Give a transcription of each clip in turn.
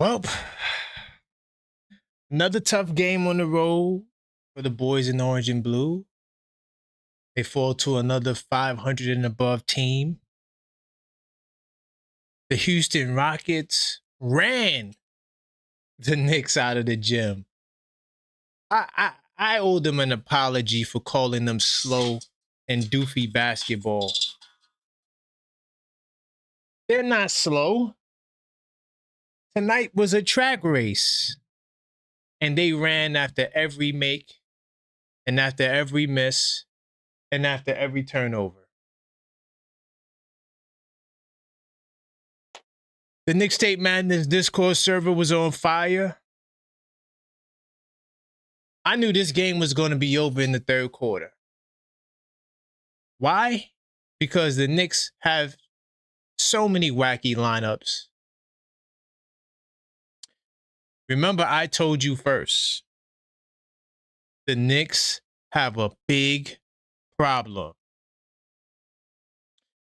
Well, another tough game on the road for the boys in orange and blue. They fall to another 500 and above team. The Houston Rockets ran the Knicks out of the gym. I owe them an apology for calling them slow and doofy basketball. They're not slow. Tonight was a track race. And they ran after every make, and after every miss, and after every turnover. The Knicks Tape Madness Discord server was on fire. I knew this game was going to be over in the third quarter. Why? Because the Knicks have so many wacky lineups. Remember, I told you first, the Knicks have a big problem.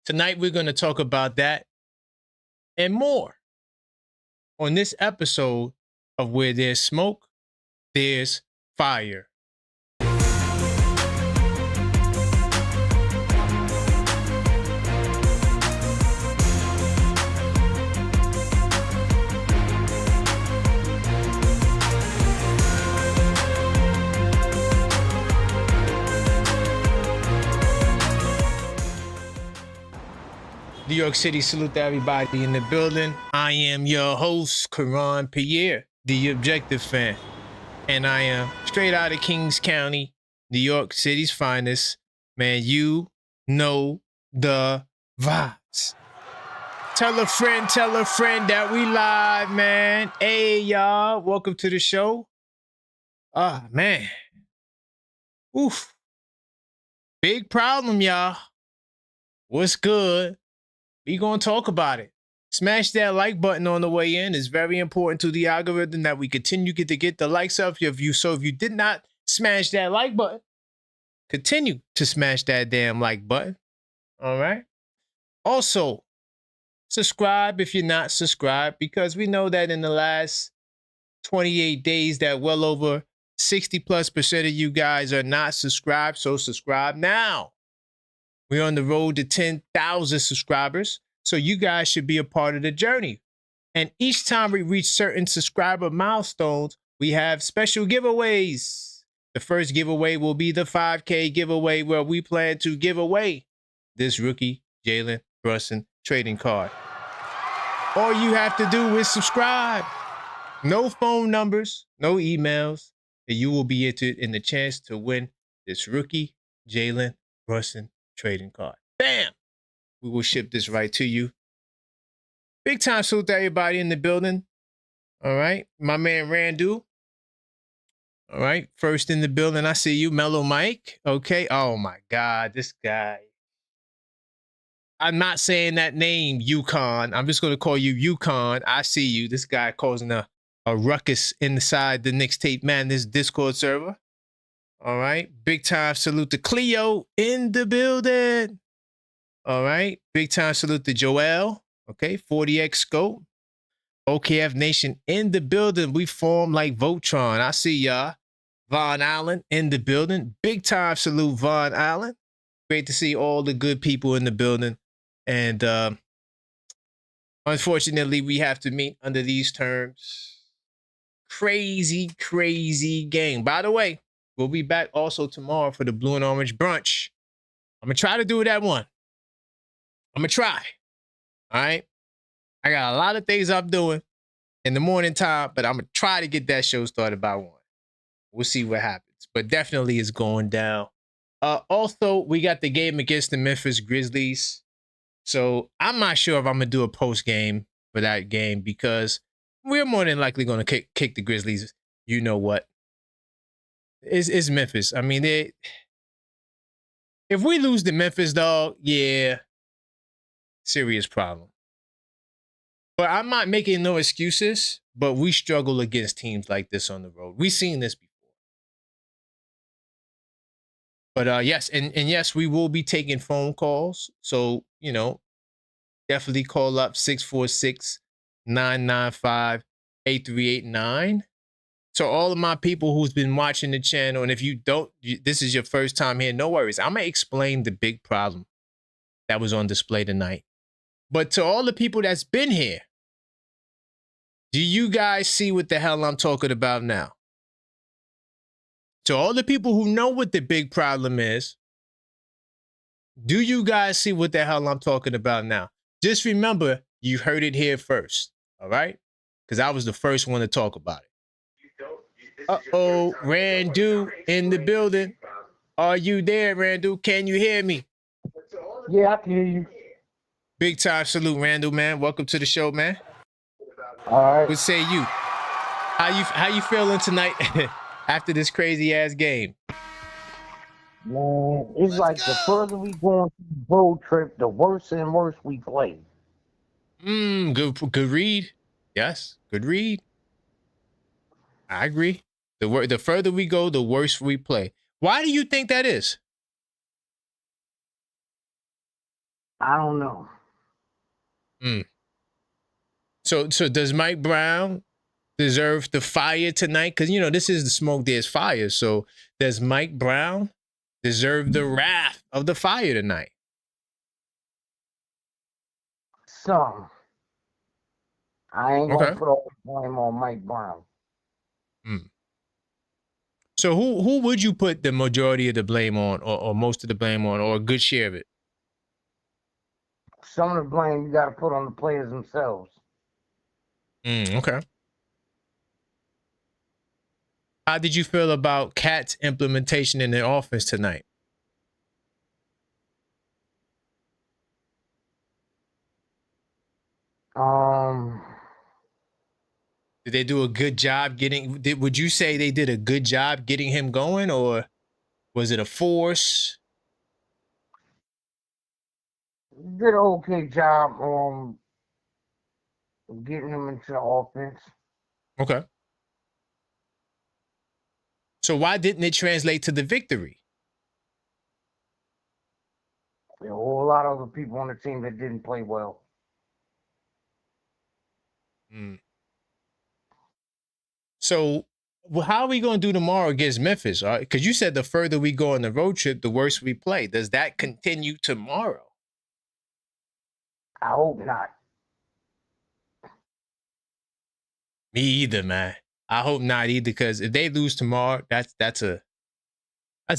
Tonight, we're going to talk about that and more on this episode of Where There's Smoke, There's Fire. New York City, salute to everybody in the building. I am your host, Karan Pierre, the Objective Fan. And I am straight out of Kings County, New York City's finest. Man, you know the vibes. Tell a friend that we live, man. Hey, y'all, welcome to the show. Ah, man. Oof. Big problem, y'all. What's good? We gonna talk about it. Smash that like button on the way in. It's very important to the algorithm that we continue to get the likes of your view. So if you did not smash that like button, continue to smash that damn like button. All right. Also, subscribe if you're not subscribed, because we know that in the last 28 days that well over 60+% of you guys are not subscribed. So subscribe now. We're on the road to 10,000 subscribers, so you guys should be a part of the journey. And each time we reach certain subscriber milestones, we have special giveaways. The first giveaway will be the 5K giveaway, where we plan to give away this rookie Jalen Brunson trading card. All you have to do is subscribe. No phone numbers, no emails, and you will be entered in the chance to win this rookie Jalen Brunson trading card. Bam! We will ship this right to you. Big time salute to everybody in the building. All right. My man Randall. All right. First in the building. I see you. Mellow Mike. Okay. Oh my God. This guy. I'm not saying that name, Yukon. I'm just going to call you Yukon. I see you. This guy causing a ruckus inside the Knicks Tape Madness Discord server. All right. Big time salute to Cleo in the building. All right. Big time salute to Joel. Okay. 40X Scope. OKF Nation in the building. We form like Voltron. I see y'all. Von Allen in the building. Big time salute, Von Allen. Great to see all the good people in the building. And unfortunately, we have to meet under these terms. Crazy, crazy game. By the way, we'll be back also tomorrow for the Blue and Orange brunch. I'm going to try to do that one. I'm going to try. All right. I got a lot of things I'm doing in the morning time, but I'm going to try to get that show started by 1. We'll see what happens. But definitely it's going down. Also, we got the game against the Memphis Grizzlies. So I'm not sure if I'm going to do a post game for that game, because we're more than likely going to kick the Grizzlies. You know what? It's Memphis. I mean, if we lose to Memphis, dog, yeah, serious problem. But I'm not making no excuses, but we struggle against teams like this on the road. We've seen this before. But yes, and yes, we will be taking phone calls. So, you know, definitely call up 646-995-3776. 8389. So all of my people who's been watching the channel, and if you don't, this is your first time here, no worries. I'm going to explain the big problem that was on display tonight. But to all the people that's been here, do you guys see what the hell I'm talking about now? To all the people who know what the big problem is, do you guys see what the hell I'm talking about now? Just remember, you heard it here first, all right? Because I was the first one to talk about it. Uh-oh, Randall in the building. Are you there, Randall? Can you hear me? Yeah, I can hear you. Big time salute, Randall, man. Welcome to the show, man. All right. What say you? How you feeling tonight after this crazy ass game? Man, it's like the further we go on the road trip, the worse and worse we play. Good read. Yes, good read. I agree. The further we go, the worse we play. Why do you think that is? I don't know. So does Mike Brown deserve the fire tonight? Because, you know, this is the smoke, there's fire. So does Mike Brown deserve the wrath of the fire tonight? Some. I ain't gonna put all the blame on Mike Brown. So who would you put the majority of the blame on, or most of the blame on, or a good share of it? Some of the blame you got to put on the players themselves. Okay. How did you feel about Cat's implementation in the offense tonight? Did they do a good job getting? Would you say they did a good job getting him going, or was it a force? Did an okay job on getting him into the offense. Okay. So why didn't it translate to the victory? There were a whole lot of other people on the team that didn't play well. So how are we going to do tomorrow against Memphis? All right? Because you said the further we go on the road trip, the worse we play. Does that continue tomorrow? I hope not. Me either, man. I hope not either, because if they lose tomorrow, that's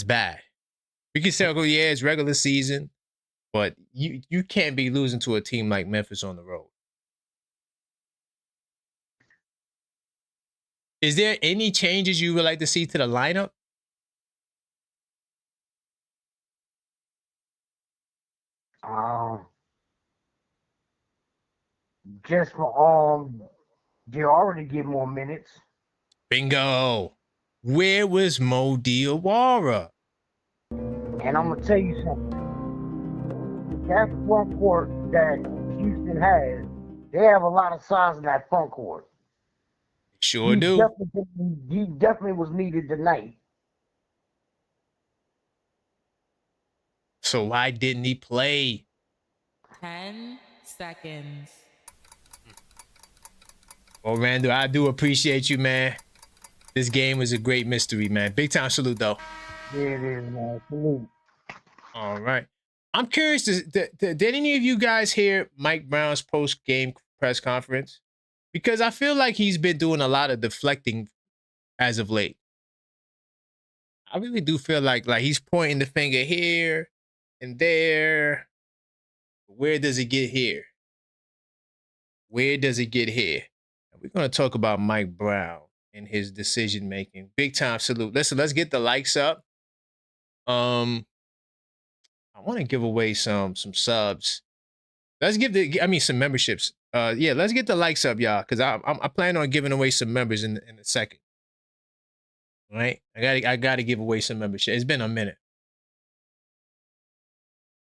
bad. We can say, oh yeah, it's regular season, but you can't be losing to a team like Memphis on the road. Is there any changes you would like to see to the lineup? Just for they already get more minutes. Bingo. Where was Mo Diawara? And I'm gonna tell you something. That front court that Houston has, they have a lot of size in that front court. Sure do. He definitely was needed tonight. So why didn't he play? 10 seconds. Well, Randall, I do appreciate you, man. This game was a great mystery, man. Big time salute, though. Yeah, it is, man. Salute. All right. I'm curious, did any of you guys hear Mike Brown's post-game press conference? Because I feel like he's been doing a lot of deflecting as of late. I really do feel like he's pointing the finger here and there. Where does it get here? Where does it get here? We're going to talk about Mike Brown and his decision making. Big time salute. Listen, let's get the likes up. I want to give away some subs. Let's give some memberships. Yeah, let's get the likes up, y'all, because I plan on giving away some members in a second. All right, I gotta give away some membership. It's been a minute.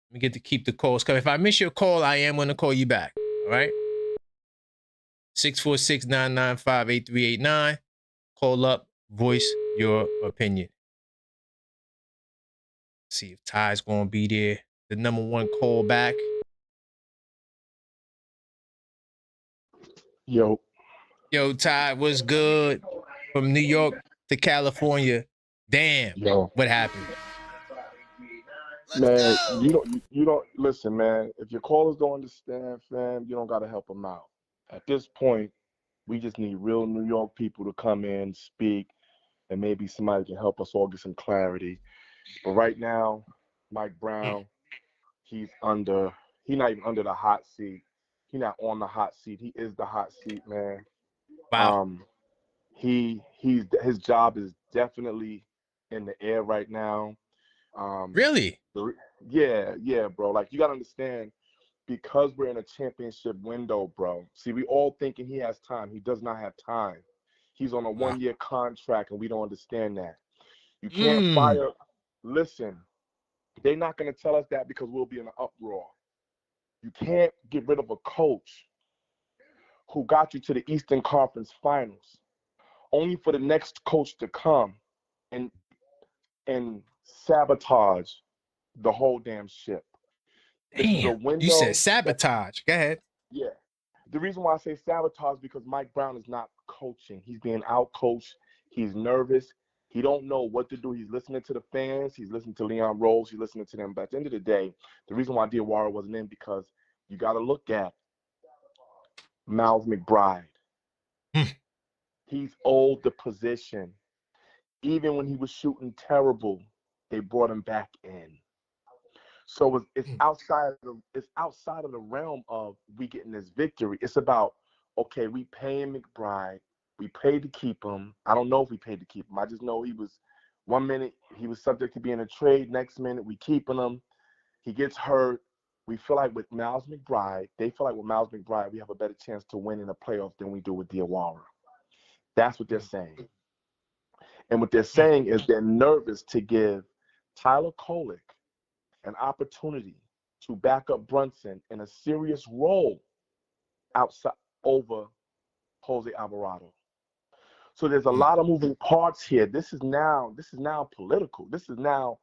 Let me get to keep the calls coming. If I miss your call, I am gonna call you back. All right. 646-995-8389. Call up, voice your opinion. See if Ty's gonna be there. The number one call back. Yo. Yo, Ty, what's good? From New York to California. Damn, Yo, what happened? man, you don't listen, man. If your callers don't understand, fam, you don't gotta help them out. At this point, we just need real New York people to come in, speak, and maybe somebody can help us all get some clarity. But right now, Mike Brown, he's under. He's not even under the hot seat. He's not on the hot seat. He is the hot seat, man. Wow. Um, his job is definitely in the air right now. Um, Really? yeah, bro. Like you gotta understand, because we're in a championship window, bro. See, we all thinking he has time. He does not have time. He's on a Wow. 1-year contract, and we don't understand that. You can't Mm. fire. Listen, they're not gonna tell us that because we'll be in an uproar. You can't get rid of a coach who got you to the Eastern Conference Finals, only for the next coach to come and sabotage the whole damn ship. This is a Damn. You said window that, sabotage. Go ahead. yeah. The reason why I say sabotage is because Mike Brown is not coaching. He's being out coached. He's nervous. He don't know what to do. He's listening to the fans. He's listening to Leon Rose. He's listening to them. But at the end of the day, the reason why Diawara wasn't in because you got to look at Miles McBride. Hmm. He's old the position. Even when he was shooting terrible, they brought him back in. So it's outside of the realm of we getting this victory. It's about, okay, we paying McBride. We paid to keep him. I don't know if we paid to keep him. I just know he was 1 minute he was subject to being a trade. Next minute we keeping him. He gets hurt. We feel like with Miles McBride, they feel like with Miles McBride, we have a better chance to win in the playoffs than we do with Diawara. That's what they're saying. And what they're saying is they're nervous to give Tyler Kolek an opportunity to back up Brunson in a serious role outside over Jose Alvarado. So there's a lot of moving parts here. This is now political. This is not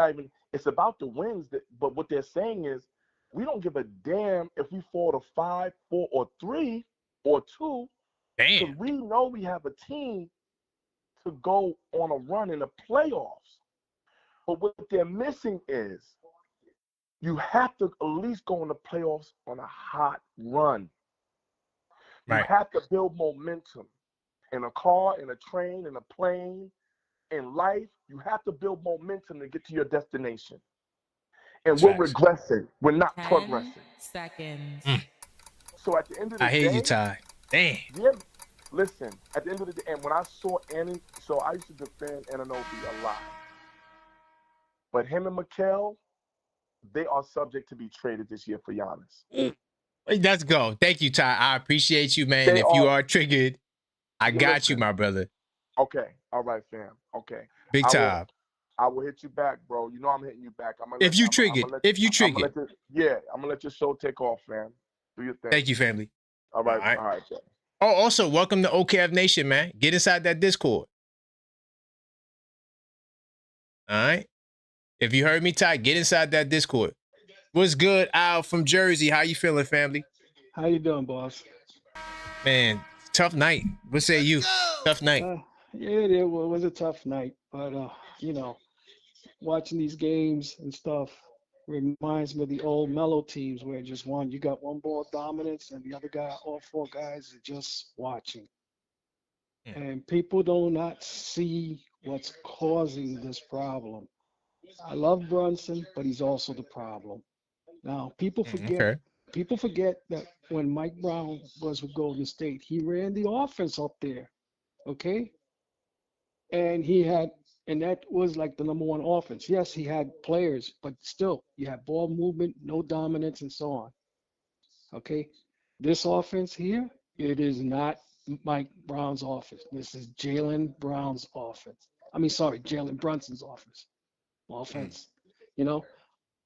even, it's about the wins. But what they're saying is we don't give a damn if we fall to 5, 4, or 3 or 2, because Damn. we know we have a team to go on a run in the playoffs. But what they're missing is you have to at least go in the playoffs on a hot run. You Right. have to build momentum in a car, in a train, in a plane, in life. You have to build momentum to get to your destination. And That's we're facts. regressing. We're not 10 progressing. seconds. So at the end of the I hear you, day, Ty. Damn. yeah, listen, at the end of the day, and when I saw Annie, so I used to defend Ananobi a lot. But him and Mikal, they are subject to be traded this year for Giannis. Let's go. Thank you, Ty. I appreciate you, man. They If you are. are triggered, I got Listen, you, my brother. okay, all right, fam. Okay, Big time. I will hit you back, bro. You know I'm hitting you back. If you triggered. I'm gonna let your show take off, fam. Do your thing. Thank you, family. All right, All right. all right, Jay. Oh, also, welcome to OKF Nation, man. Get inside that Discord. All right. If you heard me, Ty, get inside that Discord. What's good, Al from Jersey? How you feeling, family? How you doing, boss? Man, tough night. What say you? Tough night. Yeah, it was a tough night, but you know, watching these games and stuff reminds me of the old mellow teams where just you got one ball dominance and the other guy, all 4 guys are just watching. And people do not see what's causing this problem. I love Brunson, but he's also the problem. Now, Okay. people forget that when Mike Brown was with Golden State, he ran the offense up there, okay? And that was like the number one offense. Yes, he had players, but still, you had ball movement, no dominance, and so on. Okay, this offense here, it is not Mike Brown's offense. This is Jalen Brown's offense. Jalen Brunson's offense. You know,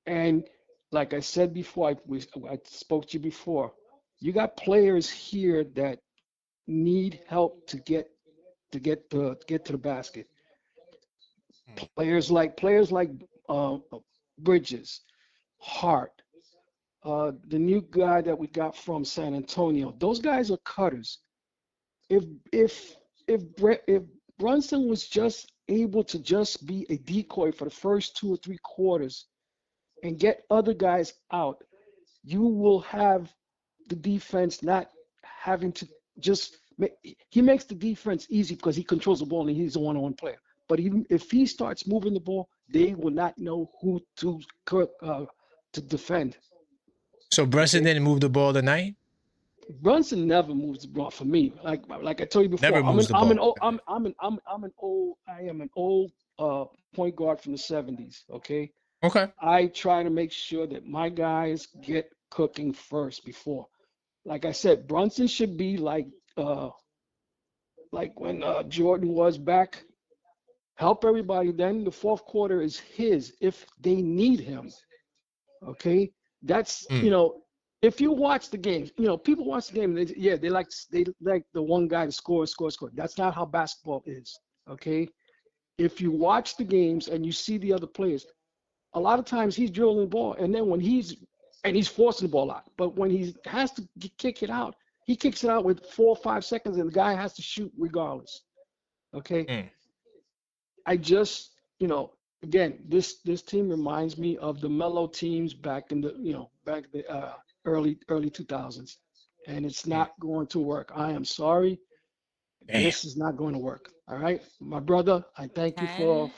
and like I said before, I spoke to you before. You got players here that need help to get to the basket. Players like Bridges, Hart, the new guy that we got from San Antonio. Those guys are cutters. If Brunson was just able to just be a decoy for the first 2 or 3 quarters and get other guys out, you will have the defense not having to just he makes the defense easy because he controls the ball and he's a one-on-one player. But even if he starts moving the ball, they will not know who to defend. So Brunson didn't move the ball tonight? Brunson never moves the ball for me. Like I told you before, Never moves the ball. I am an old point guard from the 70s. Okay. Okay. I try to make sure that my guys get cooking first before. Like I said, Brunson should be like when Jordan was back. Help everybody. Then the fourth quarter is his if they need him. Okay. That's if you watch the games, people watch the game. They like the one guy to score. That's not how basketball is. Okay. If you watch the games and you see the other players, a lot of times he's dribbling the ball, and then when he's forcing the ball out. But when he has to kick it out, he kicks it out with 4 or 5 seconds, and the guy has to shoot regardless. Okay. I just, again, this team reminds me of the mellow teams back in the, early 2000s, and it's not going to work. I am sorry. Damn. This is not going to work. All right, my brother. I thank you for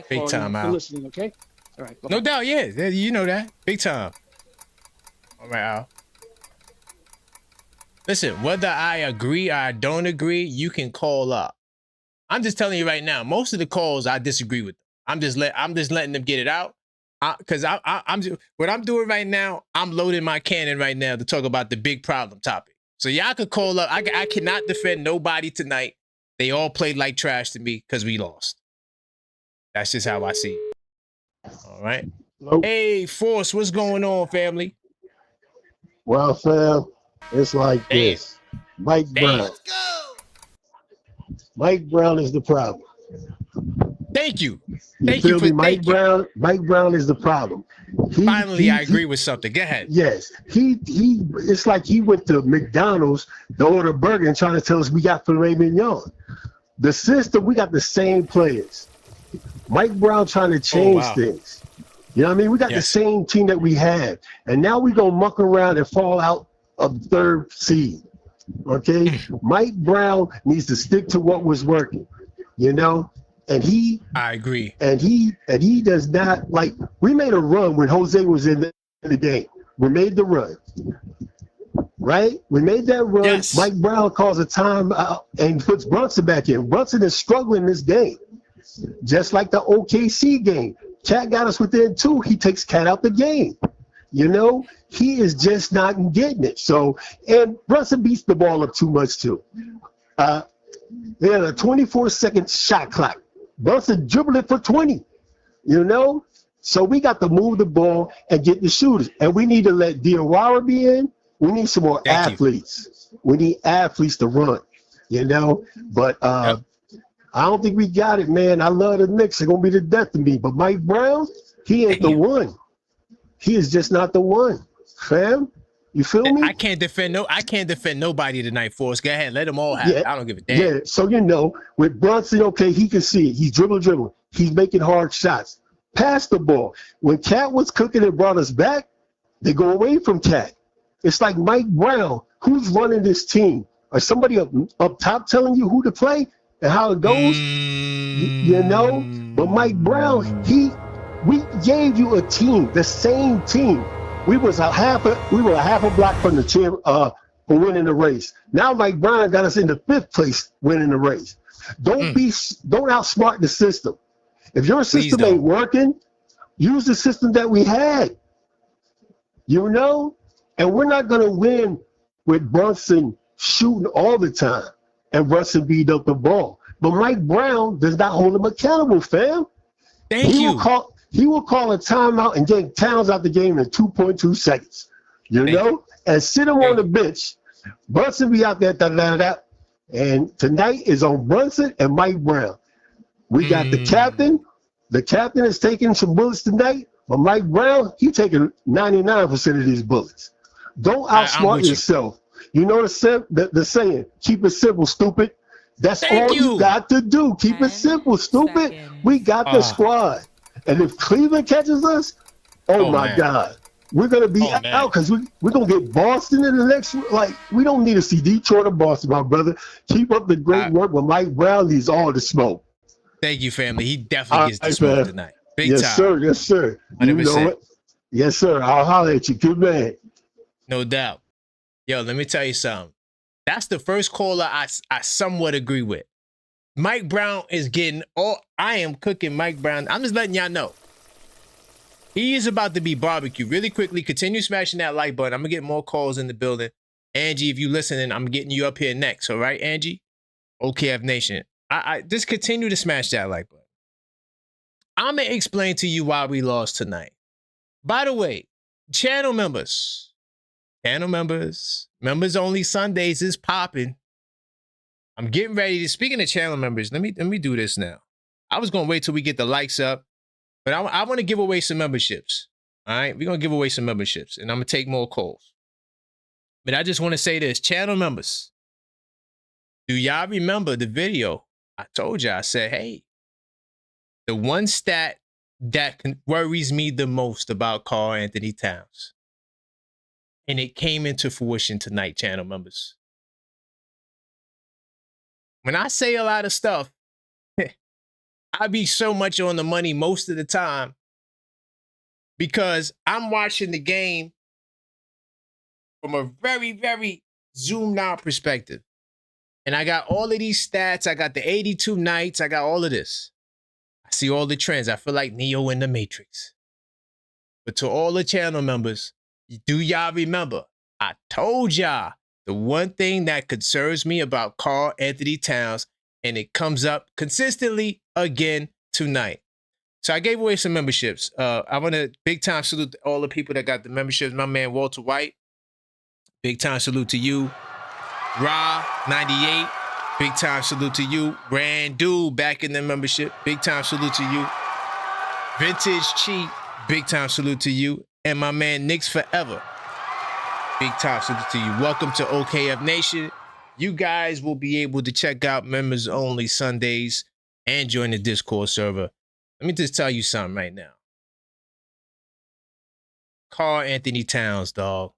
Big time, for Al. listening. Okay. All right. Bye-bye. No doubt, yeah. You know that. Big time. All right, Al. Listen, whether I agree or I don't agree, you can call up. I'm just telling you right now, most of the calls I disagree with. I'm just letting them get it out. Because what I'm doing right now, I'm loading my cannon right now to talk about the big problem topic. So y'all could call up. I cannot defend nobody tonight. They all played like trash to me because we lost. That's just how I see it. All right. Hello? Hey, Force, what's going on, family? Well, fam, it's like this. Mike Brown. Mike Brown is the problem. Thank you. You feel me? Mike Brown is the problem. Finally, I agree with something. Go ahead. Yes. It's like he went to McDonald's to order a burger and trying to tell us we got filet mignon. The system, we got the same players. Mike Brown trying to change things. You know what I mean? We got the same team that we had. And now we gonna muck around and fall out of the 3rd seed. Okay? Mike Brown needs to stick to what was working. And I agree. And he does not, like, we made a run when Jose was in the game. We made the run. Right? We made that run. Yes. Mike Brown calls a timeout and puts Brunson back in. Brunson is struggling this game. Just like the OKC game. Cat got us within 2. He takes Cat out the game. He is just not getting it. So, and Brunson beats the ball up too much too. They had a 24-second shot clock. Brunson dribbled it for 20. So we got to move the ball and get the shooters. And we need to let Diawara be in. We need some more athletes. We need athletes to run. But I don't think we got it, man. I love the Knicks. They're going to be the death of me. But Mike Brown, he ain't the one. He is just not the one. Fam, you feel me? I can't defend nobody tonight, Forrest. Go ahead. Let them all have it. I don't give a damn. Yeah, so with Brunson, okay, he can see it. He's dribbling. He's making hard shots. Pass the ball. When Cat was cooking and brought us back, they go away from Cat. It's like Mike Brown. Who's running this team? Or somebody up top telling you who to play and how it goes? But Mike Brown, we gave you a team, the same team. We were a half a block from the for winning the race. Now Mike Brown got us in the 5th place winning the race. Don't outsmart the system. If your system ain't working, use the system that we had. And we're not gonna win with Brunson shooting all the time and Brunson beat up the ball. But Mike Brown does not hold him accountable, fam. He will call a timeout and get Towns out the game in 2.2 seconds. And sit him on the bench. Brunson be out there, and tonight is on Brunson and Mike Brown. We got the captain. The captain is taking some bullets tonight. But Mike Brown, he taking 99% of these bullets. Don't I'm outsmart with you. yourself. You know the saying, keep it simple, stupid. That's Thank all you you. got to do. Keep it 10 simple, stupid. seconds. We got the squad. And if Cleveland catches us, oh my man. God. We're going to be Oh, man. out because we're going to get Boston in the next. Like, we don't need to see Detroit or Boston, my brother. Keep up the great work, but Mike Brown needs all the smoke. Thank you, family. He definitely gets the All right, smoke man. tonight. Big Yes, time. sir. Yes, sir. You 100%. know it. Yes, sir. I'll holler at you. Good man. No doubt. Yo, let me tell you something. That's the first caller I somewhat agree with. Mike Brown is getting all. I am cooking Mike Brown. I'm just letting y'all know. He is about to be barbecued. Really quickly, continue smashing that like button. I'm going to get more calls in the building. Angie, if you listening, I'm getting you up here next. All right, Angie? OKF Nation. I just continue to smash that like button. I'm going to explain to you why we lost tonight. By the way, channel members, members only Sundays is popping. I'm getting ready to, speaking of channel members, let me do this now. I was going to wait till we get the likes up, but I want to give away some memberships. All right, we're going to give away some memberships, and I'm going to take more calls. But I just want to say this, channel members, do y'all remember the video? I told y'all, I said, hey, the one stat that worries me the most about Karl Anthony Towns, and it came into fruition tonight, channel members. When I say a lot of stuff, I be so much on the money most of the time because I'm watching the game from a very, very zoomed out perspective. And I got all of these stats. I got the 82 nights. I got all of this. I see all the trends. I feel like Neo in the Matrix. But to all the channel members, do y'all remember? I told y'all the one thing that concerns me about Karl Anthony Towns, and it comes up consistently again tonight. So I gave away some memberships. I want to big time salute all the people that got the memberships. My man Walter White, big time salute to you. Ra 98, big time salute to you. Randall back in the membership, big time salute to you. Vintage Cheat, big time salute to you. And my man Knicks Forever, big time salute to you. Welcome to OKF Nation. You guys will be able to check out members only Sundays and join the Discord server. Let me just tell you something right now. Karl Anthony Towns, dog.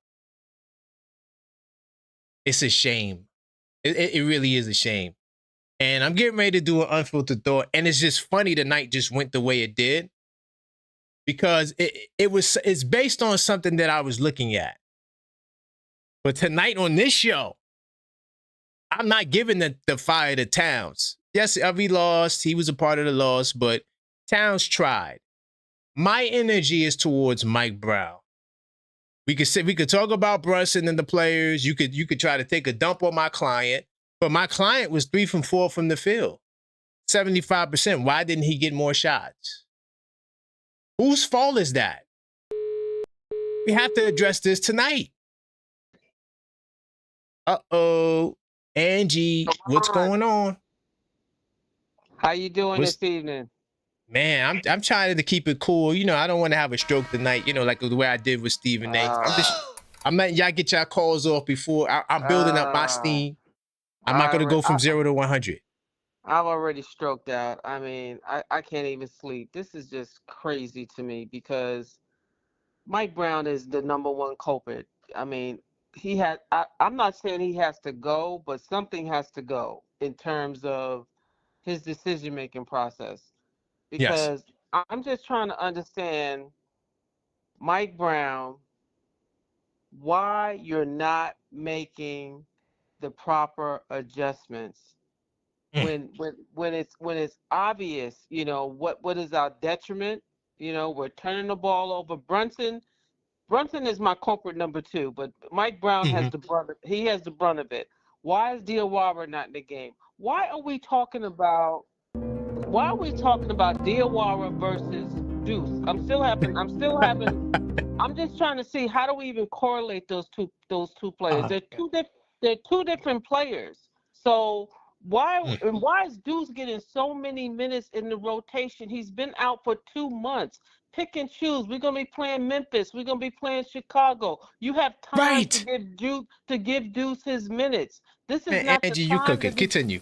It's a shame. It really is a shame. And I'm getting ready to do an unfiltered thought. And it's just funny the night just went the way it did. Because it's based on something that I was looking at. But tonight on this show, I'm not giving the fire to Towns. Yes, we lost. He was a part of the loss, but Towns tried. My energy is towards Mike Brown. We could talk about Brunson and the players. You could try to take a dump on my client, but my client was 3 from 4 from the field, 75%. Why didn't he get more shots? Whose fault is that? We have to address this tonight. Uh-oh. Angie, what's going on? How you doing this evening? Man, I'm trying to keep it cool. You know, I don't want to have a stroke tonight, you know, like the way I did with Stephen A. I'm letting y'all get y'all calls off before I'm building up my steam. I'm not going to go from 0 to 100. I've already stroked out. I mean, I can't even sleep. This is just crazy to me because Mike Brown is the #1 culprit. I mean, I'm not saying he has to go, but something has to go in terms of his decision-making process. Because I'm just trying to understand, Mike Brown, why you're not making the proper adjustments when it's obvious, you know, what is our detriment. You know, we're turning the ball over. Brunson is my culprit #2, but Mike Brown has the brunt. He has the brunt of it. Why is Diawara not in the game? Why are we talking about Diawara versus Deuce? I'm just trying to see, how do we even correlate those two players? They're two different players. So why is Deuce getting so many minutes in the rotation? He's been out for 2 months. pick and choose. We're gonna be playing Memphis. We're gonna be playing Chicago. You have time to give Deuce his minutes. This is Man, not the Angie, you time to cooking. be. Continue.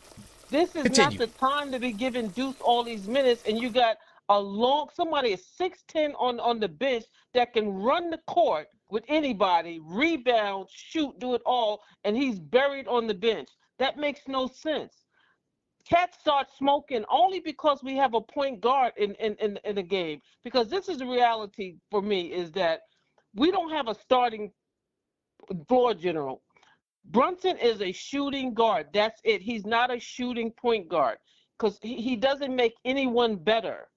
This is not Continue. the time to be giving Deuce all these minutes, and you got somebody is 6'10" on the bench that can run the court with anybody, rebound, shoot, do it all, and he's buried on the bench. That makes no sense. Cats start smoking only because we have a point guard in the game. Because this is the reality for me, is that we don't have a starting floor general. Brunson is a shooting guard. That's it. He's not a shooting point guard because he doesn't make anyone better.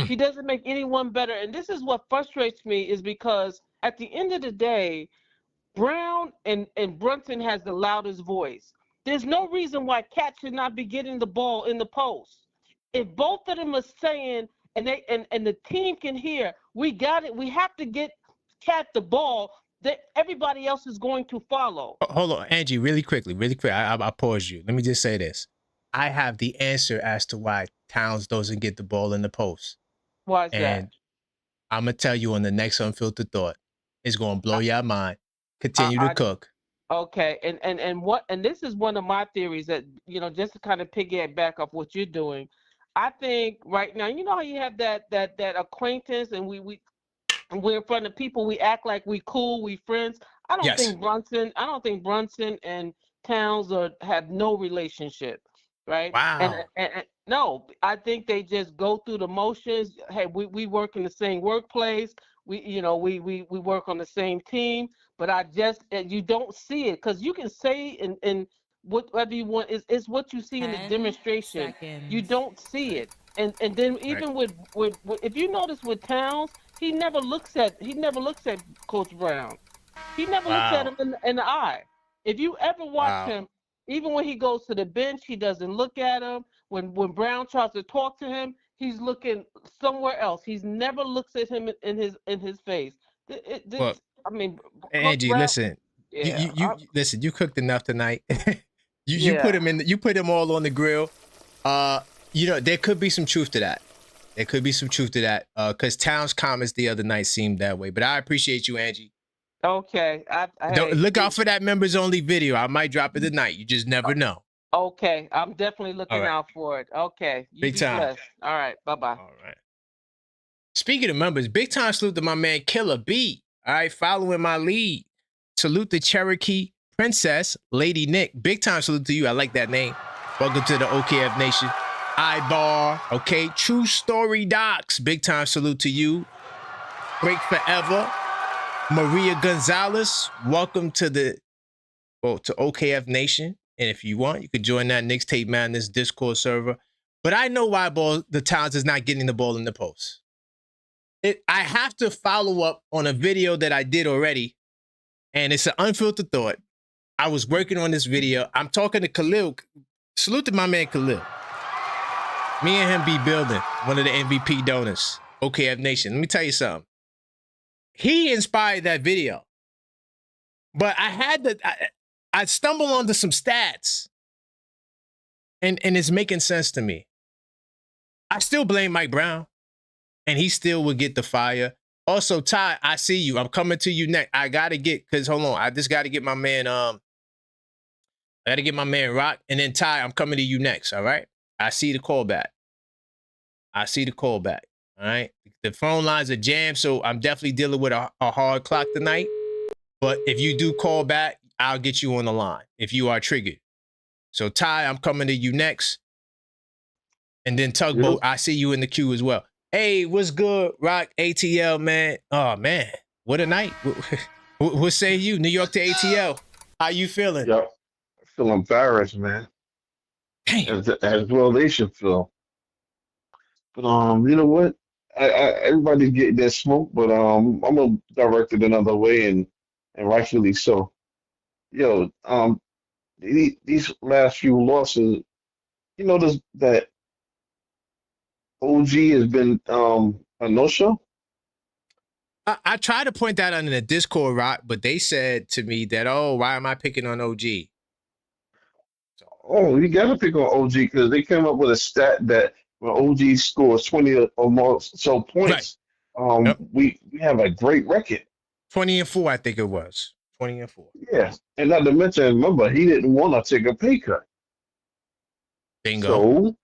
He doesn't make anyone better. And this is what frustrates me, is because at the end of the day, Brown and Brunson has the loudest voice. There's no reason why Cat should not be getting the ball in the post. If both of them are saying, and the team can hear, we got it, we have to get Cat the ball, that everybody else is going to follow. Hold on, Angie, really quick. I pause you. Let me just say this. I have the answer as to why Towns doesn't get the ball in the post. Why is And that? I'm going to tell you on the next Unfiltered Thought. It's going to blow your mind. Continue to cook. Okay, and this is one of my theories that, just to kind of piggyback off what you're doing. I think right now, you know how you have that acquaintance, and we're in front of people, we act like we cool, we friends. I don't think Brunson and Towns have no relationship, right? Wow. And no, I think they just go through the motions. Hey, we work in the same workplace. We work on the same team, but you don't see it, because you can say and whatever you want is what you see in the demonstration. You don't see it. And then even with if you notice with Towns, he never looks at Coach Brown. He never looks at him in the eye. If you ever watch him, even when he goes to the bench, he doesn't look at him. When Brown tries to talk to him, he's looking somewhere else. He's never looks at him in his face. I mean, Angie, Brown, listen. yeah, You listen. You cooked enough tonight. you put him in. You put him all on the grill. There could be some truth to that. There could be some truth to that. Because Towns' comments the other night seemed that way. But I appreciate you, Angie. Okay. Don't look out for that members only video. I might drop it tonight. You just never know. Okay, I'm definitely looking out for it. Okay, you big be time. blessed. All right, bye-bye. All right. Speaking of members, big time salute to my man Killer B. All right, following my lead. Salute to Cherokee Princess, Lady Nick. Big time salute to you. I like that name. Welcome to the OKF Nation. Ibar, okay. True Story Docs. Big time salute to you. Break Forever. Maria Gonzalez. Welcome to to OKF Nation. And if you want, you could join that Knicks Tape Madness Discord server. But I know why the Towns is not getting the ball in the post. I have to follow up on a video that I did already, and it's an unfiltered thought. I was working on this video. I'm talking to Khalil. Salute to my man Khalil. Me and him be building, one of the MVP donors, OKF Nation. Let me tell you something. He inspired that video. But I stumbled onto some stats, and it's making sense to me. I still blame Mike Brown, and he still would get the fire. Also, Ty, I see you. I'm coming to you next. I gotta get, because hold on, I just gotta get my man. I gotta get my man Rock, and then Ty, I'm coming to you next. All right. I see the callback. All right. The phone lines are jammed, so I'm definitely dealing with a hard clock tonight. But if you do call back, I'll get you on the line if you are triggered. So Ty, I'm coming to you next. And then Tugboat, I see you in the queue as well. Hey, what's good, Rock, ATL, man? Oh, man, what a night. What say you, New York to ATL? How you feeling? Yep. I feel embarrassed, man. Damn. As well they should feel. But you know what? Everybody's getting their smoke, but I'm gonna direct it another way, and rightfully so. Yo, these last few losses, you notice that OG has been a no-show? I tried to point that out in the Discord, Rock, but they said to me that, oh, why am I picking on OG? Oh, you gotta pick on OG because they came up with a stat that when OG scores 20 or more points, Yep. we have a great record. 20-4, I think it was. 20-4. Yeah, and not to mention, remember, he didn't want to take a pay cut. Bingo.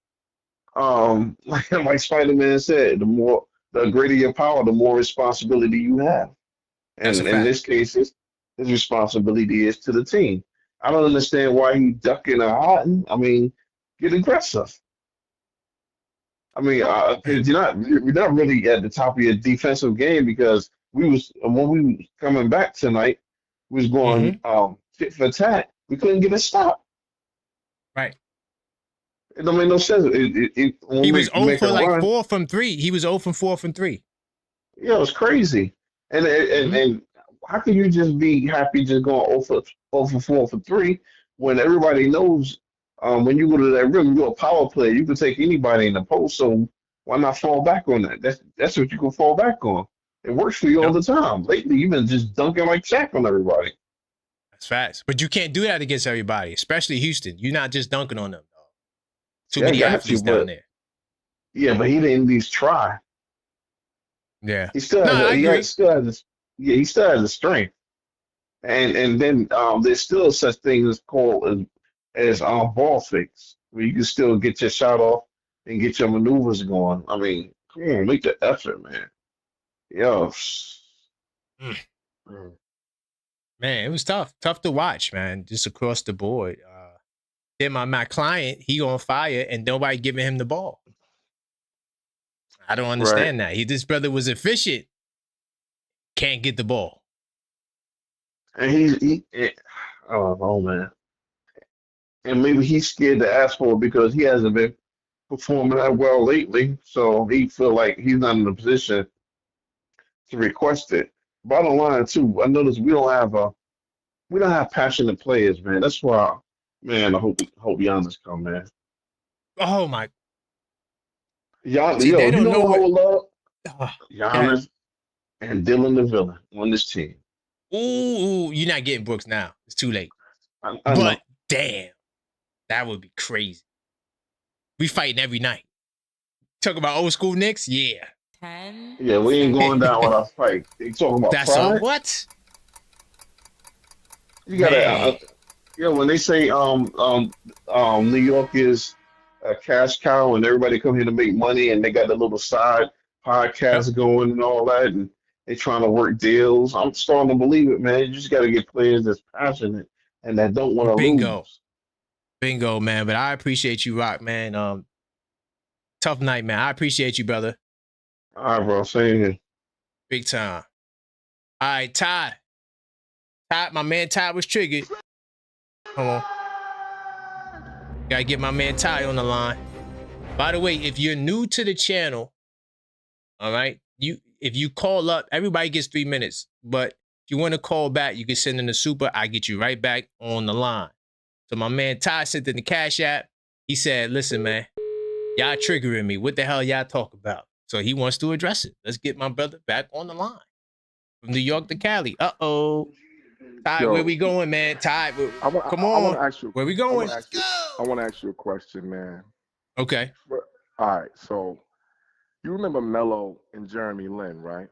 So, like Spider-Man said, the greater your power, the more responsibility you have. That's a And in fact. this case, his responsibility is to the team. I don't understand why he ducking or hiding. I mean, get aggressive. I mean, 'cause you're not really at the top of your defensive game because when we was coming back tonight, we was Hmm. going tit for tat. We couldn't get a stop. Right. It don't make no sense. When He we was make, 0 make a for like run, 4 from 3. He was 0 from 4 from 3. yeah, it was crazy. And how can you just be happy just going 0 for 4 for 3 when everybody knows when you go to that rim, you're a power player. You can take anybody in the post, so why not fall back on that? That's what you can fall back on. It works for you all Yep. the time. Lately, you've been just dunking like Shaq on everybody. That's facts. But you can't do that against everybody, especially Houston. You're not just dunking on them, dog. Too Yeah, I many got you, athletes down but there. yeah, but he didn't at least try. Yeah. He still No, has I agree. he still has the strength. And then there's still such things as called as ball fakes, where you can still get your shot off and get your maneuvers going. I mean, come on, make the effort, man. Yo, Mm. mm, Man, it was tough. Tough to watch, man, just across the board. Then my client, he on fire and nobody giving him the ball. I don't Right. understand that. This brother was efficient. Can't get the ball. and I don't know, man. And maybe he's scared to ask for it because he hasn't been performing that well lately, so he feel like he's not in a position to request it. Bottom line, too, I noticed we don't have passionate players, man. That's why, man. I hope Giannis come, man. Oh my. See, Yo, they you don't know know what I what. would love? Yeah. Giannis and Dylan the villain on this team. Ooh, you're not getting Brooks now. It's too late. I But know. damn, that would be crazy. We fighting every night. Talk about old school Knicks? Yeah. 10 Yeah, we ain't going down seconds. without fight. They talking about That's a pride. what? You gotta, Man. when they say New York is a cash cow and everybody come here to make money and they got the little side Yep. podcast going and all that and they trying to work deals. I'm starting to believe it, man. You just gotta get players that's passionate and that don't want to Bingo. lose. Bingo, man. But I appreciate you, Rock, man. Tough night, man. I appreciate you, brother. All right, bro. Same here. Big time. All right, Ty. Ty, my man Ty was triggered. Hold on. Gotta get my man Ty on the line. By the way, if you're new to the channel, all right, if you call up, everybody gets 3 minutes. But if you want to call back, you can send in a super. I get you right back on the line. So my man Ty sent in the Cash App. He said, listen, man, y'all triggering me. What the hell y'all talk about? So he wants to address it. Let's get my brother back on the line. From New York to Cali. Uh-oh. Ty, Yo, where we going, man? Ty, come I want on. to ask you. Where we I going? want to ask you. I want to ask you a question, man. Okay. All right. So you remember Melo and Jeremy Lin, right?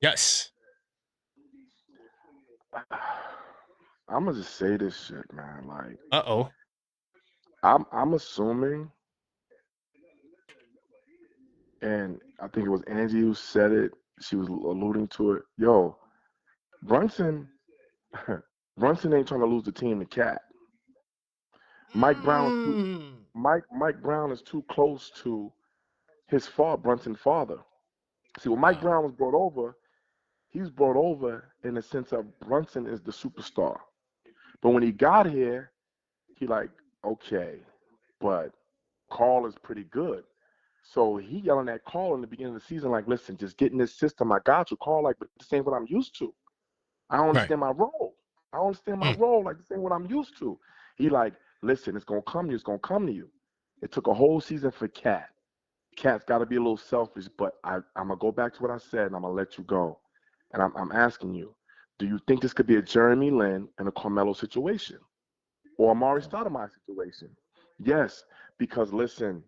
Yes. I'm gonna just say this shit, man. Like Uh-oh. I'm assuming, and I think it was Angie who said it. She was alluding to it. Yo, Brunson, Brunson ain't trying to lose the team to Cat. Mike Brown is too. Mm. Mike Brown is too close to his Brunson's father. See, when Mike Wow. Brown was brought over, he was brought over in the sense of Brunson is the superstar. But when he got here, he like, okay, but Carl is pretty good. So he yelling at Carl in the beginning of the season, like, listen, just get in this system. I got you. Carl, like, but this ain't what I'm used to. I don't Right. understand my role. I don't understand my Mm. role. Like, this ain't what I'm used to. He like, listen, it's gonna come to you. It's gonna come to you. It took a whole season for Cat. Cat's got to be a little selfish, but I'm gonna go back to what I said, and I'm gonna let you go. And I'm asking you, do you think this could be a Jeremy Lin and a Carmelo situation, or a Amari Stoudemire situation? Yes, because listen,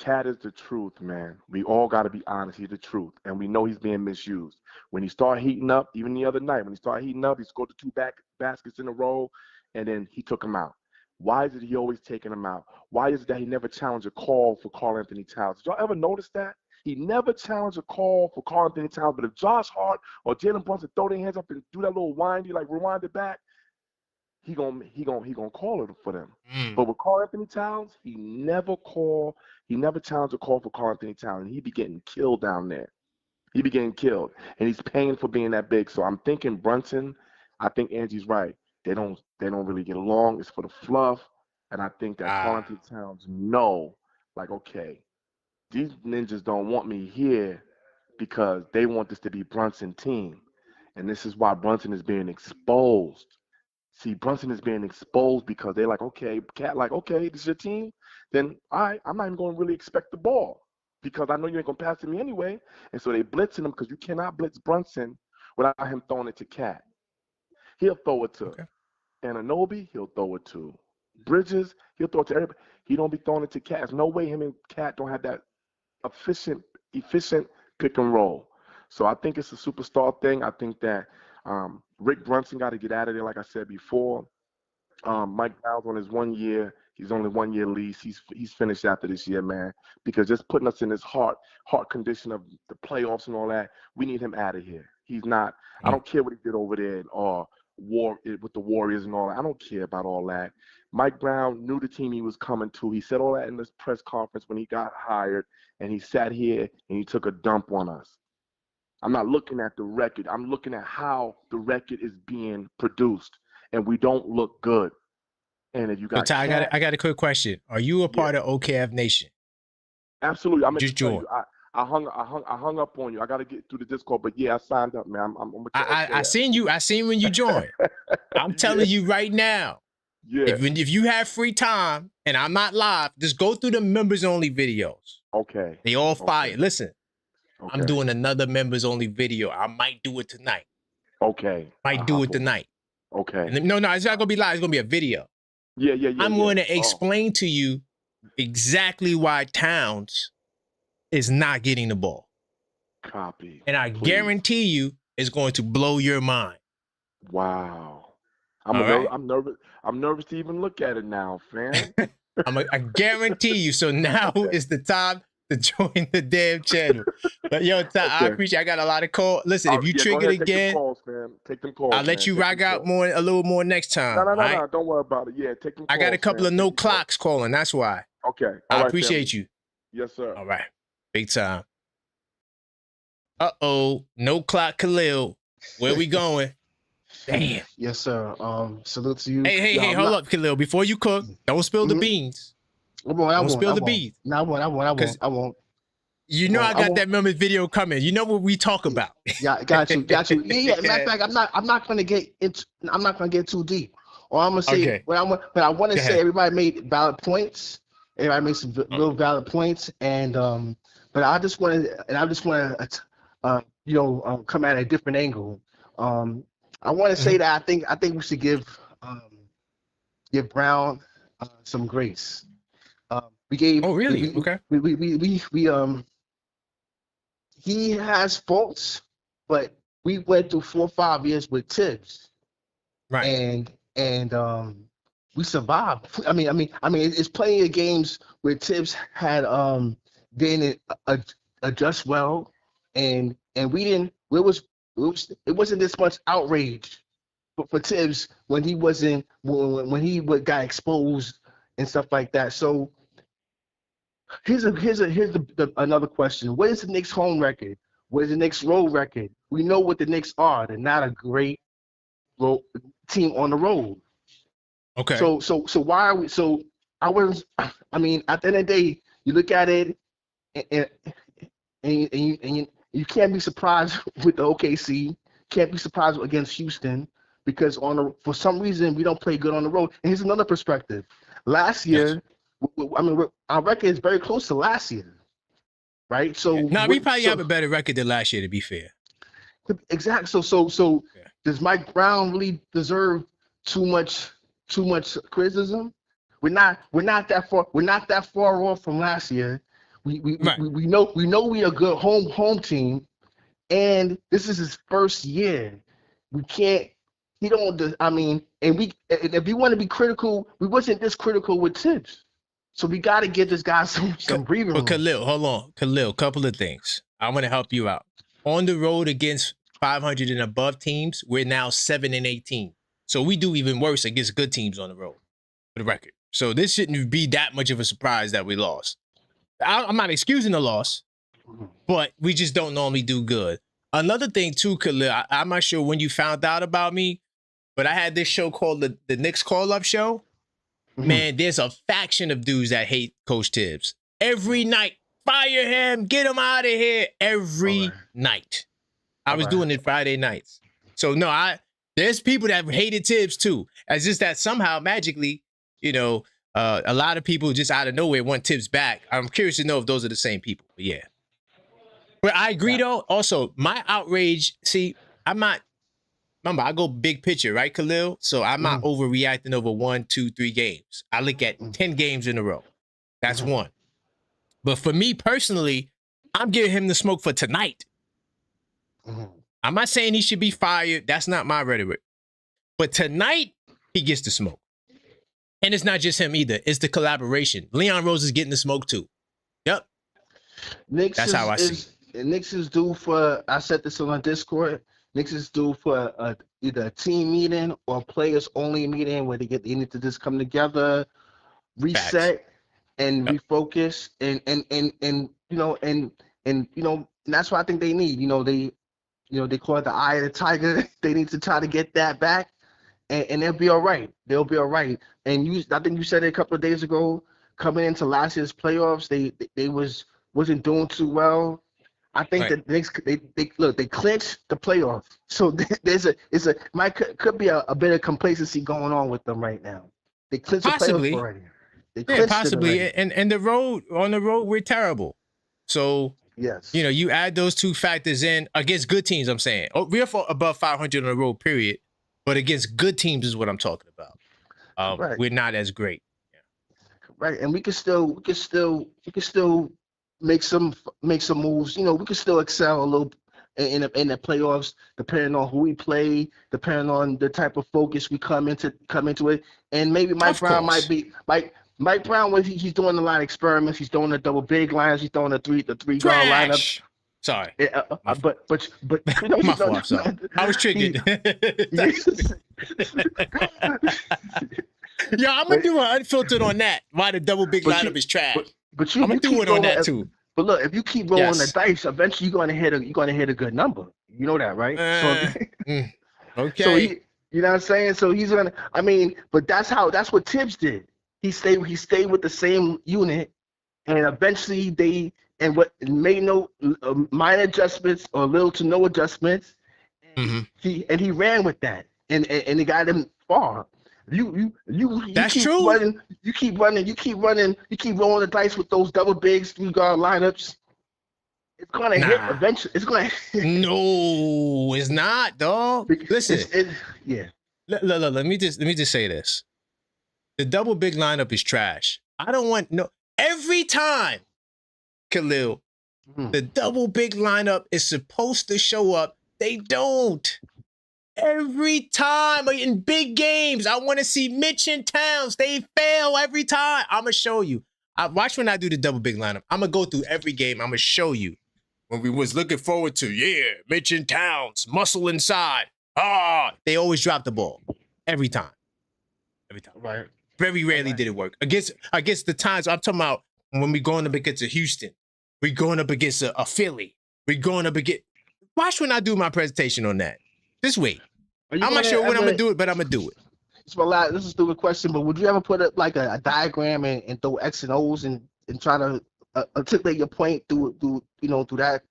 Cat is the truth, man. We all got to be honest. He's the truth. And we know he's being misused. When he started heating up, even the other night, when he started heating up, he scored the two baskets in a row, and then he took him out. Why is it he always taking him out? Why is it that he never challenged a call for Karl Anthony Towns? Did y'all ever notice that? He never challenged a call for Karl Anthony Towns, but if Josh Hart or Jalen Brunson throw their hands up and do that little windy, like rewind it back, he gonna call it for them. But with Karl Anthony Towns, he never challenged a call for Karl Anthony Towns, and he be getting killed down there. He be getting killed, and he's paying for being that big. So I'm thinking Brunson. I think Angie's right. They don't really get along. It's for the fluff, and I think that Karl Anthony Towns know, like, okay, these ninjas don't want me here because they want this to be Brunson team, and this is why Brunson is being exposed. See, Brunson is being exposed because they're like, okay, Cat, like, okay, this is your team? Then, all right, I'm not even going to really expect the ball because I know you ain't going to pass to me anyway. And so they blitzing him because you cannot blitz Brunson without him throwing it to Cat. He'll throw it to Anunoby. He'll throw it to Bridges. He'll throw it to everybody. He don't be throwing it to Cat. There's no way him and Cat don't have that efficient pick and roll. So I think it's a superstar thing. I think that Rick Brunson got to get out of there, like I said before. Mike Brown's on his 1 year. He's only 1 year lease. He's finished after this year, man. Because just putting us in this heart condition of the playoffs and all that, we need him out of here. He's not. I don't care what he did over there or with the Warriors and all that. I don't care about all that. Mike Brown knew the team he was coming to. He said all that in this press conference when he got hired, and he sat here and he took a dump on us. I'm not looking at the record. I'm looking at how the record is being produced, and we don't look good. And if you got, Ty, I got a quick question. Are you a part of OKF Nation? Absolutely. I'm just joined. I hung up on you. I got to get through the Discord, but yeah, I signed up, man. I seen you. I seen when you joined. I'm telling you right now. Yeah. If you have free time and I'm not live, just go through the members only videos. Okay. They all fire. Listen. Okay. I'm doing another members only video. I might do it tonight. Okay. Might do it tonight. Okay. And no, it's not gonna be live. It's gonna be a video. Yeah. I'm going to explain to you exactly why Towns is not getting the ball. Copy. And I guarantee you it's going to blow your mind. Wow. I'm nervous. I'm nervous to even look at it now, fam. I guarantee you. So now is the time to join the damn channel. But yo, Ty, I appreciate. I got a lot of calls. Listen, if you trigger it again, take them calls. I'll let you rock out a little more next time. No. Don't worry about it. Yeah, take them calls. I got a couple of no clocks calling. That's why. Okay. I appreciate you. Yes, sir. All right. Big time. No clock Khalil. Where we going? Damn. Yes, sir. Salute to you. Hey, hold up, Khalil. Before you cook, don't spill the beans. Don't spill the beans. No, I won't. You know I got that members video coming. You know what we talk about. Yeah, got you. Yeah. Matter of fact, I'm not gonna get too deep. Or I'm gonna say but I want to say everybody made valid points. Everybody made some real valid points, and but I just want to come at a different angle. I want to say that I think we should give Brown some grace. We gave. Oh, really? Okay. We he has faults, but we went through 4 or 5 years with Thibs, right? And we survived. I mean, it's plenty of games where Thibs had didn't adjust well, and we didn't. It wasn't this much outrage for Thibs when he wasn't when he got exposed and stuff like that. So here's another question. What is the Knicks home record? What is the Knicks road record? We know what the Knicks are. They're not a great road team on the road. Okay. So why are we? So at the end of the day, you look at it, and you can't be surprised with the OKC. Can't be surprised against Houston because for some reason we don't play good on the road. And here's another perspective. Last year, our record is very close to last year, right? So we probably have a better record than last year, to be fair. Exactly. So does Mike Brown really deserve too much criticism? We're not that far off from last year. Right. We know we are a good home team, and this is his first year. We can't. He don't. I mean, and if we want to be critical, we wasn't this critical with Thibs. So we got to give this guy some breathing room. But Khalil, hold on. Khalil, couple of things. I'm going to help you out. On the road against 500 and above teams, we're now 7-18. So we do even worse against good teams on the road, for the record. So this shouldn't be that much of a surprise that we lost. I'm not excusing the loss, but we just don't normally do good. Another thing too, Khalil, I'm not sure when you found out about me, but I had this show called the Knicks Call-Up Show. Man, there's a faction of dudes that hate Coach Thibs. Every night, fire him, get him out of here. Every night. I was doing it Friday nights. So no, there's people that hated Thibs too. It's just that somehow magically, you know, a lot of people just out of nowhere want Thibs back. I'm curious to know if those are the same people. But yeah. But I agree though. Also, my outrage, see, I'm not, remember, I go big picture, right, Khalil? So I'm not overreacting over 1, 2, 3 games. I look at 10 games in a row. That's one. But for me personally, I'm giving him the smoke for tonight. I'm not saying he should be fired. That's not my rhetoric. But tonight, he gets the smoke. And it's not just him either. It's the collaboration. Leon Rose is getting the smoke too. Yep. That's how I see it. Knicks is due for, I said this on Discord, Knicks is due for either a team meeting or a players only meeting where they need to just come together, reset, and refocus, and that's what I think they need. They call it the eye of the tiger. They need to try to get that back, and they'll be all right. They'll be all right. And I think you said it a couple of days ago. Coming into last year's playoffs, they wasn't doing too well. I think that the Knicks, they clinched the playoffs. So could be a bit of complacency going on with them right now. They clinched the playoffs already. Possibly. And on the road, we're terrible. So yes, you add those two factors in against good teams. I'm saying we're above 500 on the road, period. But against good teams is what I'm talking about. We're not as great. Right, and we can still make some moves. We can still excel a little in the playoffs, depending on who we play, depending on the type of focus we come into it. And maybe Mike Brown might be Mike Brown. He's doing a lot of experiments. He's doing the double big lines. He's throwing the three guard lineup. Sorry, but my fault. I'm sorry. I was triggered. Yeah, I'm gonna do an unfiltered on that. Why the double big lineup is trash. But I'm gonna do it on that too. But look, if you keep rolling the dice, eventually you're gonna hit a good number. You know that, right? Okay. So you know what I'm saying? So he's gonna. I mean, but that's what Thibs did. He stayed with the same unit, and eventually they made no minor adjustments or little to no adjustments. And he ran with that, and it got him far. That's keep true. Running, you keep rolling the dice with those double bigs, 3 guard lineups. It's gonna hit eventually. It's gonna. No, it's not, dog. Listen, Let me just say this: the double big lineup is trash. I don't want every time, Khalil. The double big lineup is supposed to show up. They don't. Every time in big games, I want to see Mitch and Towns. They fail every time. I'm going to show you. Watch when I do the double big lineup. I'm going to go through every game. I'm going to show you. When we was looking forward to, Mitch and Towns, muscle inside. They always drop the ball. Every time. Right. Very rarely did it work. Against the times, I'm talking about when we're going up against a Houston. We're going up against a Philly. We're going up against... Watch when I do my presentation on that. Just wait. I'm not sure when I'm gonna do it, but I'm gonna do it. This is a stupid question, but would you ever put up like a diagram and throw X and O's and try to articulate your point through that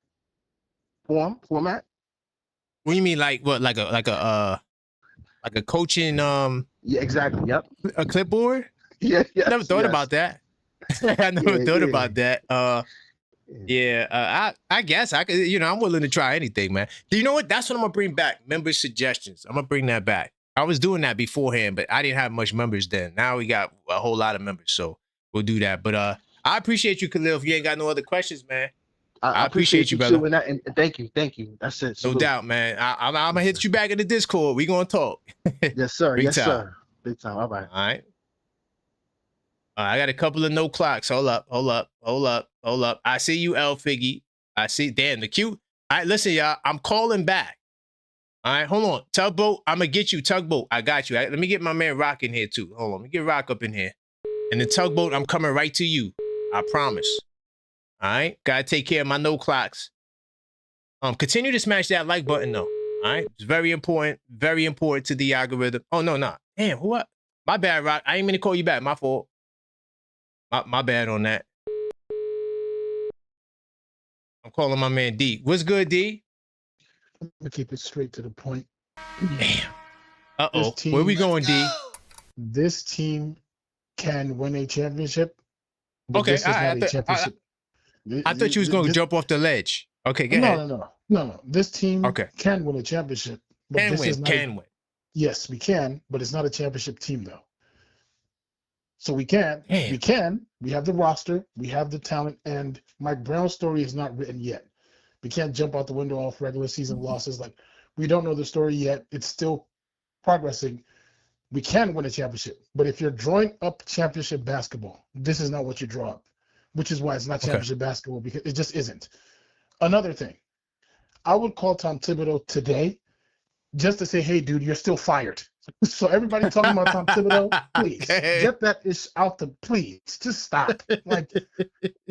format? What do you mean, like what? Like a coaching Yeah, exactly. Yep. A clipboard? Yeah. I never thought about that. I never thought about that. I guess I could, I'm willing to try anything, man. Do you know what? That's what I'm gonna bring back. Member suggestions. I'm gonna bring that back. I was doing that beforehand, but I didn't have much members then. Now we got a whole lot of members, so we'll do that. But I appreciate you, Khalil. If you ain't got no other questions, man. I appreciate you, too, brother. and thank you. That's it. No Salute. doubt, man. I'm gonna hit you back in the Discord. We gonna talk. Yes, sir. Big Yes, time. sir. Big time. All right. All right. I got a couple of no clocks. Hold up. I see you, L Figgy. I see. Damn, the cute. All right, listen, y'all. I'm calling back. All right, hold on. Tugboat, I'm gonna get you. Tugboat, I got you. Let me get my man Rock in here too. Hold on, let me get Rock up in here. And the Tugboat, I'm coming right to you. I promise. All right, gotta take care of my no clocks. Continue to smash that like button though. All right, it's very important to the algorithm. Oh no, damn, what? My bad, Rock. I ain't mean to call you back. My fault. My bad on that. I'm calling my man D. What's good, D? Let me keep it straight to the point. Damn. Uh-oh. Where we going, D? This team can win a championship. But Okay, this is not a championship. I thought you was going to jump off the ledge. Okay, go ahead. No. This team Okay. can win a championship. But Can win. Yes, we can, but it's not a championship team though. So we can. Damn. We have the roster, we have the talent, and Mike Brown's story is not written yet. We can't jump out the window off regular season losses. Like, we don't know the story yet. It's still progressing. We can win a championship. But if you're drawing up championship basketball, this is not what you draw up, which is why it's not championship basketball, because it just isn't. Another thing, I would call Tom Thibodeau today just to say, hey, dude, you're still fired. So everybody talking about Tom Thibodeau, please get that ish out the, please, just stop. Like,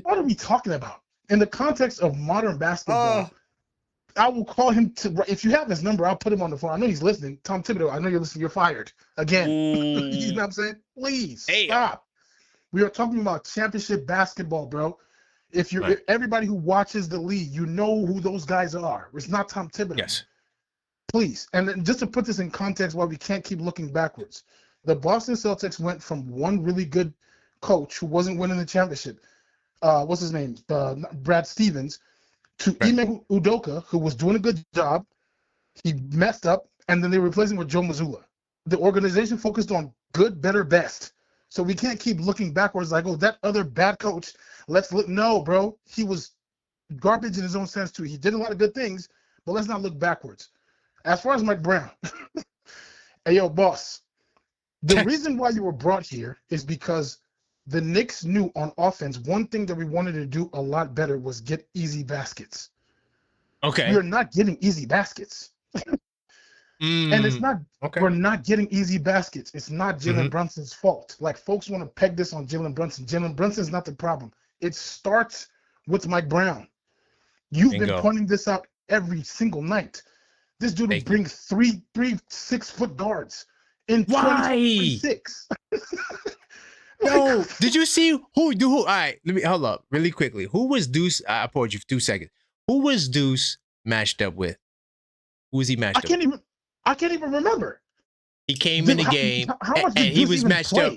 what are we talking about? In the context of modern basketball, I will call him to, if you have his number, I'll put him on the phone. I know he's listening. Tom Thibodeau, I know you're listening. You're fired again. You know what I'm saying? Please stop. We are talking about championship basketball, bro. If you're everybody who watches the league, you know who those guys are. It's not Tom Thibodeau. Yes. Please. And then just to put this in context, why we can't keep looking backwards. The Boston Celtics went from one really good coach who wasn't winning the championship. What's his name? Brad Stevens, to Ime Udoka, who was doing a good job. He messed up, and then they replaced him with Joe Mazzulla. The organization focused on good, better, best. So we can't keep looking backwards like, oh, that other bad coach. Let's look. No, bro. He was garbage in his own sense, too. He did a lot of good things, but let's not look backwards. As far as Mike Brown, hey, yo, boss, the reason why you were brought here is because the Knicks knew on offense, one thing that we wanted to do a lot better was get easy baskets. Okay. We are not getting easy baskets. And it's not, we're not getting easy baskets. It's not Jalen Brunson's fault. Like, folks want to peg this on Jalen Brunson. Jalen Brunson's not the problem. It starts with Mike Brown. You've been pointing this out every single night. This dude will bring three 6-foot guards in 2026. Yo, did you see who? All right, let me hold up really quickly. Who was Deuce? I paused you for 2 seconds. Who was Deuce matched up with? Who was he matched up? I can't even remember. He came in the game and he was matched up.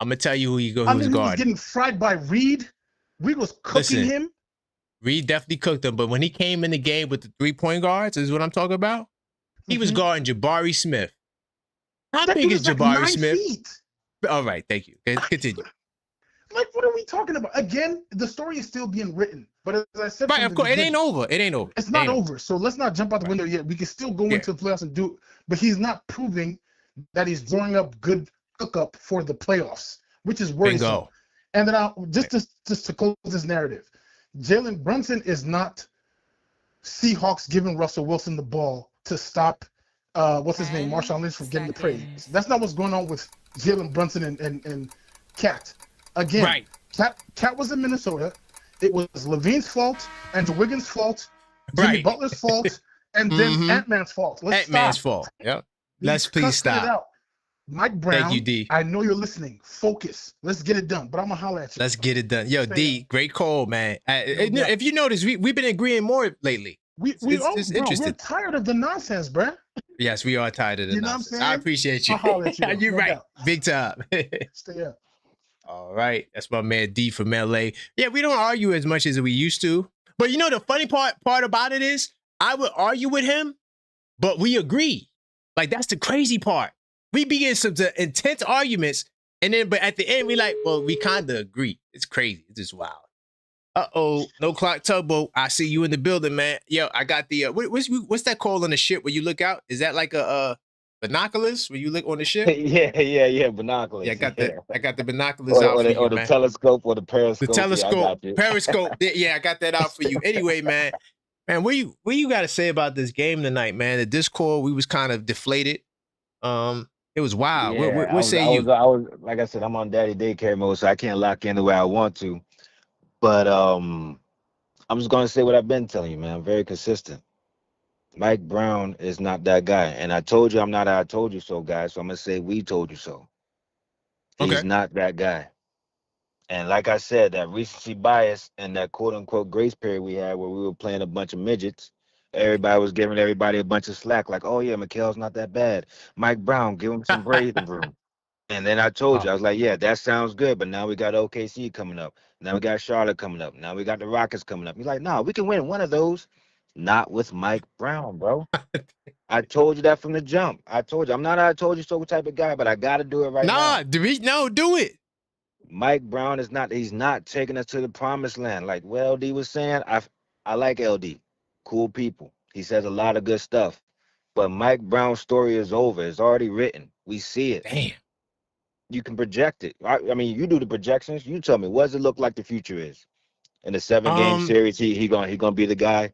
I'm gonna tell you who he was guarding. He was getting fried by Reed. Reed was cooking him. Reed definitely cooked him, but when he came in the game with the 3-point guards, is what I'm talking about. He was guarding Jabari Smith. How big is Jabari Smith? All right, thank you. Continue. Like, what are we talking about? Again, the story is still being written. But as I said, of course, it ain't over. It ain't over. It's not over. So let's not jump out the window yet. We can still go into the playoffs and do it. But he's not proving that he's drawing up good hookup for the playoffs, which is worrisome. Bingo. And then just to close this narrative, Jalen Brunson is not Seahawks giving Russell Wilson the ball to stop what's his name, Marshawn Lynch, from getting the praise. That's not what's going on with Jalen Brunson and Cat. Again, Cat was in Minnesota. It was Levine's fault, Andrew Wiggins' fault, Jimmy Butler's fault, and then Ant-Man's fault. Ant-Man's fault. Yep. Let's please stop. Mike Brown, thank you, D. I know you're listening. Focus. Let's get it done. But I'm going to holler at you. Let's get it done. Yo, D, great call, man. If you notice, we've been agreeing more lately. We're tired of the nonsense, bro. Yes, we are tired of the nonsense. What I'm saying? I appreciate you. I'll holler at you. You're right. Big time. Stay up. All right. That's my man D from LA. Yeah, we don't argue as much as we used to. But you know, the funny part about it is I would argue with him, but we agree. Like, that's the crazy part. We be in some intense arguments And then, but at the end, we like, well, we kind of agree. It's crazy. It's just wild. No clock tugboat. I see you in the building, man. Yo, I got the what's that called on the ship where you look out? Is that like a binoculars when you look on the ship? Yeah, binoculars. Yeah, I got Yeah. that. I got the binoculars out for you, Or the man. telescope or the The periscope. Yeah, I telescope, got you. periscope. Yeah, I got that out for you. Anyway, man, what you got to say about this game tonight, man? The Discord, we was kind of deflated. It was wild. Yeah, What say you? I was like I said, I'm on daddy daycare mode, so I can't lock in the way I want to. But I'm just gonna say what I've been telling you, man. I'm very consistent. Mike Brown is not that guy, and I told you I'm not a I told you so guy. So I'm gonna say we told you so. He's Okay. not that guy. And like I said, that recency bias and that quote unquote grace period we had where we were playing a bunch of midgets, everybody was giving everybody a bunch of slack, like, oh yeah, Mikhail's not that bad. Mike Brown, give him some breathing room. And then I told you, I was like, yeah, that sounds good. But now we got OKC coming up. Now we got Charlotte coming up. Now we got the Rockets coming up. He's like, no, we can win one of those. Not with Mike Brown, bro. I told you that from the jump. I told you, I'm not a I told you so type of guy, but I got to do it right now. Do it. Mike Brown is not, he's not taking us to the promised land. Like LD was saying, I like LD. Cool people. He says a lot of good stuff. But Mike Brown's story is over. It's already written. We see it. Damn. You can project it. I mean, you do the projections. You tell me, what does it look like the future is? In a 7-game series, he gonna be the guy.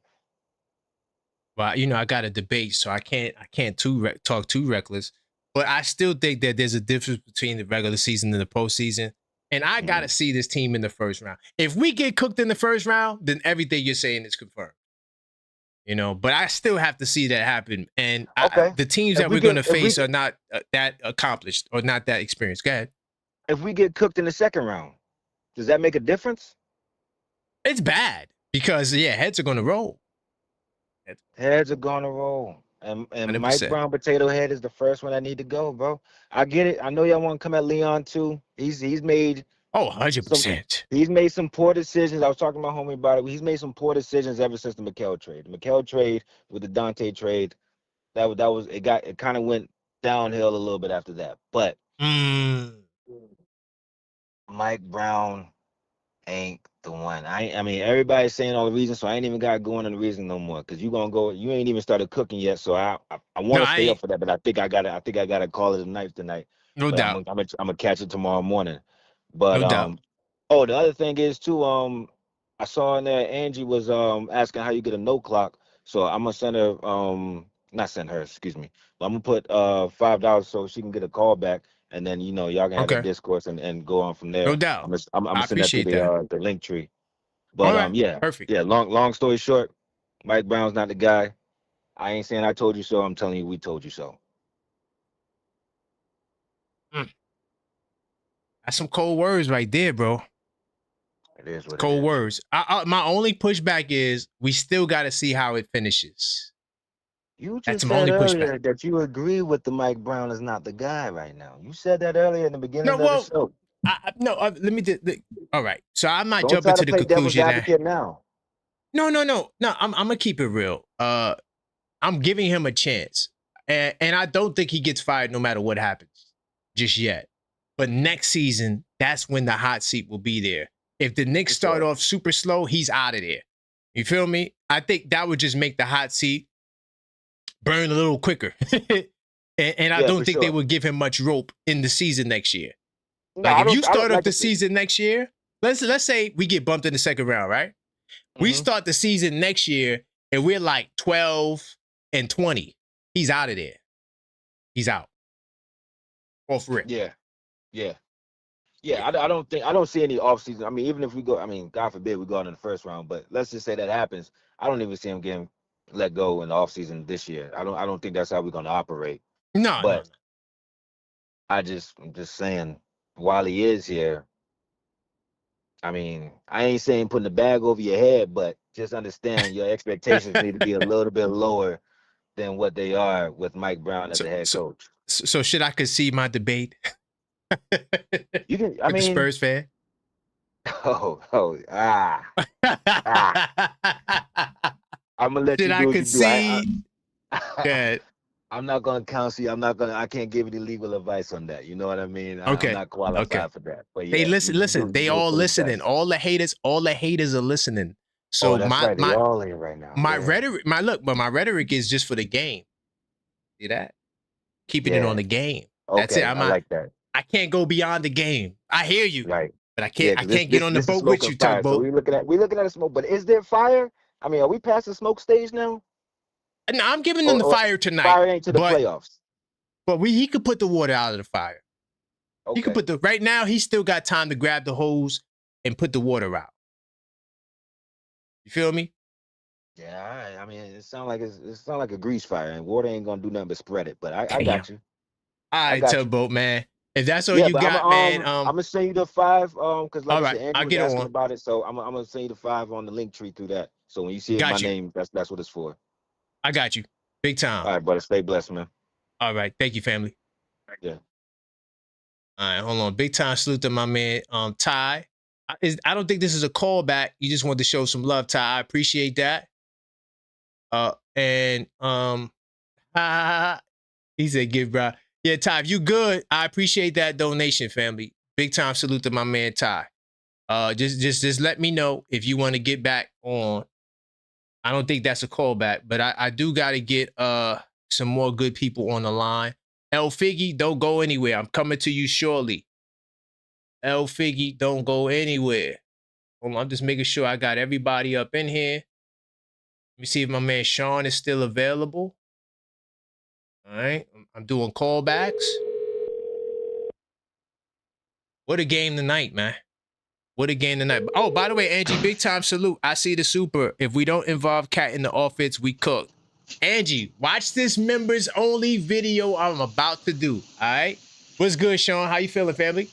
Well, I got a debate, so I can't talk too reckless. But I still think that there's a difference between the regular season and the postseason. And I gotta see this team in the first round. If we get cooked in the first round, then everything you're saying is confirmed. But I still have to see that happen. And the teams that we're going to face are not that accomplished or not that experienced. Go ahead. If we get cooked in the second round, does that make a difference? It's bad because, heads are going to roll. Heads are going to roll. And 100%. Mike Brown, Potato Head, is the first one that need to go, bro. I get it. I know y'all want to come at Leon, too. He's made... 100%. He's made some poor decisions. I was talking to my homie about it. He's made some poor decisions ever since the Mikal trade. The Mikal trade with the Dante trade, it kind of went downhill a little bit after that. But Mike Brown ain't the one. I mean, everybody's saying all the reasons, so I ain't even got to go into the reason no more. Because you ain't even started cooking yet. So I want to stay up for that, but I think I gotta call it a night tonight. No doubt. I'm gonna catch it tomorrow morning. But no doubt. Oh, the other thing is too, I saw in there Angie was asking how you get a no clock. So I'm gonna send her not send her, excuse me. But I'm gonna put $5 so she can get a call back, and then y'all can have a discourse and go on from there. No doubt. I'm gonna send that to the link tree. But perfect. Yeah, long story short, Mike Brown's not the guy. I ain't saying I told you so, I'm telling you we told you so. That's some cold words right there, bro. It is what cold it is. words. My only pushback is we still got to see how it finishes. You just That's said my only earlier pushback. that you agree with the Mike Brown is not the guy right now. You said that earlier in the beginning of the show. Let me. All right. So I might Don't jump try into to the play devil's conclusion advocate now. No. I'm gonna keep it real. I'm giving him a chance, and I don't think he gets fired no matter what happens, just yet. But next season, that's when the hot seat will be there. If the Knicks start off super slow, he's out of there. You feel me? I think that would just make the hot seat burn a little quicker. and I don't think they would give him much rope in the season next year. No, like if you start off the season next year, let's say we get bumped in the second round, right? Mm-hmm. We start the season next year and we're like 12-20. He's out of there. He's out. Off rip. Yeah. I don't see any offseason. I mean, even if we go, God forbid we go out in the first round, but let's just say that happens. I don't even see him getting let go in the offseason this year. I don't think that's how we're gonna operate. No. I'm just saying, while he is here, I ain't saying putting the bag over your head, but just understand your expectations need to be a little bit lower than what they are with Mike Brown as the head coach. So should I concede my debate? You can. With the Spurs fan. I'm gonna let you do what you do. Good. I'm not gonna counsel you. I can't give any legal advice on that. You know what I mean? I'm Okay. not qualified Okay. for that. But They yeah, listen. They do it all for the listening. best. All the haters are listening. Oh, So that's right. They all in right now. my Yeah. rhetoric, my rhetoric is just for the game. See that? Keeping it on Yeah. the game. That's it. Okay. I like that. I can't go beyond the game. I hear you, Right. but I Yeah, can't because get on the this is boat smoke with and you, fire. So Tugboat. we looking at a smoke. But is there fire? I mean, are we past the smoke stage now? No, I'm giving them the Or fire tonight. fire ain't to the but playoffs. he could put the water out of the fire. Okay. He could put right now. He still got time to grab the hose and put the water out. You feel me? Yeah, all right. I mean, it sounds like a grease fire, and water ain't gonna do nothing but spread it. But I got you. All right, got you. Tugboat, man. If that's all Yeah, you but got, I'm man. gonna send you the 5. Because like All I right, said, Angie I'll was get asking on. about it. So I'm gonna send you the 5 on the link tree through that. So when you see my Got you. name, that's what it's for. I got you. Big time. All right, brother. Stay blessed, man. All right. Thank you, family. Yeah. All right, hold on. Big time salute to my man, Ty. I don't think this is a callback. You just want to show some love, Ty. I appreciate that. And he said, "Give, bro." Yeah, Ty, if you good, I appreciate that donation, family. Big time salute to my man, Ty. Just let me know if you want to get back on. I don't think that's a callback, but I do got to get some more good people on the line. El Figgy, don't go anywhere. I'm coming to you shortly. El Figgy, don't go anywhere. Hold on, I'm just making sure I got everybody up in here. Let me see if my man Sean is still available. All right, I'm doing callbacks. What a game tonight, man. What a game tonight. Oh, by the way, Angie, big time salute. I see the super. If we don't involve Cat in the offense, we cook. Angie, watch this members only video I'm about to do. All right. What's good, Sean? How you feeling, family?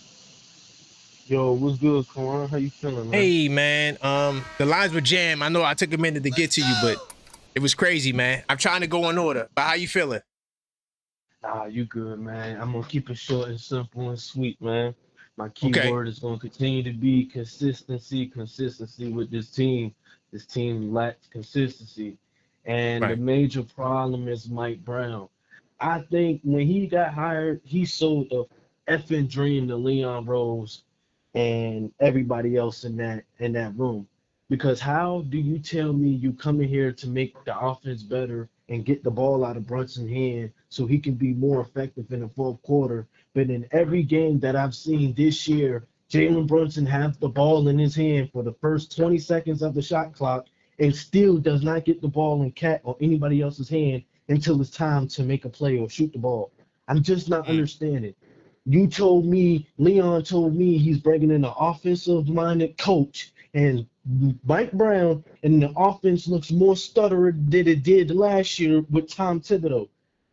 Yo, what's good, Karan? How you feeling, man? Hey, man. The lines were jammed. I know I took a minute to get to you, but it was crazy, man. I'm trying to go in order. But how you feeling? Nah, you good, man. I'm gonna keep it short and simple and sweet, man. My key Okay. word is gonna continue to be consistency, consistency with this team. This team lacks consistency. And the Right. major problem is Mike Brown. I think when he got hired, he sold the effing dream to Leon Rose and everybody else in that room. Because how do you tell me you come in here to make the offense better and get the ball out of Brunson's hand so he can be more effective in the fourth quarter? But in every game that I've seen this year, Jalen Brunson has the ball in his hand for the first 20 seconds of the shot clock and still does not get the ball in Cat or anybody else's hand until it's time to make a play or shoot the ball. I'm just not understanding. Leon told me he's bringing in an offensive-minded coach, and Mike Brown and the offense looks more stutterer than it did last year with Tom Thibodeau.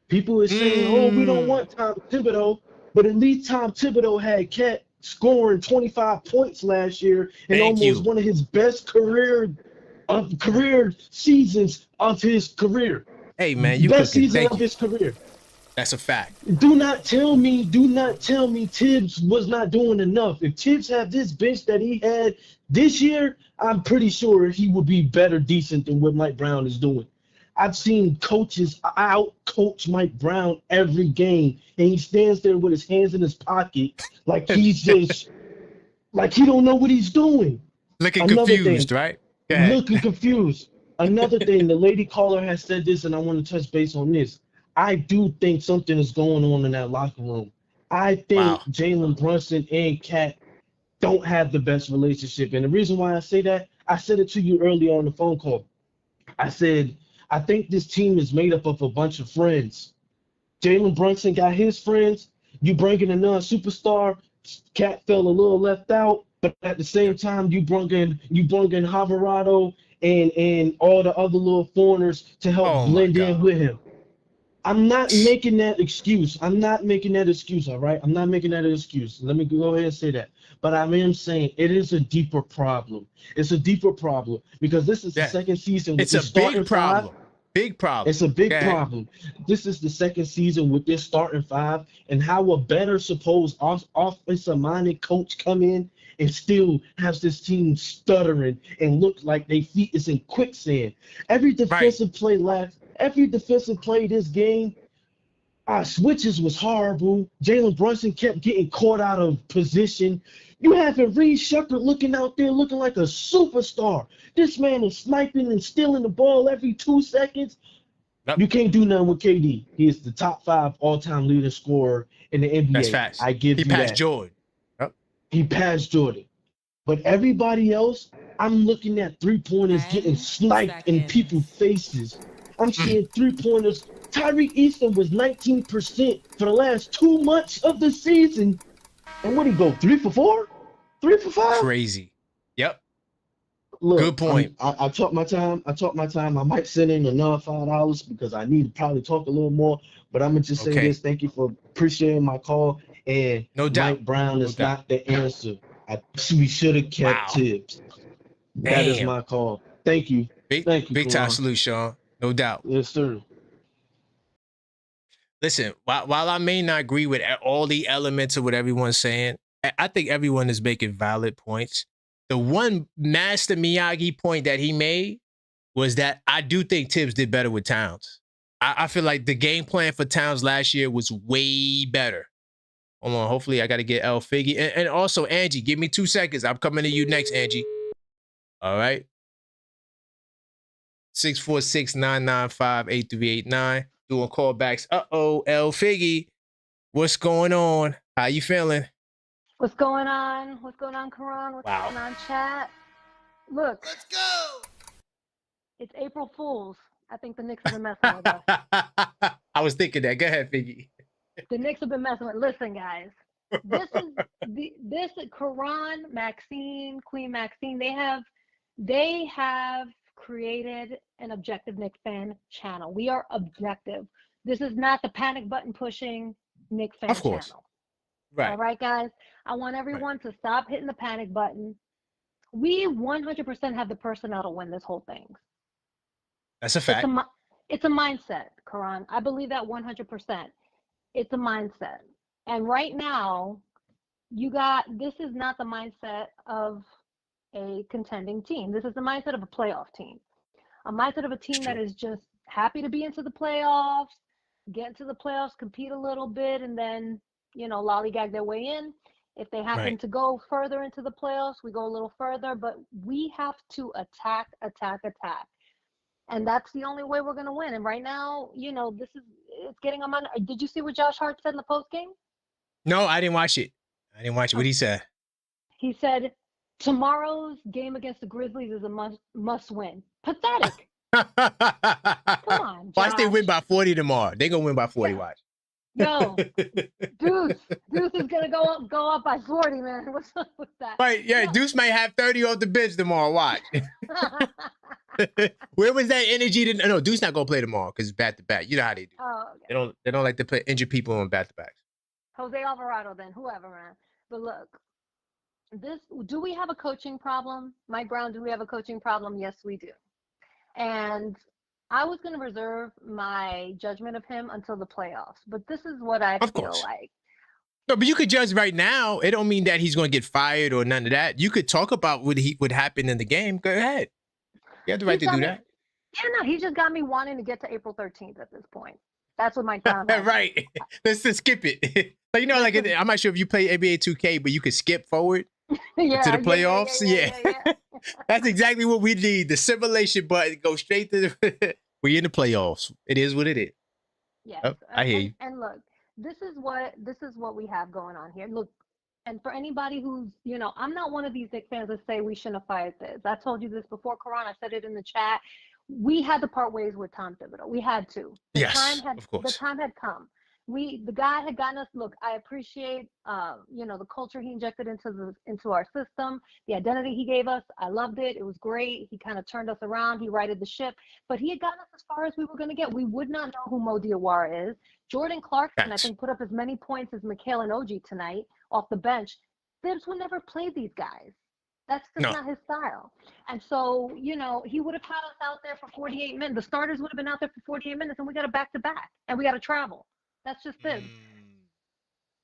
People are saying, oh, we don't want Tom Thibodeau, but at least Tom Thibodeau had Cat scoring 25 points last year and almost one of his best career seasons of his career. Hey, man, you Best cooking. season of his career. That's a fact. Do not tell me Tibbs was not doing enough. If Tibbs had this bench that he had this year, I'm pretty sure he would be better decent than what Mike Brown is doing. I've seen coaches out-coach Mike Brown every game, and he stands there with his hands in his pocket like he's just like he don't know what he's doing. Looking confused, right? Looking confused. Another thing, the lady caller has said this, and I want to touch base on this. I do think something is going on in that locker room. I think Jalen Brunson and Cat don't have the best relationship. And the reason why I say that, I said it to you earlier on the phone call. I said, I think this team is made up of a bunch of friends. Jalen Brunson got his friends. You bring in another superstar. Cat fell a little left out, but at the same time, you brought in Alvarado and all the other little foreigners to help blend in with him. I'm not making that excuse. All right? I'm not making that an excuse. Let me go ahead and say that. But I am saying it is a deeper problem. It's a deeper problem because this is the second season with this starting five. Big problem. It's a big problem. This is the second season with this starting five, and how a better supposed offensive-minded coach come in and still has this team stuttering and look like their feet is in quicksand. Every defensive play this game Our switches was horrible. Jalen Brunson kept getting caught out of position. You having Reed Shepard looking out there looking like a superstar. This man is sniping and stealing the ball every 2 seconds. Yep. You can't do nothing with KD. He is the top 5 all-time leading scorer in the NBA. That's fast. I give He you passed that. Jordan. Yep. He passed Jordan. But everybody else, I'm looking at three-pointers 10 getting sniped in people's faces. I'm seeing three-pointers. Tyreek Easton was 19% for the last 2 months of the season. And what did he go, 3 for 4? 3 for 5? Crazy. Yep. Look, Good point. I took my time. I might send in another $5 because I need to probably talk a little more. But I'm gonna just say Okay. this. Thank you for appreciating my call. And No doubt. Mike Brown No is doubt. not the answer. We should have kept Wow. Thibs. That is Damn. my call. Thank you. Thank you, Big time Karan. salute, Sean. No doubt. Yes, sir. Listen, while I may not agree with all the elements of what everyone's saying, I think everyone is making valid points. The one Master Miyagi point that he made was that I do think Thibs did better with Towns. I feel like the game plan for Towns last year was way better. Hold on. Hopefully, I got to get L Figgy. And also, Angie, give me 2 seconds. I'm coming to you next, Angie. All right. 646-995-8389. Doing callbacks. Uh-oh, L Figgy. What's going on? How you feeling? What's going on? What's going on, Karan? What's Wow. going on, chat? Look. Let's go. It's April Fool's. I think the Knicks have been messing with us. I was thinking that. Go ahead, Figgy. The Knicks have been messing with. Listen, guys. This is Karan, Maxine, Queen Maxine. They have created an Objective Knicks fan channel. We are objective. This is not the panic button pushing Knicks fan Of course. channel. Right. All right, guys. I want everyone to stop hitting the panic button. We 100% have the personnel to win this whole thing. That's a fact. It's a mindset, Karan. I believe that 100%. It's a mindset. And right now, this is not the mindset of a contending team. This is the mindset of a playoff team. A mindset of a team that is just happy to be into the playoffs, get into the playoffs, compete a little bit, and then, lollygag their way in. If they happen to go further into the playoffs, we go a little further, but we have to attack. And that's the only way we're going to win. And right now, it's getting on my. Did you see what Josh Hart said in the post game? No, I didn't watch it. What did he say? He said, tomorrow's game against the Grizzlies is a must win. Pathetic. Come on, Josh. Watch they win by 40 tomorrow. They're going to win by 40, watch. Yo, Deuce is going to go up by 40, man. What's up with that? Right, yeah, Deuce might have 30 off the bench tomorrow, watch. Where was that energy? No, Deuce not going to play tomorrow because it's back-to-back. You know how they do. Oh, okay. They don't like to play injured people on back-to-backs. Jose Alvarado then, whoever, man. But look, do we have a coaching problem? Mike Brown, do we have a coaching problem? Yes, we do. And I was going to reserve my judgment of him until the playoffs, but this is what I feel like. No, but you could judge right now. It don't mean that he's going to get fired or none of that. You could talk about what happened in the game. Go ahead. You have the right to do that. Yeah, no, he just got me wanting to get to April 13th at this point. That's what Mike Brown has. Right. Let's just skip it. Like, I'm not sure if you play NBA 2K, but you could skip forward to the playoffs. Yeah. That's exactly what we need. The simulation button, go straight to the we're in the playoffs. It is what it is. Yes. Oh, I hear you. And look, this is what we have going on here. Look, and for anybody who's, I'm not one of these Knicks fans that say we shouldn't have fired Thibs. I told you this before, Karan. I said it in the chat. We had to part ways with Tom Thibodeau. We had to. Of course. The time had come. The guy had gotten us. Look, I appreciate, the culture he injected into our system, the identity he gave us. I loved it. It was great. He kind of turned us around. He righted the ship. But he had gotten us as far as we were going to get. We would not know who Mo Diawara is. Jordan Clarkson, I think, put up as many points as Mikal and OG tonight off the bench. Thibs would never play these guys. That's just not his style. And so, he would have had us out there for 48 minutes. The starters would have been out there for 48 minutes, and we got a back-to-back, and we got to travel. That's just Thibs.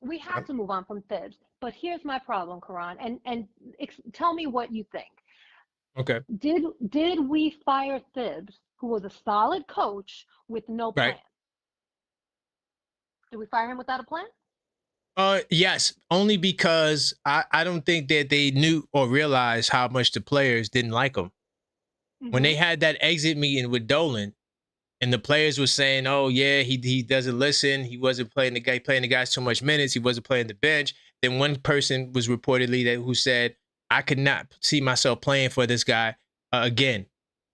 We had to move on from Thibs. But here's my problem, Karan, and tell me what you think. Okay. Did we fire Thibs, who was a solid coach, with no plan? Did we fire him without a plan? Yes, only because I don't think that they knew or realized how much the players didn't like him. When they had that exit meeting with Dolan, and the players were saying, "Oh yeah, he doesn't listen. He wasn't playing the guys too much minutes. He wasn't playing the bench." Then one person was reportedly who said, "I could not see myself playing for this guy again."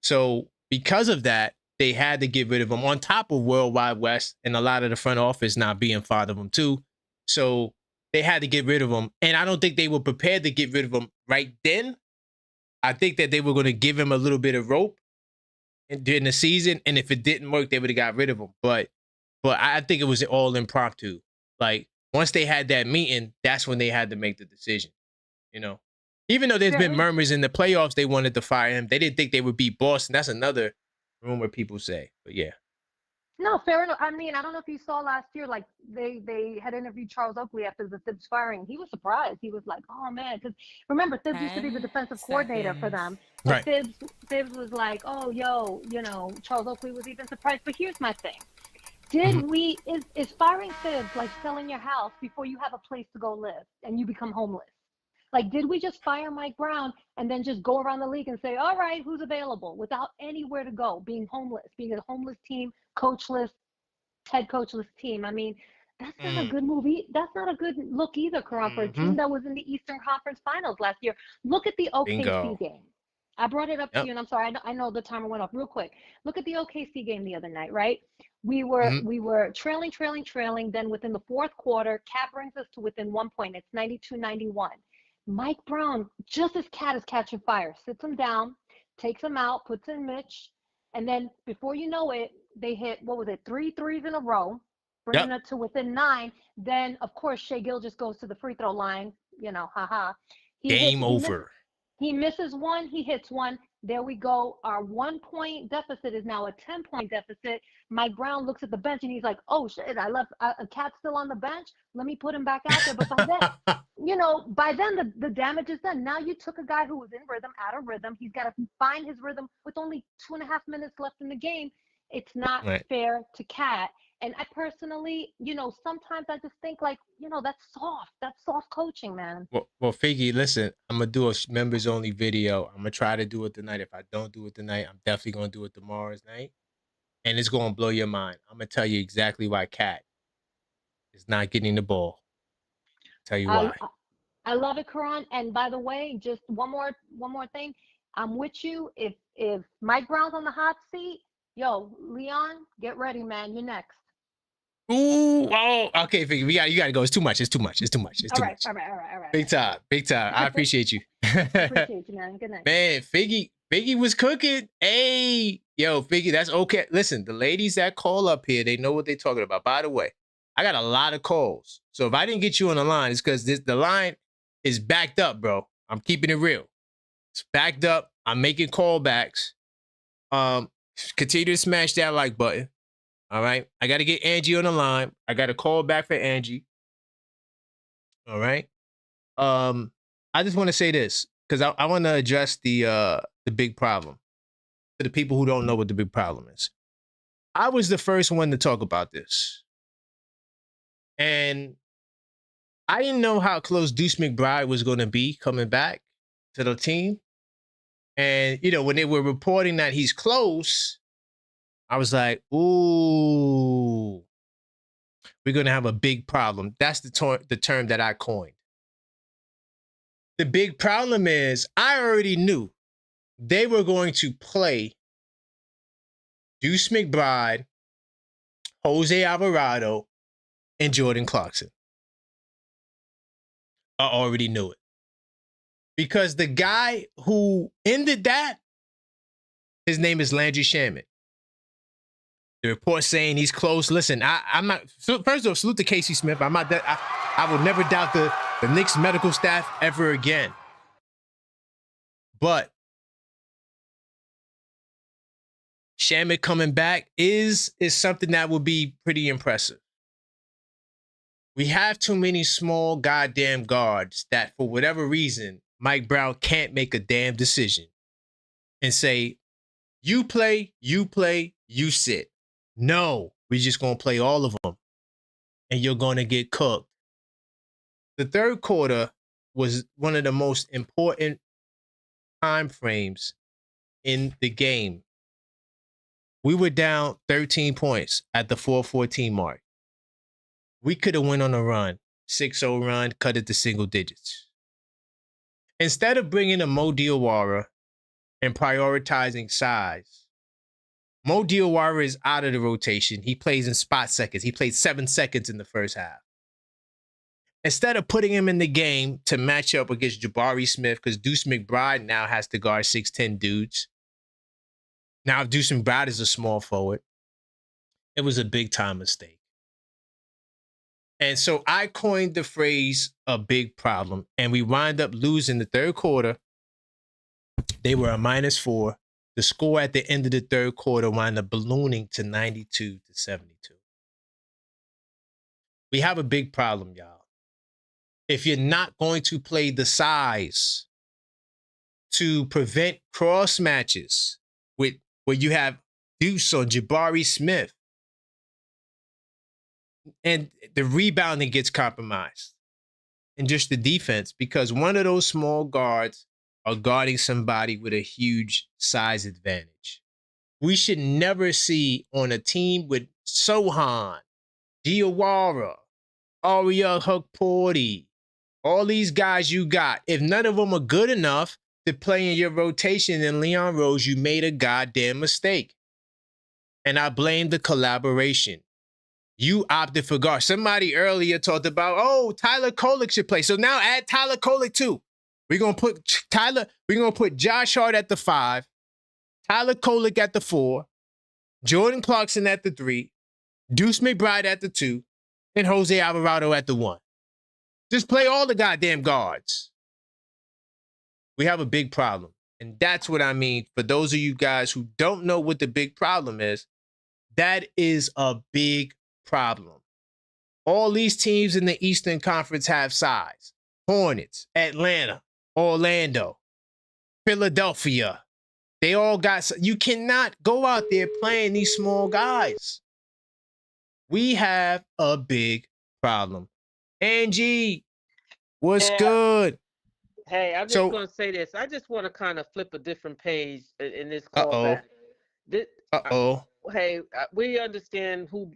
So because of that, they had to get rid of him. On top of World Wide West and a lot of the front office not being fond of him too, so they had to get rid of him. And I don't think they were prepared to get rid of him right then. I think that they were going to give him a little bit of rope during the season, and if it didn't work, they would have got rid of him. But I think it was all impromptu. Like once they had that meeting, that's when they had to make the decision. You know, even though there's been murmurs in the playoffs, they wanted to fire him. They didn't think they would beat Boston. That's another rumor people say. But yeah. No, fair enough. I mean, I don't know if you saw last year, like they had interviewed Charles Oakley after the Thibs firing. He was surprised. He was like, "Oh man," because remember Thibs used to be the defensive coordinator for them. Right. Thibs was like, "Oh, yo, you know," Charles Oakley was even surprised. But here's my thing: is firing Thibs like selling your house before you have a place to go live and you become homeless? Like, did we just fire Mike Brown and then just go around the league and say, all right, who's available, without anywhere to go, being homeless, being a homeless team, coachless, head coachless team? I mean, that's not a good movie. That's not a good look either, Karan, for a team that was in the Eastern Conference Finals last year. Look at the OKC game. I brought it up to you, and I'm sorry, I know the timer went off real quick. Look at the OKC game the other night, right? We were trailing. Then within the fourth quarter, Cat brings us to within 1 point. It's 92-91. Mike Brown, just as Cat is catching fire, sits him down, takes him out, puts in Mitch, and then before you know it, they hit, 3 threes in a row, bringing it to within 9. Then, of course, Shai Gilgeous goes to the free throw line, haha. Game over. He misses one, he hits one. There we go. Our 1 point deficit is now a 10-point deficit. Mike Brown looks at the bench and he's like, oh shit, I left a Cat still on the bench. Let me put him back out there. But by then, the damage is done. Now you took a guy who was in rhythm, out of rhythm. He's got to find his rhythm with only 2.5 minutes left in the game. It's not fair to Cat. And I personally, sometimes I just think like, that's soft. That's soft coaching, man. Well, Figgy, listen, I'm going to do a members only video. I'm going to try to do it tonight. If I don't do it tonight, I'm definitely going to do it tomorrow's night. And it's going to blow your mind. I'm going to tell you exactly why Cat is not getting the ball. Tell you why. I love it, Karan. And by the way, just one more thing. I'm with you. If Mike Brown's on the hot seat, yo, Leon, get ready, man. You're next. Ooh, oh, okay, Figgy, you gotta go. It's too much. All right. Big time. I appreciate you. Appreciate you, man. Good night. Man, Figgy was cooking. Hey, yo, Figgy, that's okay. Listen, the ladies that call up here, they know what they're talking about. By the way, I got a lot of calls. So if I didn't get you on the line, it's because the line is backed up, bro. I'm keeping it real. It's backed up. I'm making callbacks. Continue to smash that like button. All right. I got to get Angie on the line. I got a call back for Angie. All right. I just want to say this because I want to address the big problem to the people who don't know what the big problem is. I was the first one to talk about this. And I didn't know how close Deuce McBride was going to be coming back to the team. And, when they were reporting that he's close, I was like, ooh, we're going to have a big problem. That's the term that I coined. The big problem is I already knew they were going to play Deuce McBride, Jose Alvarado, and Jordan Clarkson. I already knew it. Because the guy who ended that, his name is Landry Shamet. The report saying he's close. Listen, I'm not. First of all, salute to Casey Smith. I'm not. I will never doubt the Knicks medical staff ever again. But Shamet coming back is something that will be pretty impressive. We have too many small goddamn guards that, for whatever reason, Mike Brown can't make a damn decision and say, you play, you sit. No, we're just going to play all of them. and you're going to get cooked. The third quarter was one of the most important time frames in the game. We were down 13 points at the 4:14 mark. We could have went on a run, 6-0 run, cut it to single digits. Instead of bringing a Mo Diawara and prioritizing size, Mo Diawara is out of the rotation. He plays in spot seconds. He played 7 seconds in the first half. Instead of putting him in the game to match up against Jabari Smith, because Deuce McBride now has to guard 6'10 dudes. Now, if Deuce McBride is a small forward, it was a big time mistake. And so I coined the phrase a big problem, and we wind up losing the third quarter. They were a -4. The score at the end of the third quarter wound up ballooning to 92-72. We have a big problem, y'all. If you're not going to play the size to prevent cross matches with where you have Deuce on Jabari Smith, and the rebounding gets compromised, and just the defense, because one of those small guards are guarding somebody with a huge size advantage. We should never see on a team with Sohan, Diawara, Ariel Hukporti, all these guys you got, if none of them are good enough to play in your rotation in Leon Rose, you made a goddamn mistake. And I blame the collaboration. You opted for guard. Somebody earlier talked about, oh, Tyler Kolek should play. So now add Tyler Kolek too. We're gonna put Josh Hart at the 5, Tyler Kolek at the 4, Jordan Clarkson at the 3, Deuce McBride at the 2, and Jose Alvarado at the 1. Just play all the goddamn guards. We have a big problem. And that's what I mean. For those of you guys who don't know what the big problem is, that is a big problem. All these teams in the Eastern Conference have size. Hornets, Atlanta, Orlando, Philadelphia. They all got... You cannot go out there playing these small guys. We have a big problem. Angie, what's good? Hey, I'm just going to say this. I just want to kind of flip a different page in this callback. Hey, we understand who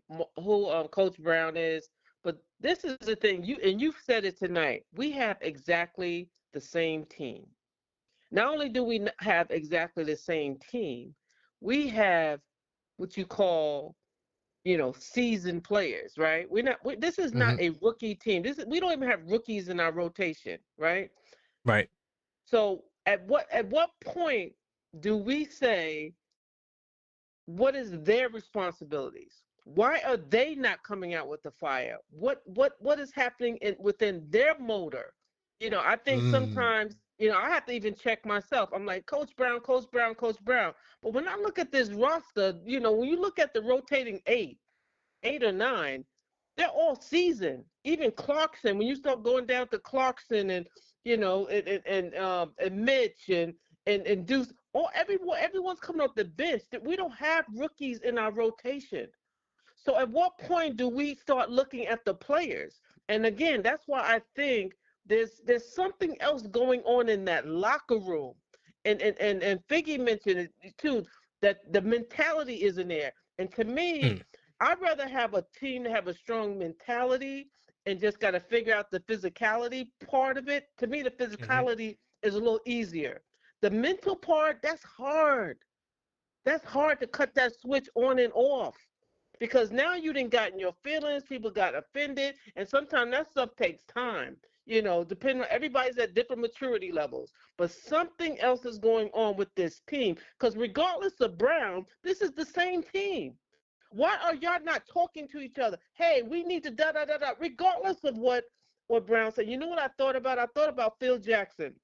Coach Brown is, but this is the thing. You've said it tonight. We have exactly the same team. Not only do we have exactly the same team, we have what you call, seasoned players, right? This is not a rookie team. We don't even have rookies in our rotation, right? Right. So at what point do we say, what is their responsibilities? Why are they not coming out with the fire? What is happening within their motor? I think sometimes, I have to even check myself. I'm like, Coach Brown. But when I look at this roster, when you look at the rotating 8 or 9, they're all seasoned. Even Clarkson, when you start going down to Clarkson and and Mitch and Deuce, everyone's coming off the bench. We don't have rookies in our rotation. So at what point do we start looking at the players? And again, that's why I think there's something else going on in that locker room. And Figgy mentioned it too, that the mentality isn't there. And to me, I'd rather have a team that have a strong mentality and just got to figure out the physicality part of it. To me, the physicality is a little easier. The mental part, that's hard. That's hard to cut that switch on and off, because now you didn't got in your feelings, people got offended, and sometimes that stuff takes time. Depending on, everybody's at different maturity levels, but something else is going on with this team, because regardless of Brown, this is the same team. Why are y'all not talking to each other? Hey, we need to da-da-da-da, regardless of what Brown said. You know what I thought about? I thought about Phil Jackson.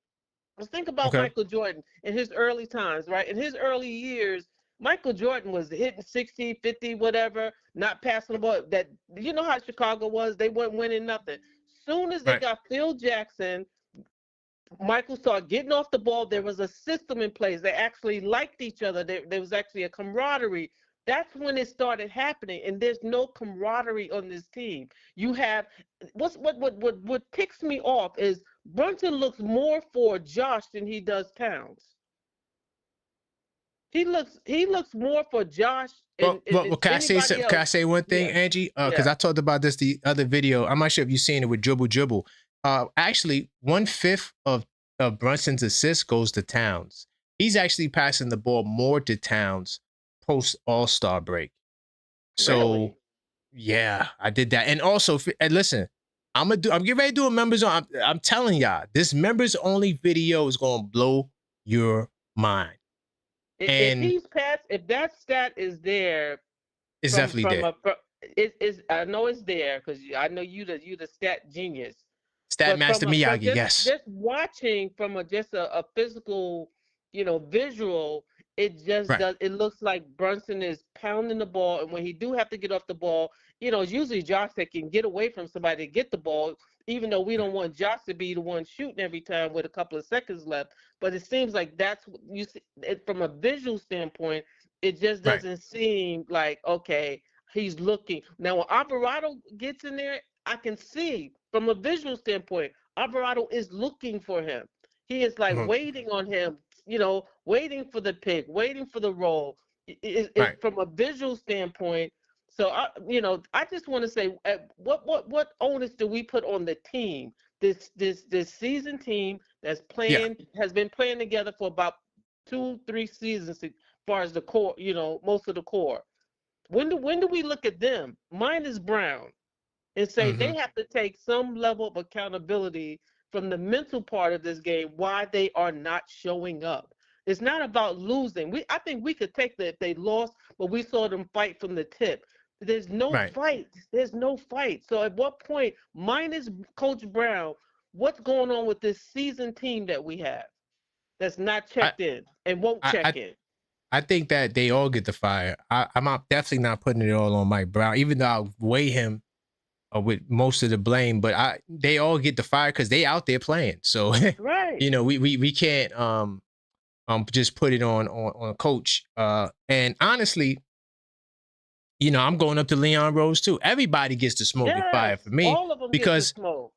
Let's think about Michael Jordan in his early times, right? In his early years, Michael Jordan was hitting 60, 50, whatever, not passing the ball. That, you know how Chicago was? They weren't winning nothing. Soon as they got Phil Jackson, Michael started getting off the ball. There was a system in place. They actually liked each other. There was actually a camaraderie. That's when it started happening, and there's no camaraderie on this team. You have what ticks me off is Brunson looks more for Josh than he does Towns. He looks more for Josh and Can I say anybody something? Can I else. say one thing, Yeah, Angie? Because yeah. I talked about this the other video. I'm not sure if you've seen it with Dribble Dribble. Actually, 1/5 of Brunson's assists goes to Towns. He's actually passing the ball more to Towns post All-Star break. So Really? yeah, I did that. And also, and listen, I'm getting ready to do a members on. I'm telling y'all, this members only video is gonna blow your mind, If and he's passed, if that stat is there it's definitely from there. a it is I know it's there because I know you the stat genius. Stat But Master but Miyagi, just yes. just watching from a physical, visual, it just Right. does. It looks like Brunson is pounding the ball, and when he do have to get off the ball, it's usually Josh that can get away from somebody to get the ball. Even though we don't want Josh to be the one shooting every time with a couple of seconds left, but it seems like that's what you see from a visual standpoint. It just Right. doesn't seem like okay. He's looking now. When Alvarado gets in there, I can see from a visual standpoint, Alvarado is looking for him. He is like Mhm. waiting on him, waiting for the pick, waiting for the roll. Right. From a visual standpoint. So I just want to say, what onus do we put on the team? This season team that's Yeah. has been playing together for about 2-3 seasons as far as the core, most of the core. When do we look at them, minus Brown, and say Hmm. they have to take some level of accountability from the mental part of this game why they are not showing up? It's not about losing. I think we could take that if they lost, but we saw them fight from the tip. There's no Right. fight. There's no fight. So at what point, minus Coach Brown, what's going on with this seasoned team that we have that's not I checked in and won't I I, check in? I think that they all get the fire. Definitely not putting it all on Mike Brown, even though I'll weigh him with most of the blame. But they all get the fire because they out there playing. So Right. we can't just put it on coach. And honestly, I'm going up to Leon Rose too. Everybody gets the smoke and fire Yes. for me All of them get the because smoke.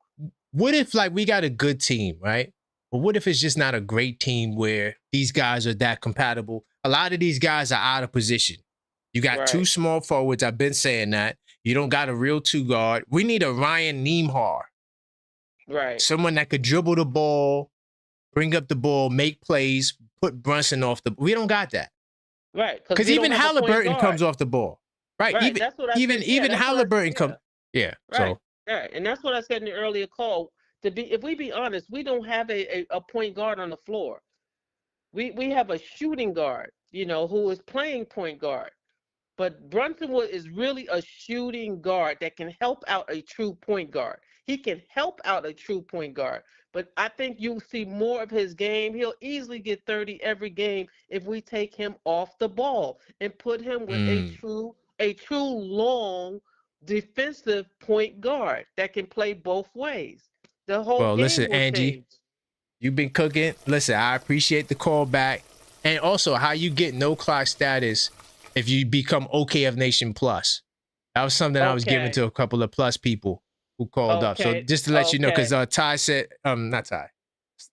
what if like we got a good team, right? But what if it's just not a great team where these guys are that compatible? A lot of these guys are out of position. You got two Right. small forwards. I've been saying that. You don't got a real two guard. We need a Ryan Nembhard, Right. someone that could dribble the ball, bring up the ball, make plays, put Brunson off the. We don't got that Right. Because because we don't even have a point Halliburton guard. comes off the ball, right? Right. That's what I said. Yeah, Even that's what Halliburton yeah. come. Yeah. Right. So Right. And that's what I said in the earlier call. If we be honest, we don't have a point guard on the floor. We have a shooting guard, who is playing point guard. But Brunson is really a shooting guard that can help out a true point guard. He can help out a true point guard. But I think you'll see more of his game. He'll easily get 30 every game if we take him off the ball and put him with a true long defensive point guard that can play both ways. The whole well, listen, game will Angie. change. You've been cooking. Listen, I appreciate the call back. And also how you get no clock status if you become OKF Nation Plus. That was something I was giving Okay. to a couple of Plus people who called up. So Okay. just to let you know, because Okay. Ty said, not Ty,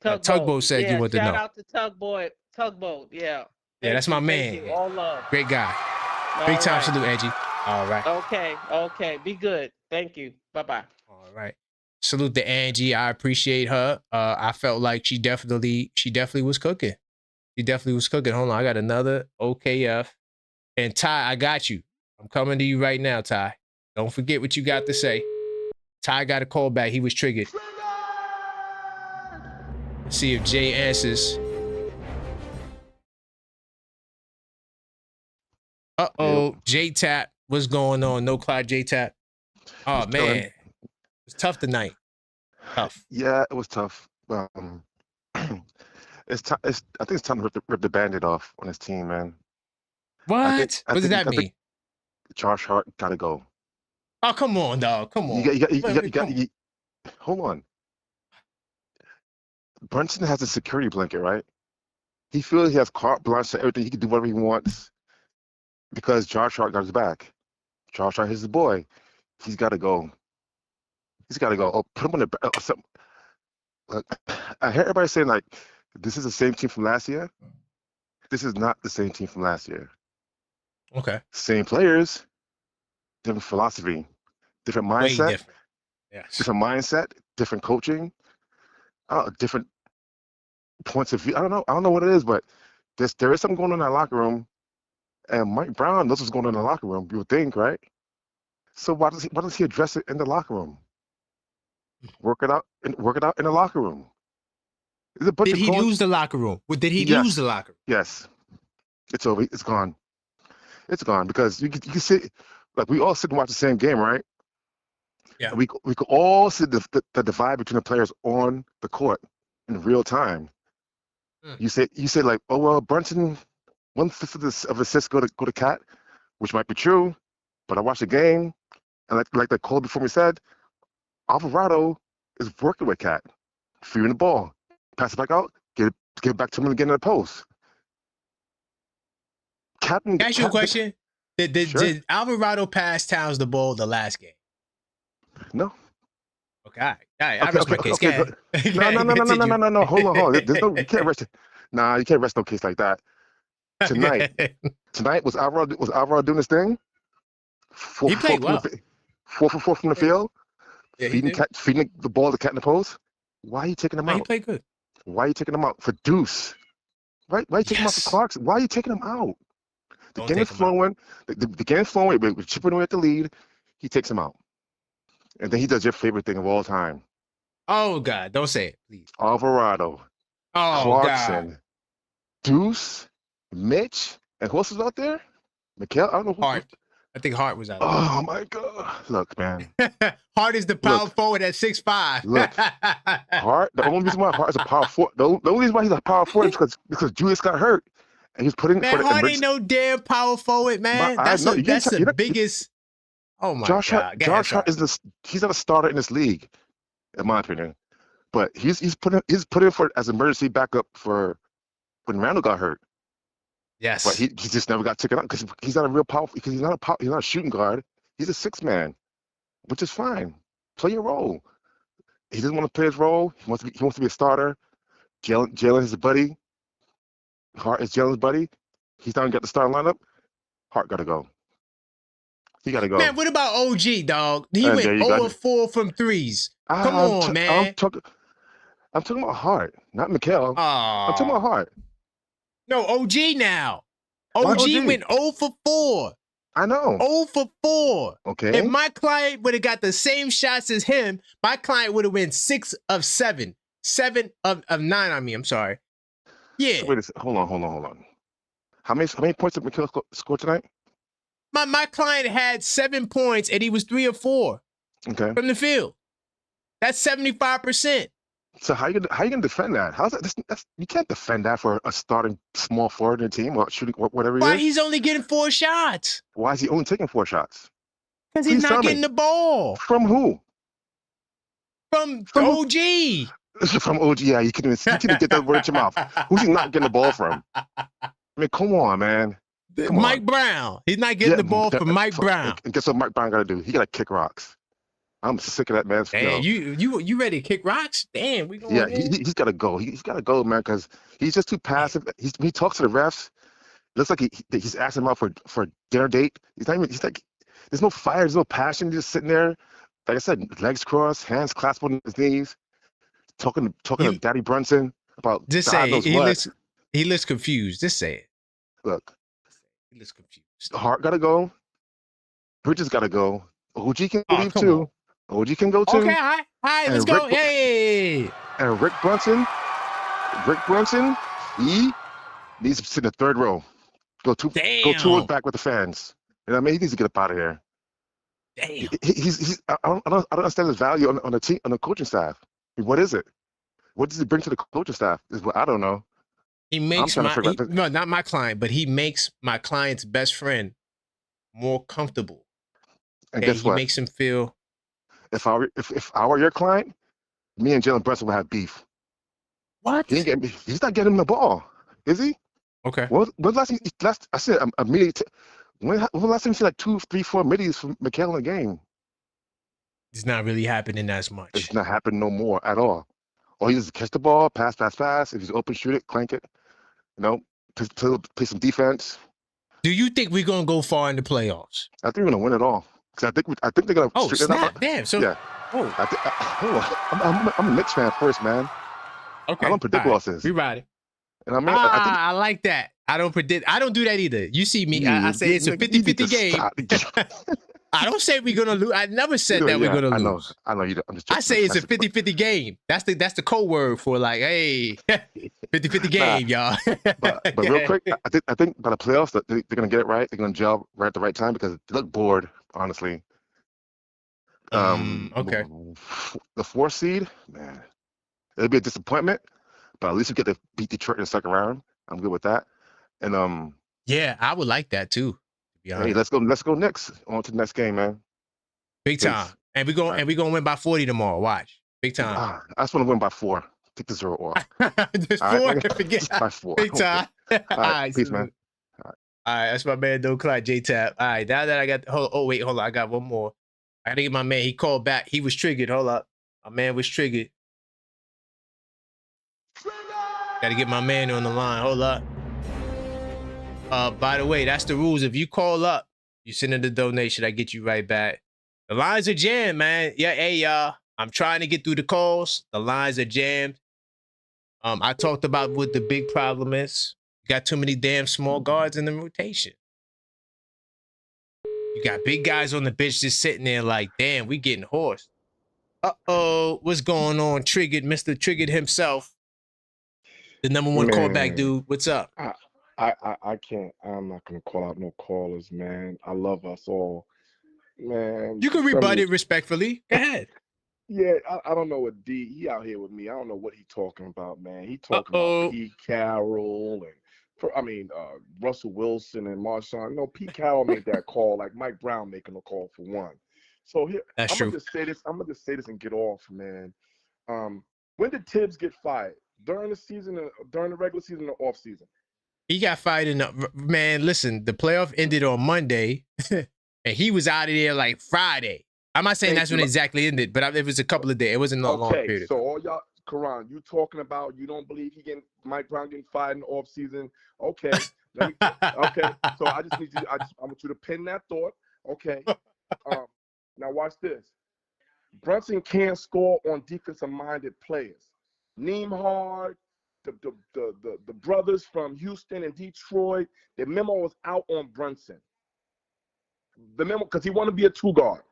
Tugboat. Tugboat said you Yeah. want to Shout know. out to Tugboat. Tugboat. Yeah. Yeah, that's my Thank man. you. All love. Great guy. Big All time right. salute, Angie. All right. Okay. Okay. Be good. Thank you. Bye-bye. All right. Salute to Angie. I appreciate her. I felt like she definitely was cooking. She definitely was cooking. Hold on. I got another OKF. And Ty, I got you. I'm coming to you right now, Ty. Don't forget what you got to say. Ty got a call back. He was triggered. Let's see if Jay answers. Uh-oh. J-Tap. What's going on? No Cloud J-Tap. Oh, Just chilling. man. It's tough tonight. Tough. Yeah, it was tough. It's I think it's time to rip the Band-Aid off on his team, man. What? What does that I think mean? Josh Hart gotta go. Oh, come on, dog. Come on. Hold on. Brunson has a security blanket, right? He feels he has carte blanche to everything. He can do whatever he wants. because Josh Hart got his back. Josh Hart is his boy. He's got to go. He's got to go. Oh, put him on the. I hear everybody saying like, this is the same team from last year. This is not the same team from last year. Okay. Same players, different philosophy, different Way mindset, different. Yes. different mindset, different coaching, different points of view. I don't know what it is, but there is something going on in that locker room, and Mike Brown knows what's going on in the locker room. You would think, right? So why does he address it in the locker room? Work it out in the locker room. There's a bunch Did of he lose the locker room? Did he lose the locker room? Yes. It's over. It's gone. It's gone because you can see, like we all sit and watch the same game, right? Yeah. And we could all see the divide between the players on the court in real time. You say like, oh well, Brunson 1/5 of assists go to Cat, which might be true, but I watched the game and like the call before me said, Alvarado is working with Cat, feeding the ball, pass it back out, get it back to him again in the post. Can I ask you a question? Sure. Did Alvarado pass Towns the ball the last game? No. Okay, all right. I rest my case. Okay. No. Hold on. There's no. You can't rest. Nah, you can't rest no case like that. Tonight was Alvarado doing his thing. He played well. 4 for 4 from the field. Yeah, feeding the ball to Cat in the post. Why are you taking him out? He played good. Why are you taking him out for Deuce? Why are you taking him out for Clarkson? Why are you taking him out? The game is flowing. The game is flowing. We're chipping away at the lead. He takes him out. And then he does your favorite thing of all time. Oh, God. Don't say it, please. Alvarado. Oh, Clarkson. God. Deuce. Mitch. And who else is out there? Mikhail? I don't know who. Hart. I think Hart was out there. Oh, my God. Look, man. Hart is the power forward at 6'5". Look. Hart, the only reason why Hart is a power forward, the only reason why he's a power forward is because Julius got hurt. And he's putting man, Hart ain't no damn power forward, man. That's the biggest. Oh my God! Josh Hart he's not a starter in this league, in my opinion. But he's put in for as emergency backup for when Randall got hurt. Yes. But he just never got taken out because he's not a real power. Because he's not a shooting guard. He's a 6-man, which is fine. Play your role. He doesn't want to play his role. He wants to be a starter. Jalen is his buddy. Hart is Jalen's buddy. He's not gonna get the starting lineup. Hart gotta go. He gotta go. Man, what about OG, dog? He went 0-4 from threes. Come on, man. I'm talking about Hart, not Mikhail. I'm talking about Hart. No, OG now. OG went 0 for 4. I know. 0 for 4. Okay. If my client would have got the same shots as him, my client would have went 6 of 7. 7 of 9, I mean, I'm sorry. Yeah. So wait a second. Hold on. How many points did Mikhail score tonight? My client had 7 points and he was 3 or 4. Okay. From the field. That's 75%. So how you gonna defend that? How's that? You can't defend that for a starting small forward in the team or shooting whatever. Why he's only getting 4 shots? Why is he only taking 4 shots? Because he's not getting the ball. From who? From OG. From OG, yeah, you couldn't get that word out your mouth. Who's he not getting the ball from? I mean, come on, man. Mike Brown. He's not getting the ball from Mike Brown. And guess what Mike Brown got to do? He got to kick rocks. I'm sick of that man's Hey, you ready to kick rocks? Damn, we going. Yeah, he's got to go. He's got to go, man, because he's just too passive. He talks to the refs. It looks like he's asking them out for a dinner date. He's like, there's no fire, there's no passion. He's just sitting there, like I said, legs crossed, hands clasped on his knees. Talking to Daddy Brunson about just God say he looks confused. Just say it. Look, he looks confused. Hart gotta go. Bridges gotta go. OG can leave too. OG can go too. Okay, all right, let's go. Hey. And Rick Brunson, he needs to sit in the third row. Go two rows back with the fans. You know what I mean? He needs to get up out of here. Damn. I don't understand his value on the team, on the coaching staff. What is it? What does he bring to the coaching staff? Is what I don't know. He makes not my client, but he makes my client's best friend more comfortable. And guess what? He makes him feel. If I were your client, me and Jalen Brunson would have beef. What? He's not getting him the ball, is he? Okay. Well, last I said immediately. When the last time you see like 2, 3, 4 middies from Mikal in a game? It's not really happening as much. It's not happening no more at all. Or he just catch the ball, pass. If he's open, shoot it, clank it. You know, play some defense. Do you think we're gonna go far in the playoffs? I think we're gonna win it all. Because I think they're gonna. Oh snap! Up. Damn. So yeah. Oh. I'm a Knicks fan first, man. Okay. I don't predict losses. We ride it. And I mean, I like that. I don't predict. I don't do that either. You see me. I say it's a 50-50 game. I don't say we're gonna lose. I never said that we're gonna lose. I know you don't. I'm just I say it's a 50-50 game. That's the code word for like, hey, 50-50 game, y'all. but real quick, I think by the playoffs that they're gonna get it right. They're gonna gel right at the right time because they look bored, honestly. Okay. The 4th seed, man, it'll be a disappointment, but at least we get to beat Detroit in the second round. I'm good with that. And yeah, I would like that too. Hey, let's go Knicks. On to the next game, man. Big time. And we're gonna win by 40 tomorrow. Watch. Big time. I just want to win by 4. Take the 0 off. Just 4. Right? Forget by 4. Big time. All right, peace, man. All right, that's my man, Don't Clyde J-Tap. All right, now that I got hold on. I got one more. I gotta get my man. He called back. He was triggered. Hold up. My man was triggered. Gotta get my man on the line. Hold up. By the way, that's the rules. If you call up, you send in the donation, I get you right back. The lines are jammed, man. Yeah, hey, y'all. I'm trying to get through the calls. The lines are jammed. I talked about what the big problem is. You got too many damn small guards in the rotation. You got big guys on the bench just sitting there like, damn, we getting hoarse. Uh-oh, what's going on? Triggered, Mr. Triggered himself. The #1 callback dude. What's up? I can't. I'm not gonna call out no callers, man. I love us all, man. You can rebut it respectfully. Go ahead. Yeah, I don't know what he out here with me. I don't know what he talking about, man. He talking about Pete Carroll and Russell Wilson and Marshawn. No, Pete Carroll made that call, like Mike Brown making a call for one. So here, I'm gonna just say this. I'm gonna just say this and get off, man. When did Thibs get fired? During the season, during the regular season, or off season? He got fired in the man. Listen, the playoff ended on Monday, and he was out of there like Friday. I'm not saying that's when it exactly ended, but it was a couple of days. It wasn't a long period. So all y'all, Karan, you talking about you don't believe Mike Brown getting fired in the off season? Okay, okay. So I just need you. I want you to pin that thought. Okay. Now watch this. Brunson can't score on defensive-minded players. Nembhard, the brothers from Houston and Detroit, the memo was out on Brunson. The memo, because he wanted to be a 2 guard.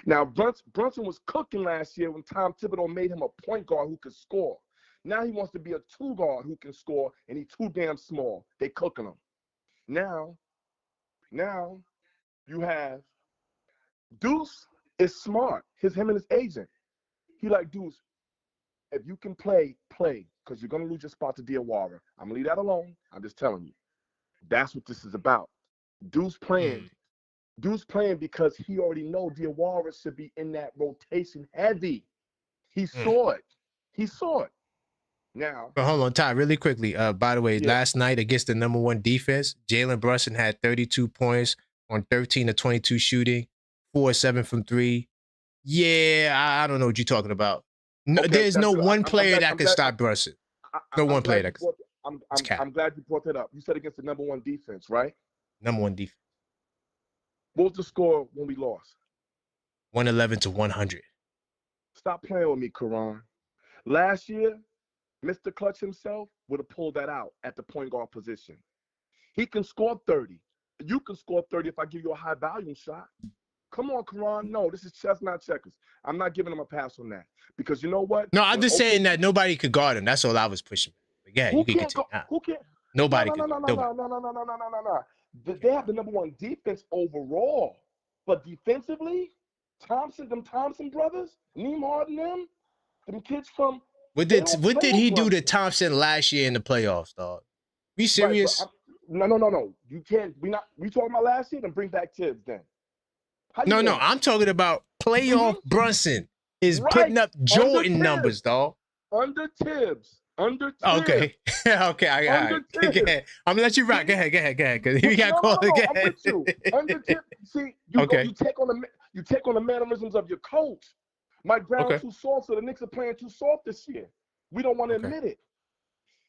Now, Brunson was cooking last year when Tom Thibodeau made him a point guard who could score. Now he wants to be a 2 guard who can score, and he's too damn small. They cooking him. Now you have Deuce is smart. Him and his agent. He like, Deuce, if you can play, because you're going to lose your spot to Diawara. I'm going to leave that alone. I'm just telling you. That's what this is about. Deuce playing because he already know Diawara should be in that rotation heavy. He saw it. Now. But hold on, Ty, really quickly. By the way, last night against the #1 defense, Jalen Brunson had 32 points on 13 of 22 shooting, 4 of 7 from 3. Yeah, I don't know what you're talking about. No, there's no one player that can stop Brunson. No one player that can. I'm glad you brought that up. You said against the #1 defense, right? #1 defense. What was the score when we lost? 111-100. Stop playing with me, Karan. Last year, Mr. Clutch himself would have pulled that out at the point guard position. He can score 30. You can score 30 if I give you a high volume shot. Come on, Karan. No, this is chess, not checkers. I'm not giving him a pass on that. Because you know what? No, I'm just saying that nobody could guard him. That's all I was pushing. But yeah, you can continue. Who can't? Nobody No. They have the #1 defense overall. But defensively, them Thompson brothers, Nembhard and them kids from. What did he do to Thompson last year in the playoffs, dog? Be serious? Right, no. You can't. We talking about last year? Then bring back Thibs then. No. I'm talking about playoff Brunson is putting up Jordan numbers, dog. Under Thibs, Under Okay. Thibs. Okay. All Under right. Go Thibs. ahead. I'm gonna let you rock. Go ahead. Go ahead. Go ahead. Because we got No, called again. I'm with you. Under Thibs. See, Okay. you take on the mannerisms of your coach. Mike Brown Okay. too soft, so the Knicks are playing too soft this year. We don't want to Okay. admit it.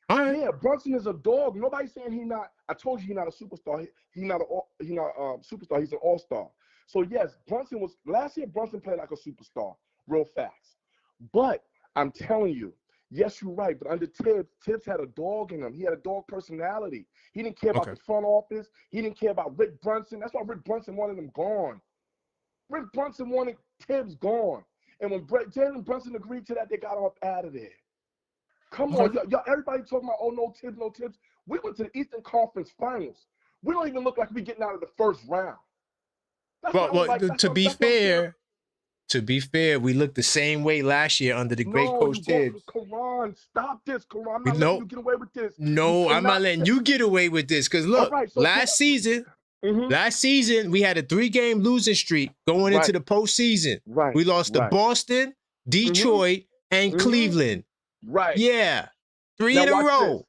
All right. Yeah, Brunson is a dog. Nobody's saying he not. I told you he's not a superstar. He not a superstar. He's an all-star. So yes, Brunson was last year. Brunson played like a superstar. Real facts. But I'm telling you, yes, you're right. But under Thibs had a dog in him. He had a dog personality. He didn't care about Okay. the front office. He didn't care about Rick Brunson. That's why Rick Brunson wanted him gone. Rick Brunson wanted Thibs gone. And when Jalen Brunson agreed to that, they got him up out of there. Come on, y'all, everybody talking about, oh, no Thibs, no Thibs. We went to the Eastern Conference Finals. We don't even look like we getting out of the first round. That's what I'm like. To be fair, we looked the same way last year under the great No, coach you go, Thibs. Karan, stop this, Karan. I'm not letting you get away with this. No, I'm not letting you get away with this. Because look, last season, we had a 3-game losing streak going into the postseason. Right. We lost to Boston, Detroit, and Cleveland. Right. Yeah. 3 in a row.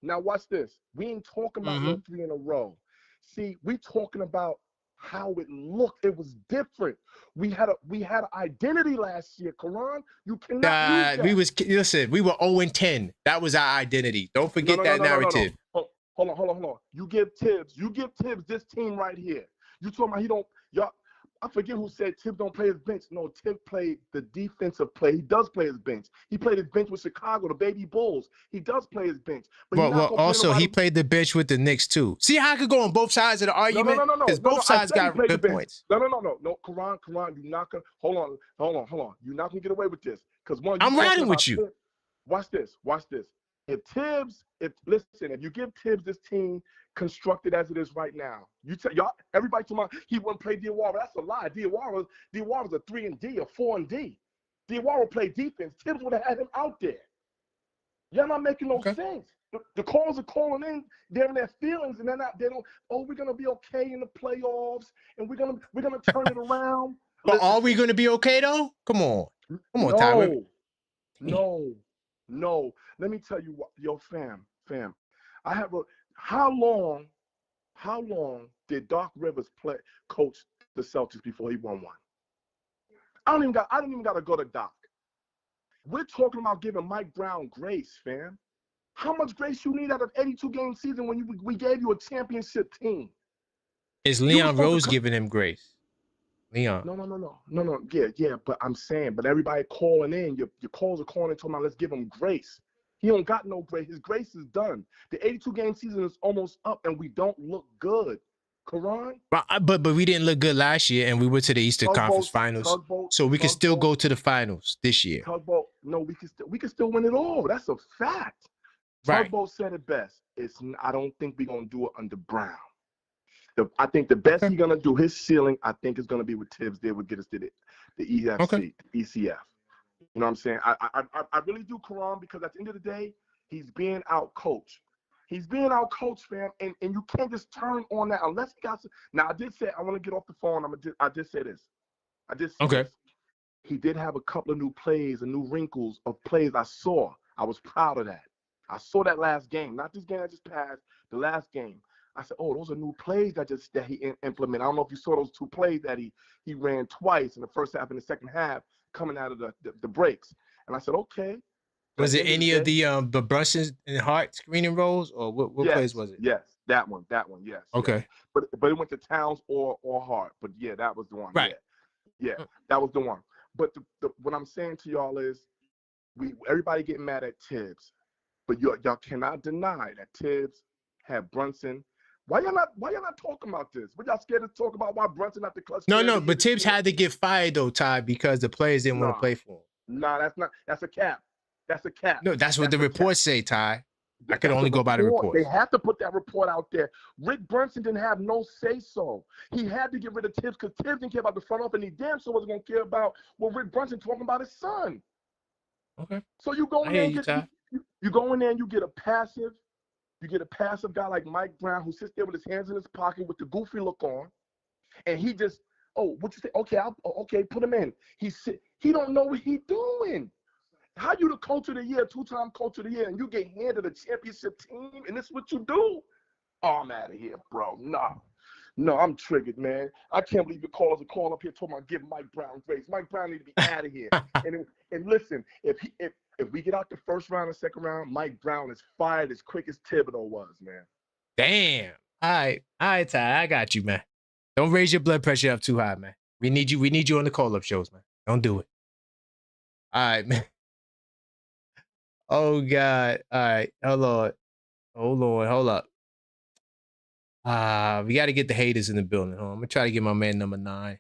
Now watch this. We ain't talking about no 3 in a row. See, we talking about how it looked. It was different. We had an identity last year, Karan. You cannot use that. We were 0-10. That was our identity. Don't forget that narrative. No. Hold on. You give Thibs this team right here. You talking about he don't y'all. I forget who said Thibs don't play his bench. No, Thibs played the defensive play. He does play his bench. He played his bench with Chicago, the Baby Bulls. He does play his bench. But also, he played the bench with the Knicks, too. See how I could go on both sides of the argument? No. Because both sides got good points. No. Karan, you're not going to. Hold on. You're not going to get away with this. Because I'm riding with you. Watch this. If you give Thibs this team constructed as it is right now, y'all, everybody talking about he wouldn't play Diawara. That's a lie. Diawara's a 3 and D, a 4 and D. Diawara played defense. Thibs would have had him out there. Y'all not making no sense. The calls are calling in. They're in their feelings, and they don't. Oh, we're gonna be okay in the playoffs, and we're gonna turn it around. But are we gonna be okay though? Come on, Ty. No. Let me tell you what, yo, fam. I have how long did Doc Rivers coach the Celtics before he won one? I don't even gotta go to Doc. We're talking about giving Mike Brown grace, fam. How much grace you need out of 82-game season when we gave you a championship team? Is Leon Rose giving him grace? Leon. No. Yeah. But I'm saying, everybody calling in, your calls are calling in talking about let's give him grace. He don't got no grace. His grace is done. The 82-game season is almost up, and we don't look good. Karan? But we didn't look good last year, and we went to the Eastern Conference Finals. So we can still go to the finals this year. Tugboat. No, we can still win it all. That's a fact. Right. Tugboat said it best. I don't think we're gonna do it under Brown. I think the best he's gonna do, his ceiling, I think is gonna be with Thibs. They would get us to the ECF. You know what I'm saying? I really do, Karan, because at the end of the day, he's being out coached. He's being out coached, fam, and you can't just turn on that unless he got. Now I did say I want to get off the phone. I did say this. This. He did have a couple of new plays and new wrinkles of plays I saw. I was proud of that. I saw that last game, not this game that just passed. The last game. I said, oh, those are new plays that he implemented. I don't know if you saw those 2 plays that he ran twice in the first half and the second half coming out of the breaks. And I said, okay. Was it any of the Brunson and Hart screening roles, or what plays was it? Yes, that one, yes. Okay. Yes. But it went to Towns or Hart. But yeah, that was the one. Right. Yeah, that was the one. But what I'm saying to y'all is, everybody getting mad at Thibs, but y'all cannot deny that Thibs had Brunson. Why y'all not talking about this? What y'all scared to talk about why Brunson not the clutch? No, but Thibs had to get fired though, Ty, because the players didn't want to play for him. Nah, that's a cap. That's a cap. No, that's what the reports say, Ty. I could only go by the reports. They have to put that report out there. Rick Brunson didn't have no say-so. He had to get rid of Thibs because Thibs didn't care about the front office, and he damn sure wasn't going to care about what Rick Brunson talking about his son. Okay. So you go in there and you go in there and you get a passive guy like Mike Brown who sits there with his hands in his pocket with the goofy look on, and he just, what you say? Okay, okay, put him in. He don't know what he's doing. How you the coach of the year, 2-time coach of the year, and you get handed a championship team, and this is what you do? Oh, I'm out of here, bro. Nah. No, I'm triggered, man. I can't believe the callers are calling up here talking about give Mike Brown grace. Mike Brown need to be out of here. And listen, if we get out the first round and second round, Mike Brown is fired as quick as Thibodeau was, man. Damn. All right, Ty. I got you, man. Don't raise your blood pressure up too high, man. We need you on the call-up shows, man. Don't do it. All right, man. Oh God. All right. Hold up. We got to get the haters in the building. I'm gonna try to get my man number 9.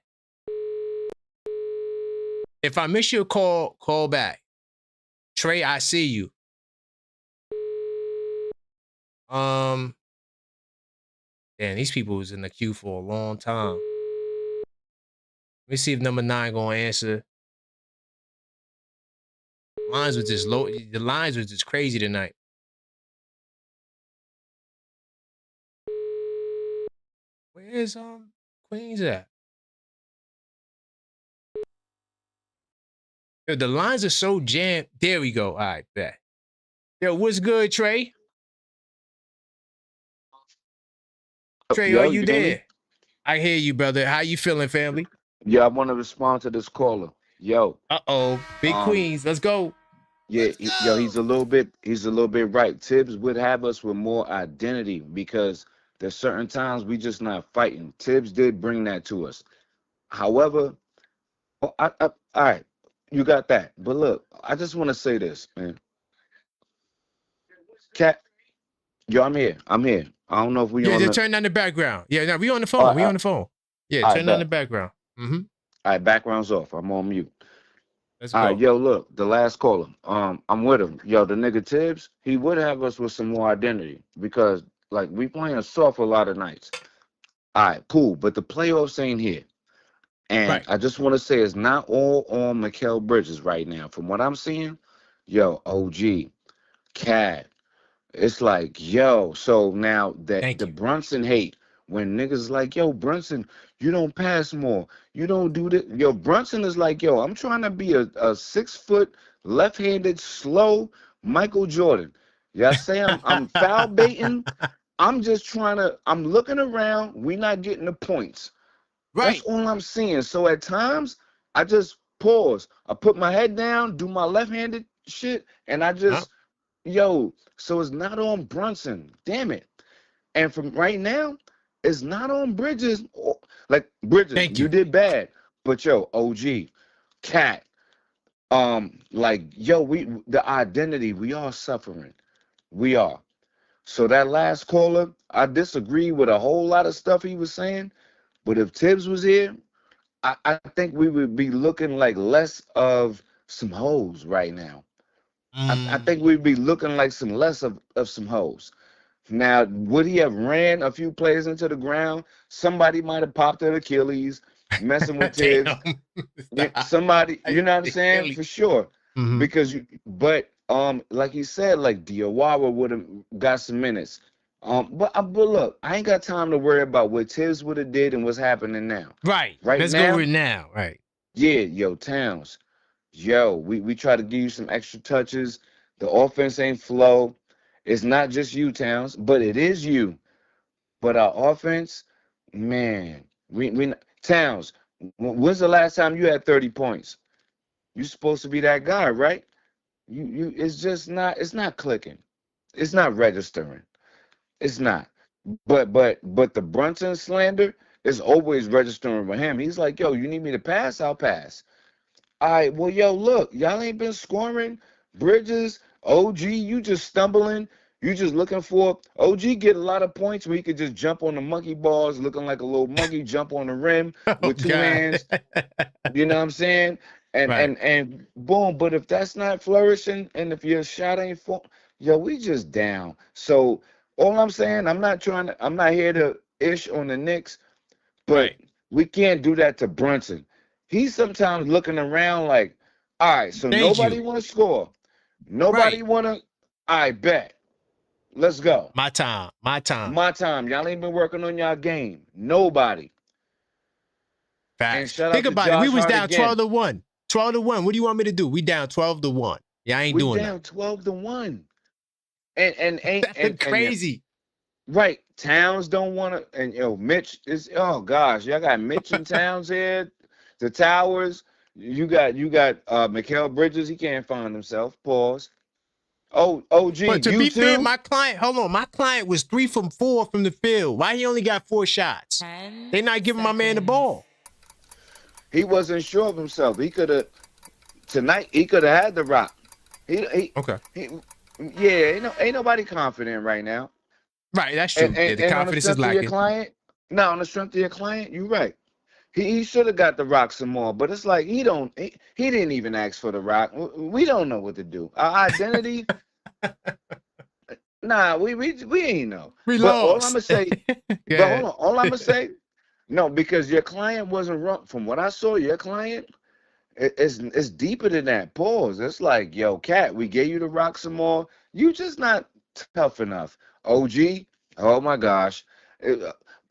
If I miss your call back. Trey, I see you. Damn, these people was in the queue for a long time. Let me see if number 9 gonna answer. Lines was just low. The lines was just crazy tonight. Where's Queens at? Yo, the lines are so jammed. There we go. All right, bet. Yo, what's good, Trey? Trey, are you there? I hear you, brother. How you feeling, family? Yeah, I want to respond to this caller. Yo. Big Queens. Let's go. Yeah, he's a little bit right. Thibs would have us with more identity because there's certain times we just not fighting. Thibs did bring that to us. However, all right, you got that. But look, I just want to say this, man. Cat, yo, I'm here. I don't know if we on the... turn down the background. Yeah, no, we on the phone. We on the phone. Yeah, turn down the background. Mm-hmm. All right, background's off. I'm on mute. Let's go. All right, yo, look, the last caller. I'm with him. Yo, the nigga Thibs, he would have us with some more identity because, like, we playing soft a lot of nights. All right, cool, but the playoffs ain't here. And I just want to say it's not all on Mikal Bridges right now. From what I'm seeing, yo, OG, Cat, it's like, yo, so now that the Brunson hate, when niggas like, yo, Brunson, you don't pass more. You don't do this. Yo, Brunson is like, yo, I'm trying to be a 6-foot, left-handed, slow Michael Jordan. Y'all say I'm foul baiting. I'm just trying to, I'm looking around. We not getting the points. That's all I'm seeing. So at times, I just pause. I put my head down, do my left-handed shit, and I just, yo, so it's not on Brunson. Damn it. And from right now, it's not on Bridges. Like, Bridges, you did bad. But, yo, OG, Cat, like, yo, the identity, we are suffering. We are. So that last caller, I disagree with a whole lot of stuff he was saying. But if Thibs was here, I think we would be looking like less of some hoes right now. I think we'd be looking like some less of some hoes. Now, would he have ran a few players into the ground? Somebody might have popped their Achilles, messing with Thibs. Somebody, you know what I'm saying? For sure. Because like he said, like Diawara would have got some minutes. But look, I ain't got time to worry about what Thibs would have did and what's happening now. Right. Right. Let's now, go with now. Right. Yeah, yo, Towns. Yo, we try to give you some extra touches. The offense ain't flow. It's not just you, Towns, but it is you. But our offense, man, we Towns, when's the last time you had 30 points? You're supposed to be that guy, right? You it's just not, it's not clicking. It's not registering. It's not. But the Brunson slander is always registering with him. He's like, yo, you need me to pass? I'll pass. All right, well, yo, look, y'all ain't been scoring. Bridges, OG, you just stumbling. You just looking for OG get a lot of points where he could just jump on the monkey balls, looking like a little monkey, jump on the rim with two hands. You know what I'm saying? And boom. But if that's not flourishing, and if your shot ain't yo, we just down. So all I'm saying, I'm not here to ish on the Knicks, but we can't do that to Brunson. He's sometimes looking around like, all right, so nobody want to score. Nobody want to, I bet. Let's go. My time. Y'all ain't been working on y'all game. Nobody. Facts. Think about it. We was down 12-1. 12-1. What do you want me to do? We down 12-1. Yeah, I ain't We doing down that. 12-1. And Crazy. right. Towns don't want to, and Mitch is, oh gosh, y'all got Mitch and Towns here, the Towers. You got Mikal Bridges, he can't find himself. Pause. Oh, OG, But to you be fair, too? my client, hold on, my client was 3 from 4 from the field. Why he only got 4 shots? 10 They not giving my man the seconds. ball. He wasn't sure of himself. He could have tonight. He could have had the rock. Okay. He yeah. Ain't nobody confident right now. Right, that's And true. Yeah, and, the and on the confidence is strength of your lacking. client, no, on the strength of your client, you're right. He should have got the rock some more, but it's like he didn't even ask for the rock. We don't know what to do. Our identity, nah, we ain't know. We But all I'm lost. gonna say, but hold Yeah. on, all I'm gonna say, no, because your client wasn't wrong. From what I saw, your client, it's deeper than that. Pause. It's like, yo, Cat, we gave you the rock some more. You just not tough enough. OG, oh my gosh.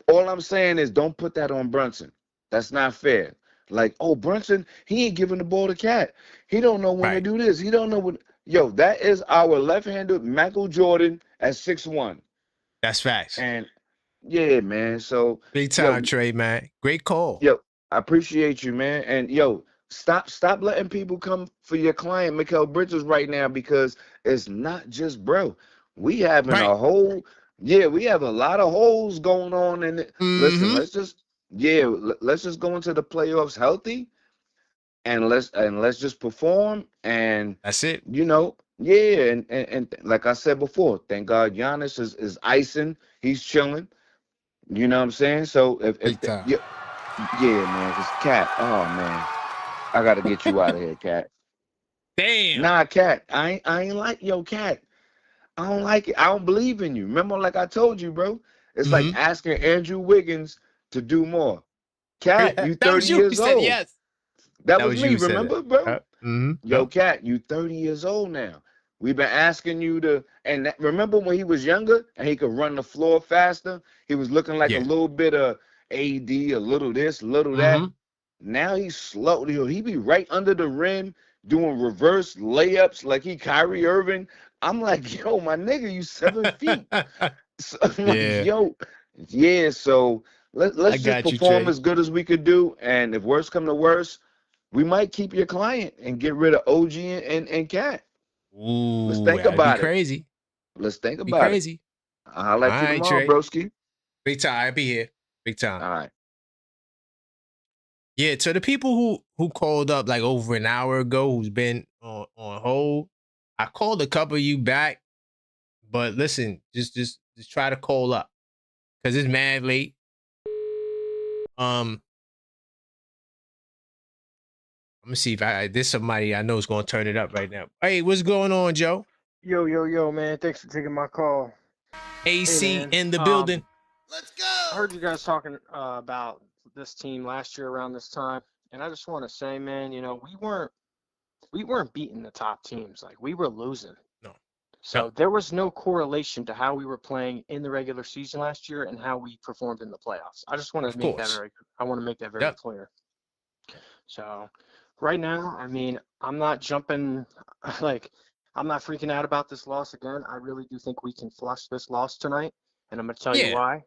All I'm saying is don't put that on Brunson. That's not fair. Like, oh, Brunson, he ain't giving the ball to Cat. He don't know when to Right. do this. He don't know what. Yo, that is our left-handed Michael Jordan at 6'1". That's facts. And yeah, man. So, Big yo, time, Trey, man. Great call. yo, I appreciate you, man. And yo, stop letting people come for your client, Mikal Bridges, right now, because it's not just bro. We having Right. a whole, yeah, we have a lot of holes going on in it. Listen, Mm-hmm. let's just go into the playoffs healthy, and let's just perform. And That's it. yeah, and like I said before, thank God Giannis is icing. He's chilling. You know what I'm saying? So Big time. yeah, man, because Cat, oh man, I gotta get you out of here, Cat. Damn. Nah, Cat, I ain't like yo, Cat. I don't like it. I don't believe in you. Remember, like I told you, bro. It's like Mm-hmm. asking Andrew Wiggins to do more. Cat, you That 30 was you who years said old. yes. That That was was you me, who said it. remember, bro? Mm-hmm. Yo, Cat, you 30 years old now. We've been asking you to, and remember when he was younger and he could run the floor faster? He was looking like a Yeah. little bit of AD, a little this, a little that. Mm-hmm. Now he's slow. He be right under the rim doing reverse layups like he Kyrie Irving. I'm like, yo, my nigga, you 7 feet. So I'm like, Yeah. yo, yeah. So I let's just got you, perform Trey. as good as we could do. And if worse come to worse, we might keep your client and get rid of OG and Cat. Let's Ooh, think that'd be about it. crazy. Let's think Be about it. crazy. I'll All holler at you right, tomorrow, Trey. broski. Big time. I'll be here. Big time. All right. Yeah, so the people who called up like over an hour ago who's been on hold, I called a couple of you back, but listen, just try to call up because it's mad late. I'm gonna see if there's somebody I know is gonna turn it up right now. Hey, what's going on, Joe? Yo, man. Thanks for taking my call. AC Hey, man. in the building. I heard you guys talking about this team last year around this time, and I just want to say, man, we weren't beating the top teams. Like we were losing. No. So there was no correlation to how we were playing in the regular season last year and how we performed in the playoffs. I just want Of to make that course. very Yep. clear. So right now, I mean, I'm not jumping like I'm not freaking out about this loss again. I really do think we can flush this loss tonight, and I'm going to tell you Yeah. why.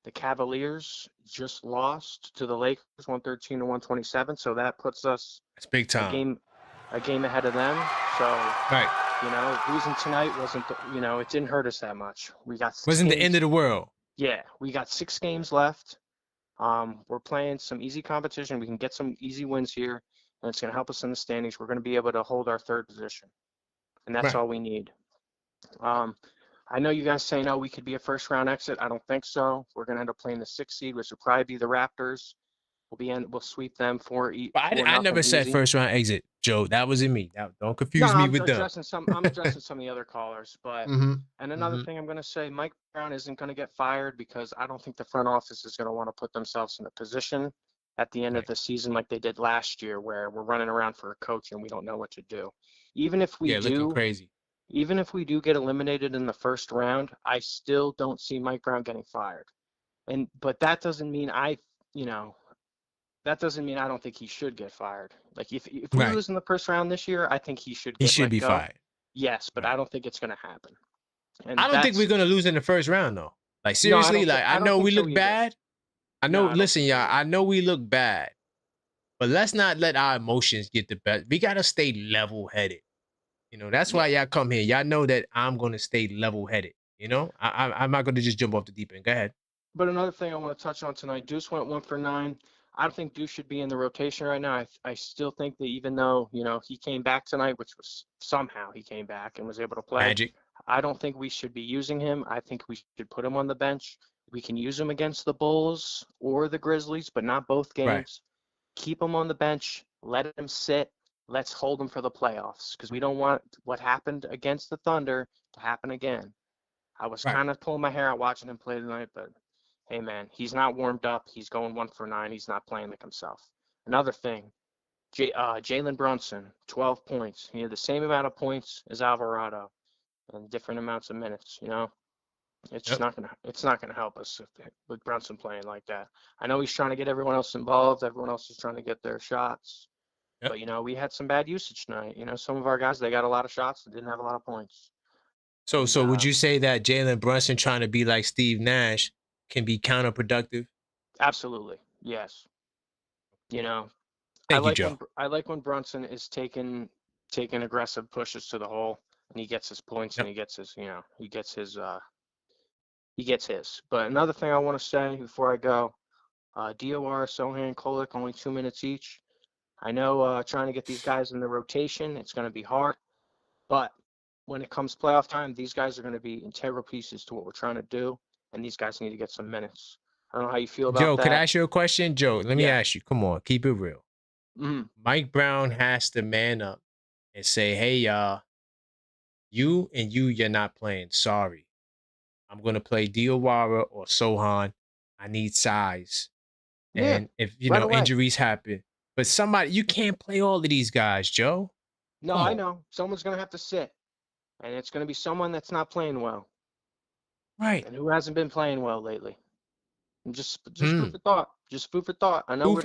The Cavaliers just lost to the Lakers 113-127, so that puts us That's big a time. game ahead of them. So, Right. losing tonight wasn't, it didn't hurt us that much. We got 6 Wasn't the end games. of the world. Yeah, we got 6 games left. We're playing some easy competition. We can get some easy wins here, and it's going to help us in the standings. We're going to be able to hold our 3rd position, and that's Right. all we need. I know you guys say, no, we could be a first-round exit. I don't think so. We're going to end up playing the 6th seed, which will probably be the Raptors. We'll sweep them for But I never said easy. first round exit, Joe. That was in me. Don't confuse No, me I'm with them. addressing some of the other callers, but and another thing I'm going to say, Mike Brown isn't going to get fired because I don't think the front office is going to want to put themselves in a position at the end of the season like they did last year, where we're running around for a coach and we don't know what to do. Even if we looking crazy. Even if we do get eliminated in the first round, I still don't see Mike Brown getting fired. But that doesn't mean that doesn't mean I don't think he should get fired. Like if we Right. lose in the first round this year, I think he should He get should let be go. fired. Yes, but I don't think it's going to happen. And I don't think we're gonna lose in the first round though. Like seriously, I know we look bad. I know. Listen, y'all. I know we look bad, but let's not let our emotions get the best. We gotta stay level headed. You know, that's why y'all come here. Y'all know that I'm gonna stay level headed. You know, I'm not gonna just jump off the deep end. Go ahead. But another thing I want to touch on tonight, Deuce went 1 for 9. I don't think Deuce should be in the rotation right now. I still think that even though, he came back tonight, which was somehow he came back and was able to play. Magic. I don't think we should be using him. I think we should put him on the bench. We can use him against the Bulls or the Grizzlies, but not both games. Right. Keep him on the bench. Let him sit. Let's hold him for the playoffs because we don't want what happened against the Thunder to happen again. I was kind of pulling my hair out watching him play tonight, but hey, man, he's not warmed up. He's going 1 for 9. He's not playing like himself. Another thing, Jalen Brunson, 12 points. He had the same amount of points as Alvarado and different amounts of minutes, It's just not gonna help us with Brunson playing like that. I know he's trying to get everyone else involved. Everyone else is trying to get their shots. But, we had some bad usage tonight. Some of our guys, they got a lot of shots and didn't have a lot of points. So would you say that Jalen Brunson trying to be like Steve Nash can be counterproductive? Absolutely. Yes. Thank you, Joe. I like when Brunson is taking aggressive pushes to the hole and he gets his points and he gets his, he gets his. But another thing I want to say before I go, DOR, Sohan, Kolek, only 2 minutes each. I know trying to get these guys in the rotation, it's going to be hard. But when it comes playoff time, these guys are going to be integral pieces to what we're trying to do, and these guys need to get some minutes. I don't know how you feel about Joe, that. could I ask you a question? Joe, let me ask you. Come on, keep it real. Mm-hmm. Mike Brown has to man up and say, hey, y'all, you're not playing. Sorry. I'm going to play Diawara or Sohan. I need size. Yeah, and if, right away. injuries happen. But you can't play all of these guys, Joe. No, I know. Someone's going to have to sit. And it's going to be someone that's not playing well. Right. And who hasn't been playing well lately. And just food for thought. Just food for thought. I know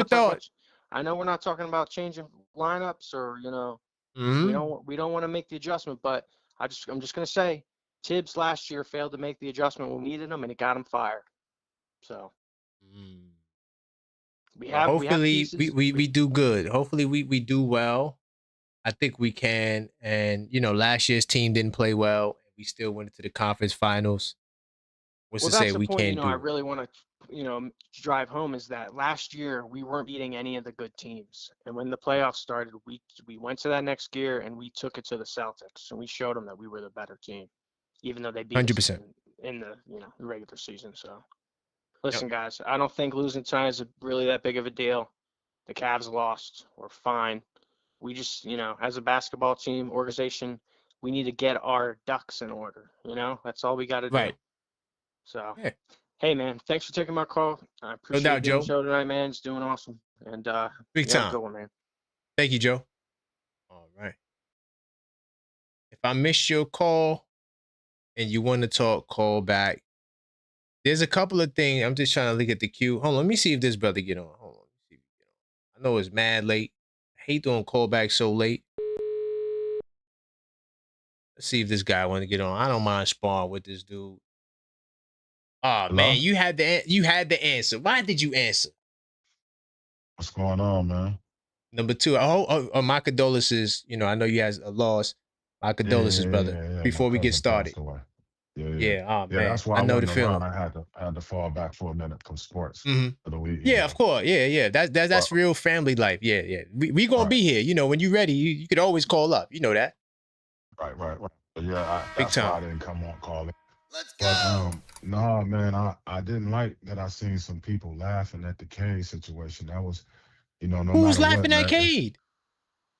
I know we're not talking about changing lineups or, we don't want to make the adjustment, but I'm just going to say Thibs last year failed to make the adjustment when we needed him and it got him fired. So hopefully we do good. Hopefully we do well. I think we can. And, last year's team didn't play well. We still went into the conference finals. What's to say we can't do? I really want to, drive home is that last year we weren't beating any of the good teams. And when the playoffs started, we went to that next gear and we took it to the Celtics and we showed them that we were the better team, even though they beat 100% us in the, the regular season. So listen, guys, I don't think losing tonight is really that big of a deal. The Cavs lost. We're fine. We just, as a basketball team organization, we need to get our ducks in order. That's all we got to do. Right. So, hey, man, thanks for taking my call. I appreciate doubt, doing Joe. the show tonight, man. It's doing awesome. And big time. Good one, man. Thank you, Joe. All right. If I missed your call and you want to talk, call back. There's a couple of things. I'm just trying to look at the queue. Hold on. Let me see if this brother get on. Hold on. See if he get on. I know it's mad late. I hate doing callbacks so late. Let's see if this guy want to get on. I don't mind sparring with this dude. Oh, man, you had the answer. Why did you answer? What's going on, man? Number 2, my condolences. I know you had a loss. My condolences, brother. Before we get started. Yeah. Oh, man. That's why I know the wasn't feeling. around. I had to fall back for a minute from sports for the week. Yeah, of course. Yeah. That's real family life. Yeah. We gonna be here. When you're ready, you could always call up. You know that. Right. But yeah, Big that's time. why I didn't come on calling. Let's go. But no, man, I didn't like that. I seen some people laughing at the Cade situation. That was, no Who's matter laughing what, at man, Cade?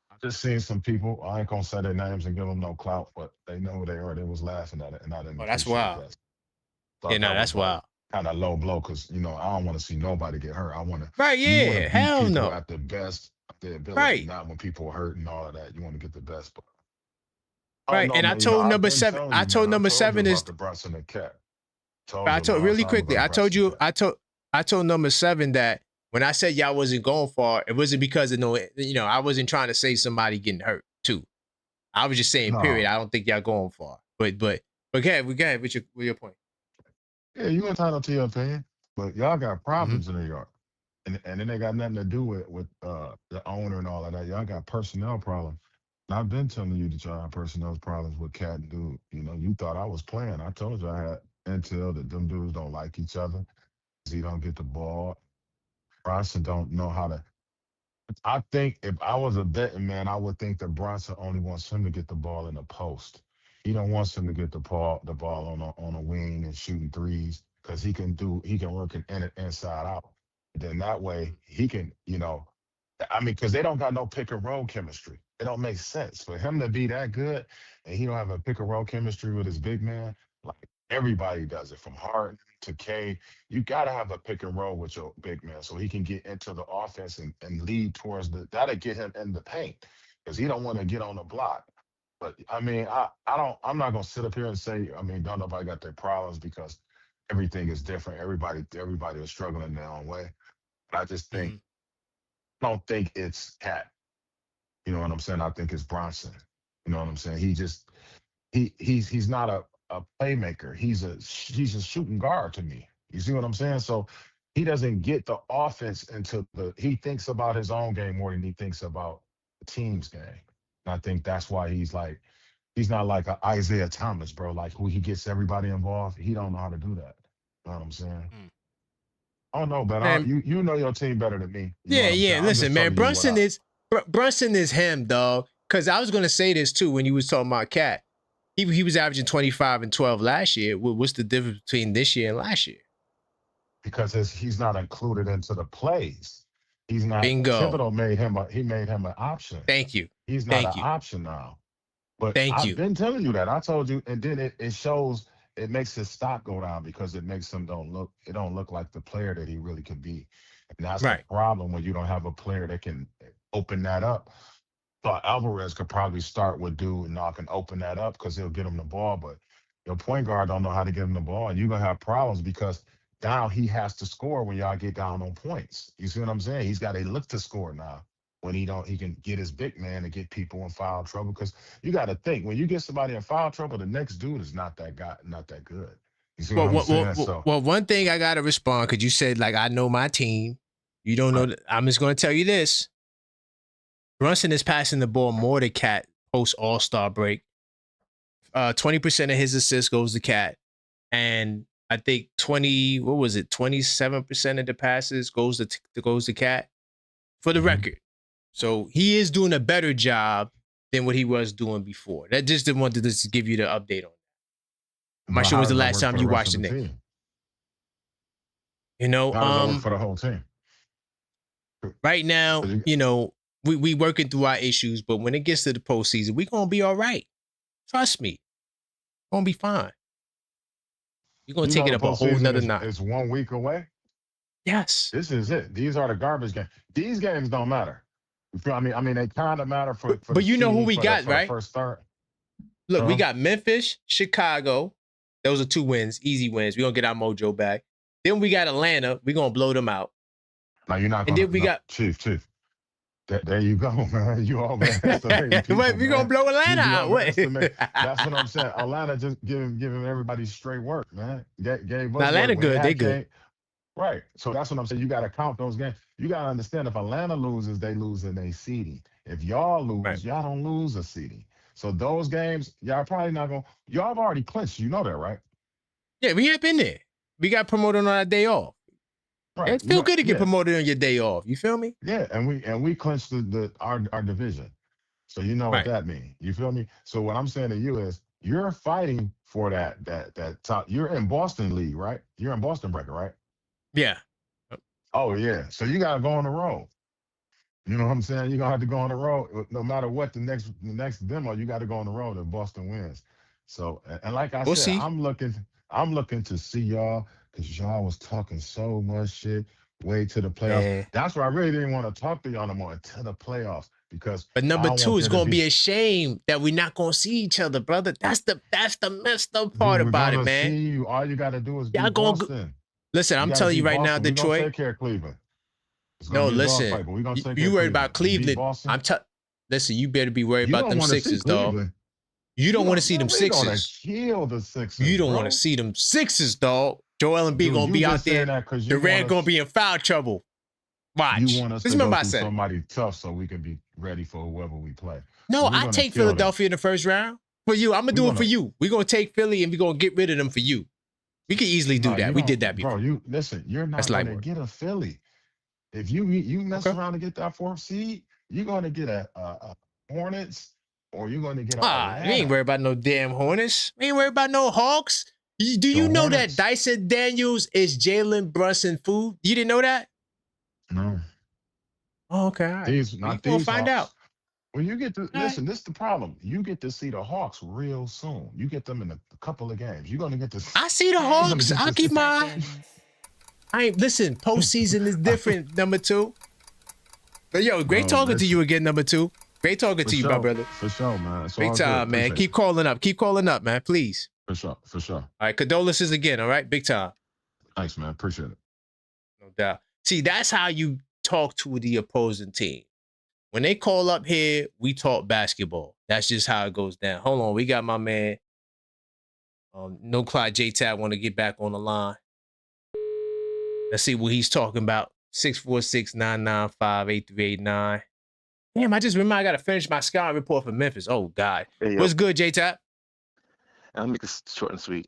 I just seen some people. I ain't gonna say their names and give them no clout, but they know who they are. They was laughing at it, and I didn't. Oh, that's appreciate wild. that. Yeah, no, that's wild. Kind of low blow because I don't want to see nobody get hurt. I want to. Right? You wanna Yeah. beat Hell people no. At the best of their ability, Right. not when people are hurt and all of that. You want to get the best. But Right. And I told number 7. I told number 7 is. the Brunson and Cat. I told really quickly. I told number 7 that When I said y'all wasn't going far, it wasn't because of I wasn't trying to say somebody getting hurt too. I was just saying, period. No. I don't think y'all going far. But go ahead, with your point. Yeah, you entitled to your opinion, but y'all got problems in New York, and then they got nothing to do with the owner and all of that. Y'all got personnel problems. And I've been telling you that y'all have personnel problems with Cat and Dude. You know, you thought I was playing. I told you I had intel that them dudes don't like each other. He don't get the ball. Bronson don't know how to. I think if I was a betting man, I would think that Bronson only wants him to get the ball in the post. He don't want him to get the ball on a wing and shooting threes because he can work it inside out. Then that way he can, I mean, because they don't got no pick and roll chemistry. It don't make sense for him to be that good and he don't have a pick and roll chemistry with his big man. Like everybody does it from Harden to K. You got to have a pick and roll with your big man so he can get into the offense and lead towards that'll get him in the paint because he don't want to get on the block. But I mean, I'm not gonna sit up here and say, I mean, don't nobody got their problems because everything is different. Everybody is struggling their own way. But I just think I don't think it's Cat. You know what I'm saying? I think it's Bronson. You know what I'm saying? He's not a playmaker. He's a shooting guard to me. You see what I'm saying? So he doesn't get the offense he thinks about his own game more than he thinks about the team's game. And I think that's why he's not like a Isaiah Thomas, bro. Like who he gets everybody involved. He don't know how to do that. You know what I'm saying? I don't know, but you know your team better than me. You know what I'm saying? Listen, man, Brunson is him, dog. Because I was gonna say this too when you was talking about Cat. He was averaging 25 and 12 last year. What's the difference between this year and last year? Because he's not included into the plays. He's not. Bingo. Thibodeau made him an option. Thank you. He's not an option now. But I've been telling you that. I told you, and then it shows. It makes his stock go down because it makes him don't look like the player that he really could be. And that's the problem when you don't have a player that can open that up. Thought Alvarez could probably start with Dude and I can open that up because he'll get him the ball. But your point guard don't know how to get him the ball, and you're gonna have problems because now he has to score when y'all get down on points. You see what I'm saying? He's got to look to score now. When he can get his big man to get people in foul trouble because you got to think when you get somebody in foul trouble, the next dude is not that good. You see what I'm saying? Well, one thing I gotta respond because you said like I know my team. You don't know. I'm just gonna tell you this. Brunson is passing the ball more to Cat post All-Star break. 20% of his assists goes to Cat, and I think 27% of the passes goes to Cat. For the record. So he is doing a better job than what he was doing before. That just didn't want to just give you the update on that. I'm not sure when was the last time you watched the Knicks. You know, for the whole team. Right now, we working through our issues, but when it gets to the postseason, we're gonna be all right. Trust me. We're gonna be fine. You're gonna take it up a whole nother notch. It's 1 week away. Yes. This is it. These are the garbage games. These games don't matter. I mean, they kind of matter for. But you know who we got, right? First start. Look, we got Memphis, Chicago. Those are 2 wins, easy wins. We're gonna get our mojo back. Then we got Atlanta. We're gonna blow them out. Now you're not. And then we got Chief. There you go, man. You overestimate. Wait, we gonna blow Atlanta out. Wait. That's what I'm saying. Atlanta just giving everybody straight work, man. Gave us Atlanta good. They good. Right. So that's what I'm saying. You got to count those games. You got to understand if Atlanta loses, they lose in a seeding. If y'all lose, y'all don't lose a seeding. So those games, y'all probably not going to. Y'all have already clinched. You know that, right? Yeah, we have been there. We got promoted on our day off. Right. It feels good to get promoted on your day off. You feel me? Yeah, and we clinched our division. So you know what that means. You feel me? So what I'm saying to you is you're fighting for that top. You're in Boston league, right? You're in Boston bracket, right? Yeah. Oh, yeah. So you got to go on the road. You know what I'm saying? You're going to have to go on the road. No matter what the next demo, you got to go on the road if Boston wins. So, and like I said, I'm looking to see y'all because y'all was talking so much shit way to the playoffs. Yeah. That's why I really didn't want to talk to y'all no more until the playoffs because. But number 2, it's going to be a shame that we're not going to see each other, brother. That's the messed up part about it, man. See you. All you got to do is beat Boston. Listen, I'm telling you right now, Boston. Detroit. Take care of Cleveland. It's gonna No, be a listen. dogfight, but we're gonna take You care of worried about Cleveland. We beat Cleveland. Boston. Listen, you better be worried You about don't them want to see Sixers, dog. Cleveland. You don't want to see Man, them we're gonna Sixers. kill the You Sixers, don't want to bro. see them Sixers, dog. Joel Embiid Dude, gonna you be out just saying there. that because you want Durant gonna us. be in foul trouble. You Watch. want us Just to go remember I through said it. somebody tough so we can be ready for whoever we play. No, But we're I gonna take kill them. Philadelphia in the first round. For you, I'm gonna We're do it gonna. for you. We're gonna take Philly and we're gonna get rid of them for you. We could easily do Nah, that. you We did that don't, bro. before. You listen. You're That's not light gonna work. get a Philly. If you mess Okay. around to get that fourth seed, you're gonna get a Hornets or you're gonna get a We ain't Atlanta. worried about no damn Hornets. We ain't worried about no Hawks. Do you The know that Hornets. Dyson Daniels is Jalen Brunson food? You didn't know that? No, Oh, okay, all right. these We not gonna these find out. Hawks. When you get to All right. listen, this is the problem. You get to see the Hawks real soon. You get them in a couple of games. You're gonna get to. I see the You're gonna Hawks. get I'll to keep see. my eye. I ain't listen. Postseason is different. Number two. But yo, great Bro, talking to you listen. again. Number two. Great talking For to you, my sure, brother. for sure, man. It's Big all good. time, man. Appreciate Keep you. calling up. Keep calling up, man. Please. For sure, for sure. All right. Condolences again. All right. Big time. Thanks, man. Appreciate it. No doubt. See, that's how you talk to the opposing team. When they call up here, we talk basketball. That's just how it goes down. Hold on. We got my man. No Clyde J-Tab want to get back on the line. Let's see what he's talking about. 646-995-8389. Damn, I just remember I got to finish my scouting report for Memphis. Oh, God. Hey, yo, What's good, J-Tab? I'll make this short and sweet.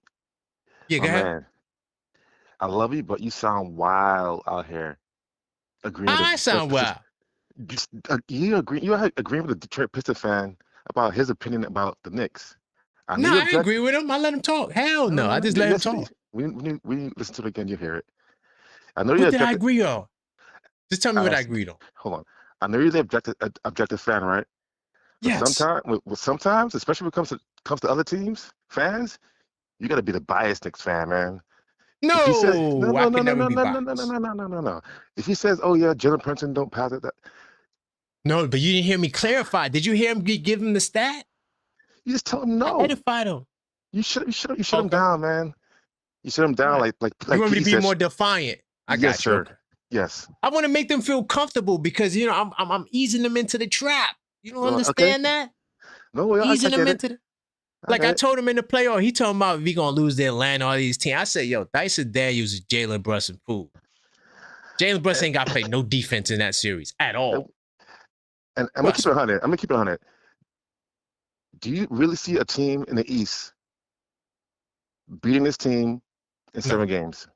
Yeah, My go ahead. man, I love you, but you sound wild out here. Agreeing with I sound wild. you agreeing with the Detroit Pistons fan about his opinion about the Knicks. I know No, you I object. agree with him. I let him talk. Hell no. I just let him Yes, talk. we listen to it again. You hear it. I know you What did I object. agree on? Just tell me what I agreed on. Hold on. I know you're the objective fan, right? But Yes. sometimes, especially when it comes to other teams, fans, you got to be the biased Knicks fan, man. If he says, No, I can never be biased. no. If he says, "Oh yeah, Jalen Brunson don't pass it," No, but you didn't hear me clarify. Did you hear him give him the stat? you just tell him no. I edified him. You shut him down, man. You shut him down like You want me to P be said. more defiant? I got Yes, you. sir. Okay. Yes. I want to make them feel comfortable because I'm easing them into the trap. You don't understand that? No, I Easing them get into it. the. Like I told him in the playoff, he talking about we gonna lose to Atlanta, all these teams. I said, yo, Dyson Daniels is Jalen Brunson food. Jalen Brunson ain't got to play no defense in that series at all. And I'm gonna keep it 100. Do you really see a team in the East beating this team in 7 games?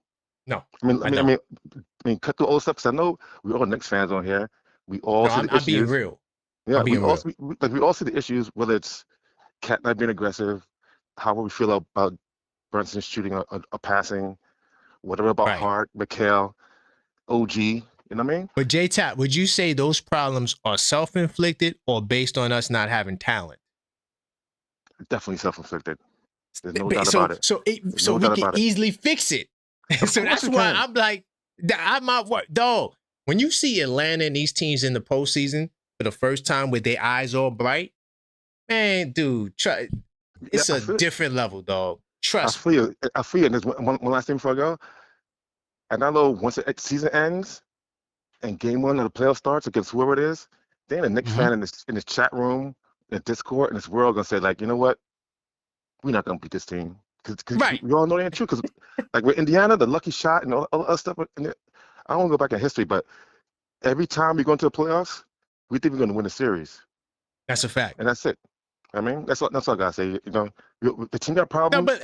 No. I mean, cut through all the stuff because I know we all Knicks fans on here. We all see the issues. I'm being real. Yeah, I'm being real. we all see the issues, whether it's Cat not being aggressive, how we feel about Brunson shooting a passing, whatever about Hart, McHale, OG. You know what I mean? But J-Tap, would you say those problems are self-inflicted or based on us not having talent? Definitely self-inflicted. There's no doubt about it. So we can easily fix it. So that's why I'm like, I'm not what dog. When you see Atlanta and these teams in the postseason for the first time with their eyes all bright, man, dude, it's a different level, dog. Trust me. I feel you. And there's one last thing before I go. And I know once the season ends and game 1 of the playoff starts against whoever it is, then a Knicks fan in this chat room, in Discord, in this world gonna say, like, you know what? We're not gonna beat this team. Because we all know they ain't true. Because like with Indiana, the lucky shot and all the other stuff. I don't want to go back in history, but every time we go into the playoffs, we think we're going to win the series. That's a fact. And that's it. I mean, that's all I gotta say. You know, the team got problems. No, but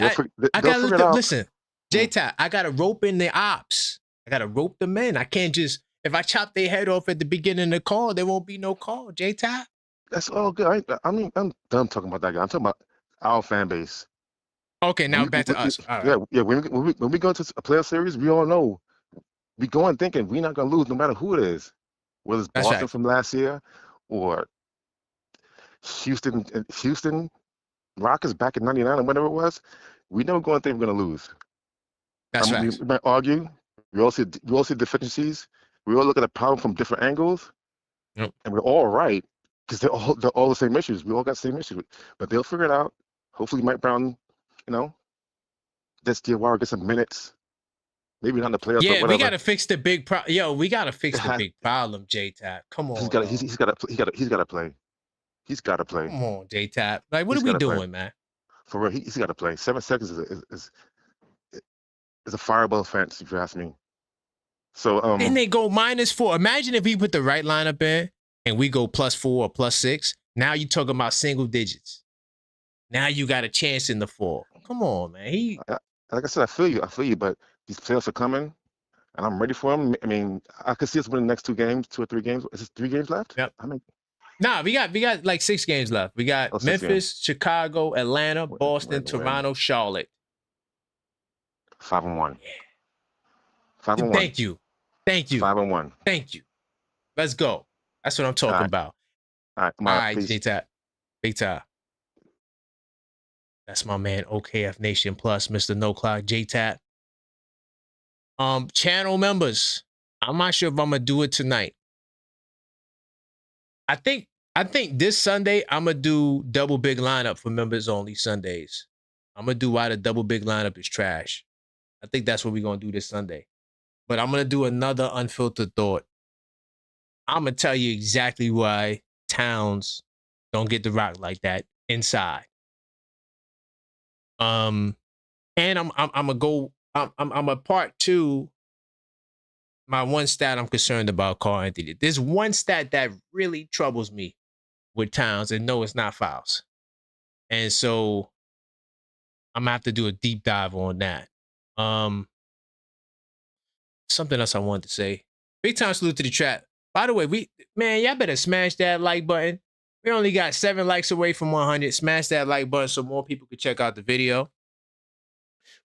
they'll figure it out. Listen, J-Tap, I gotta rope in the ops. I gotta rope them in. I can't just if I chop their head off at the beginning of the call, there won't be no call. J-Tap. That's all good. I'm done talking about that guy. I'm talking about our fan base. Okay, now back to us. All right. Yeah. When we go to a playoff series, we all know we go in thinking we're not gonna lose no matter who it is, whether it's Boston from last year or Houston Rockets back in '99 or whatever it was. We never go and think we're gonna lose. That's right. We might argue. We all see deficiencies. We all look at the problem from different angles, and we're all right because they're all the same issues. We all got the same issues, but they'll figure it out. Hopefully, Mike Brown, this Diawara gets some minutes. Maybe not in the playoffs, but Yeah, we whatever. gotta fix the big problem. Yo, we gotta It fix the has, big problem, J-Tap. Come he's on, got yo. he's got to play. He's got to play. Come on, J-Tap. Like, what He's are we got to play. doing, man? For real, he's got to play. 7 seconds is a fireball offense, if you ask me. So Then they go -4. Imagine if we put the right lineup in and we go +4 or +6. Now you're talking about single digits. Now you got a chance in the fall. Come on, man. Like I said, I feel you, but these playoffs are coming, and I'm ready for them. I mean, I could see us winning the next 2 or 3 games. Is it 3 games left? Yep. I mean, Nah, we got like 6 games left. We got Memphis, Chicago, Atlanta, Boston, Toronto, Charlotte. 5-1. 5-1. Thank you. 5-1. Thank you. Let's go. That's what I'm talking about. All right, please. J-Tap. Big time. That's my man, OKF Nation Plus, Mr. No Clock, J-Tap. Channel members, I'm not sure if I'm gonna do it tonight. I think this Sunday I'm gonna do double big lineup for members only Sundays. I'm gonna do why the double big lineup is trash. I think that's what we're gonna do this Sunday. But I'm gonna do another unfiltered thought. I'm gonna tell you exactly why Towns don't get the rock like that inside. And I'm a part 2. My one stat I'm concerned about, Carl Anthony. There's one stat that really troubles me with Towns, and no, it's not fouls. And so I'm gonna have to do a deep dive on that. Something else I wanted to say. Big time salute to the chat. By the way, y'all better smash that like button. We only got 7 likes away from 100. Smash that like button so more people can check out the video.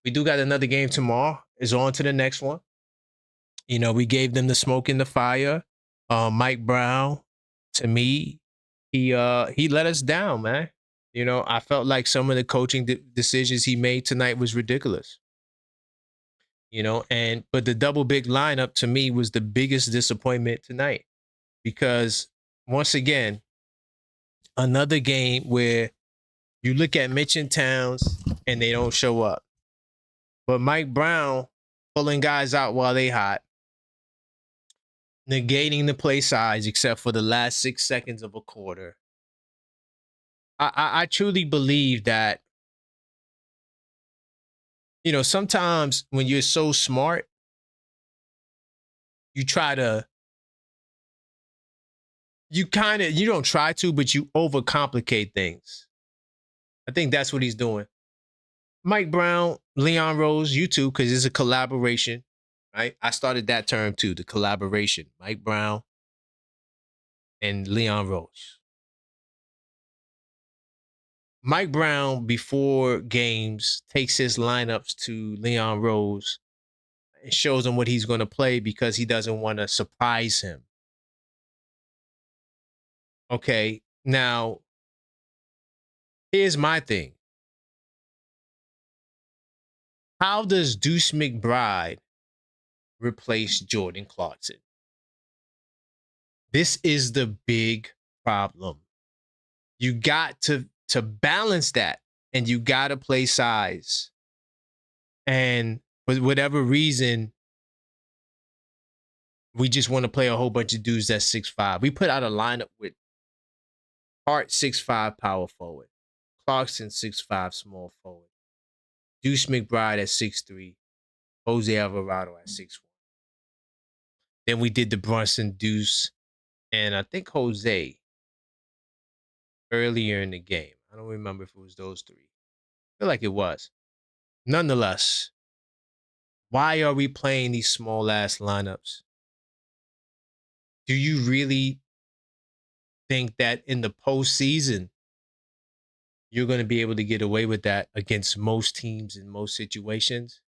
We do got another game tomorrow. It's on to the next one. You know, we gave them the smoke in the fire. Mike Brown, to me, he let us down, man. You know, I felt like some of the coaching decisions he made tonight was ridiculous. You know, but the double big lineup to me was the biggest disappointment tonight, because once again, another game where you look at Mitch and Towns and they don't show up. But Mike Brown pulling guys out while they hot, negating the play size except for the last 6 seconds of a quarter. I truly believe that, you know, sometimes when you're so smart, you don't try to, but you overcomplicate things. I think that's what he's doing. Mike Brown, Leon Rose, you too, because it's a collaboration, right? I started that term too, the collaboration. Mike Brown and Leon Rose. Mike Brown, before games, takes his lineups to Leon Rose and shows him what he's going to play because he doesn't want to surprise him. Okay, now, here's my thing. How does Deuce McBride replace Jordan Clarkson? This is the big problem. You got to balance that, and you got to play size. And for whatever reason, we just want to play a whole bunch of dudes that's 6'5". We put out a lineup with Hart 6'5" power forward, Clarkson 6'5" small forward, Deuce McBride at 6'3", Jose Alvarado at 6'1". Then we did the Brunson, Deuce, and I think Jose earlier in the game. I don't remember if it was those 3. I feel like it was. Nonetheless, why are we playing these small ass lineups? Do you really think that in the postseason you're going to be able to get away with that against most teams in most situations?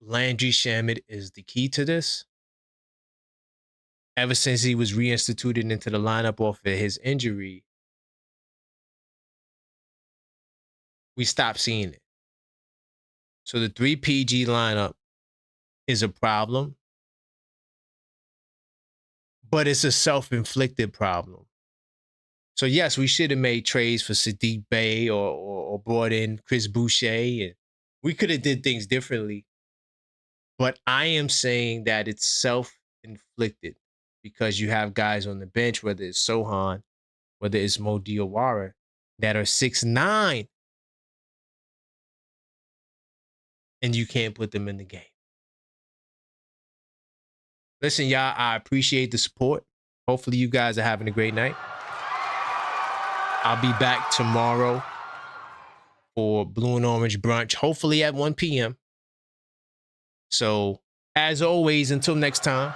Landry Shamet is the key to this. Ever since he was reinstituted into the lineup off of his injury, we stopped seeing it. So the 3 PG lineup is a problem, but it's a self-inflicted problem. So yes, we should have made trades for Sadiq Bey or brought in Chris Boucher and We could have did things differently, but I am saying that it's self-inflicted because you have guys on the bench, whether it's Sohan, whether it's Mo Diawara, that are 6'9", and you can't put them in the game. Listen, y'all, I appreciate the support. Hopefully you guys are having a great night. I'll be back tomorrow for Blue and Orange Brunch, hopefully at 1 p.m. So, as always, until next time,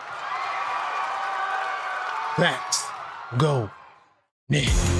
let's go Knicks.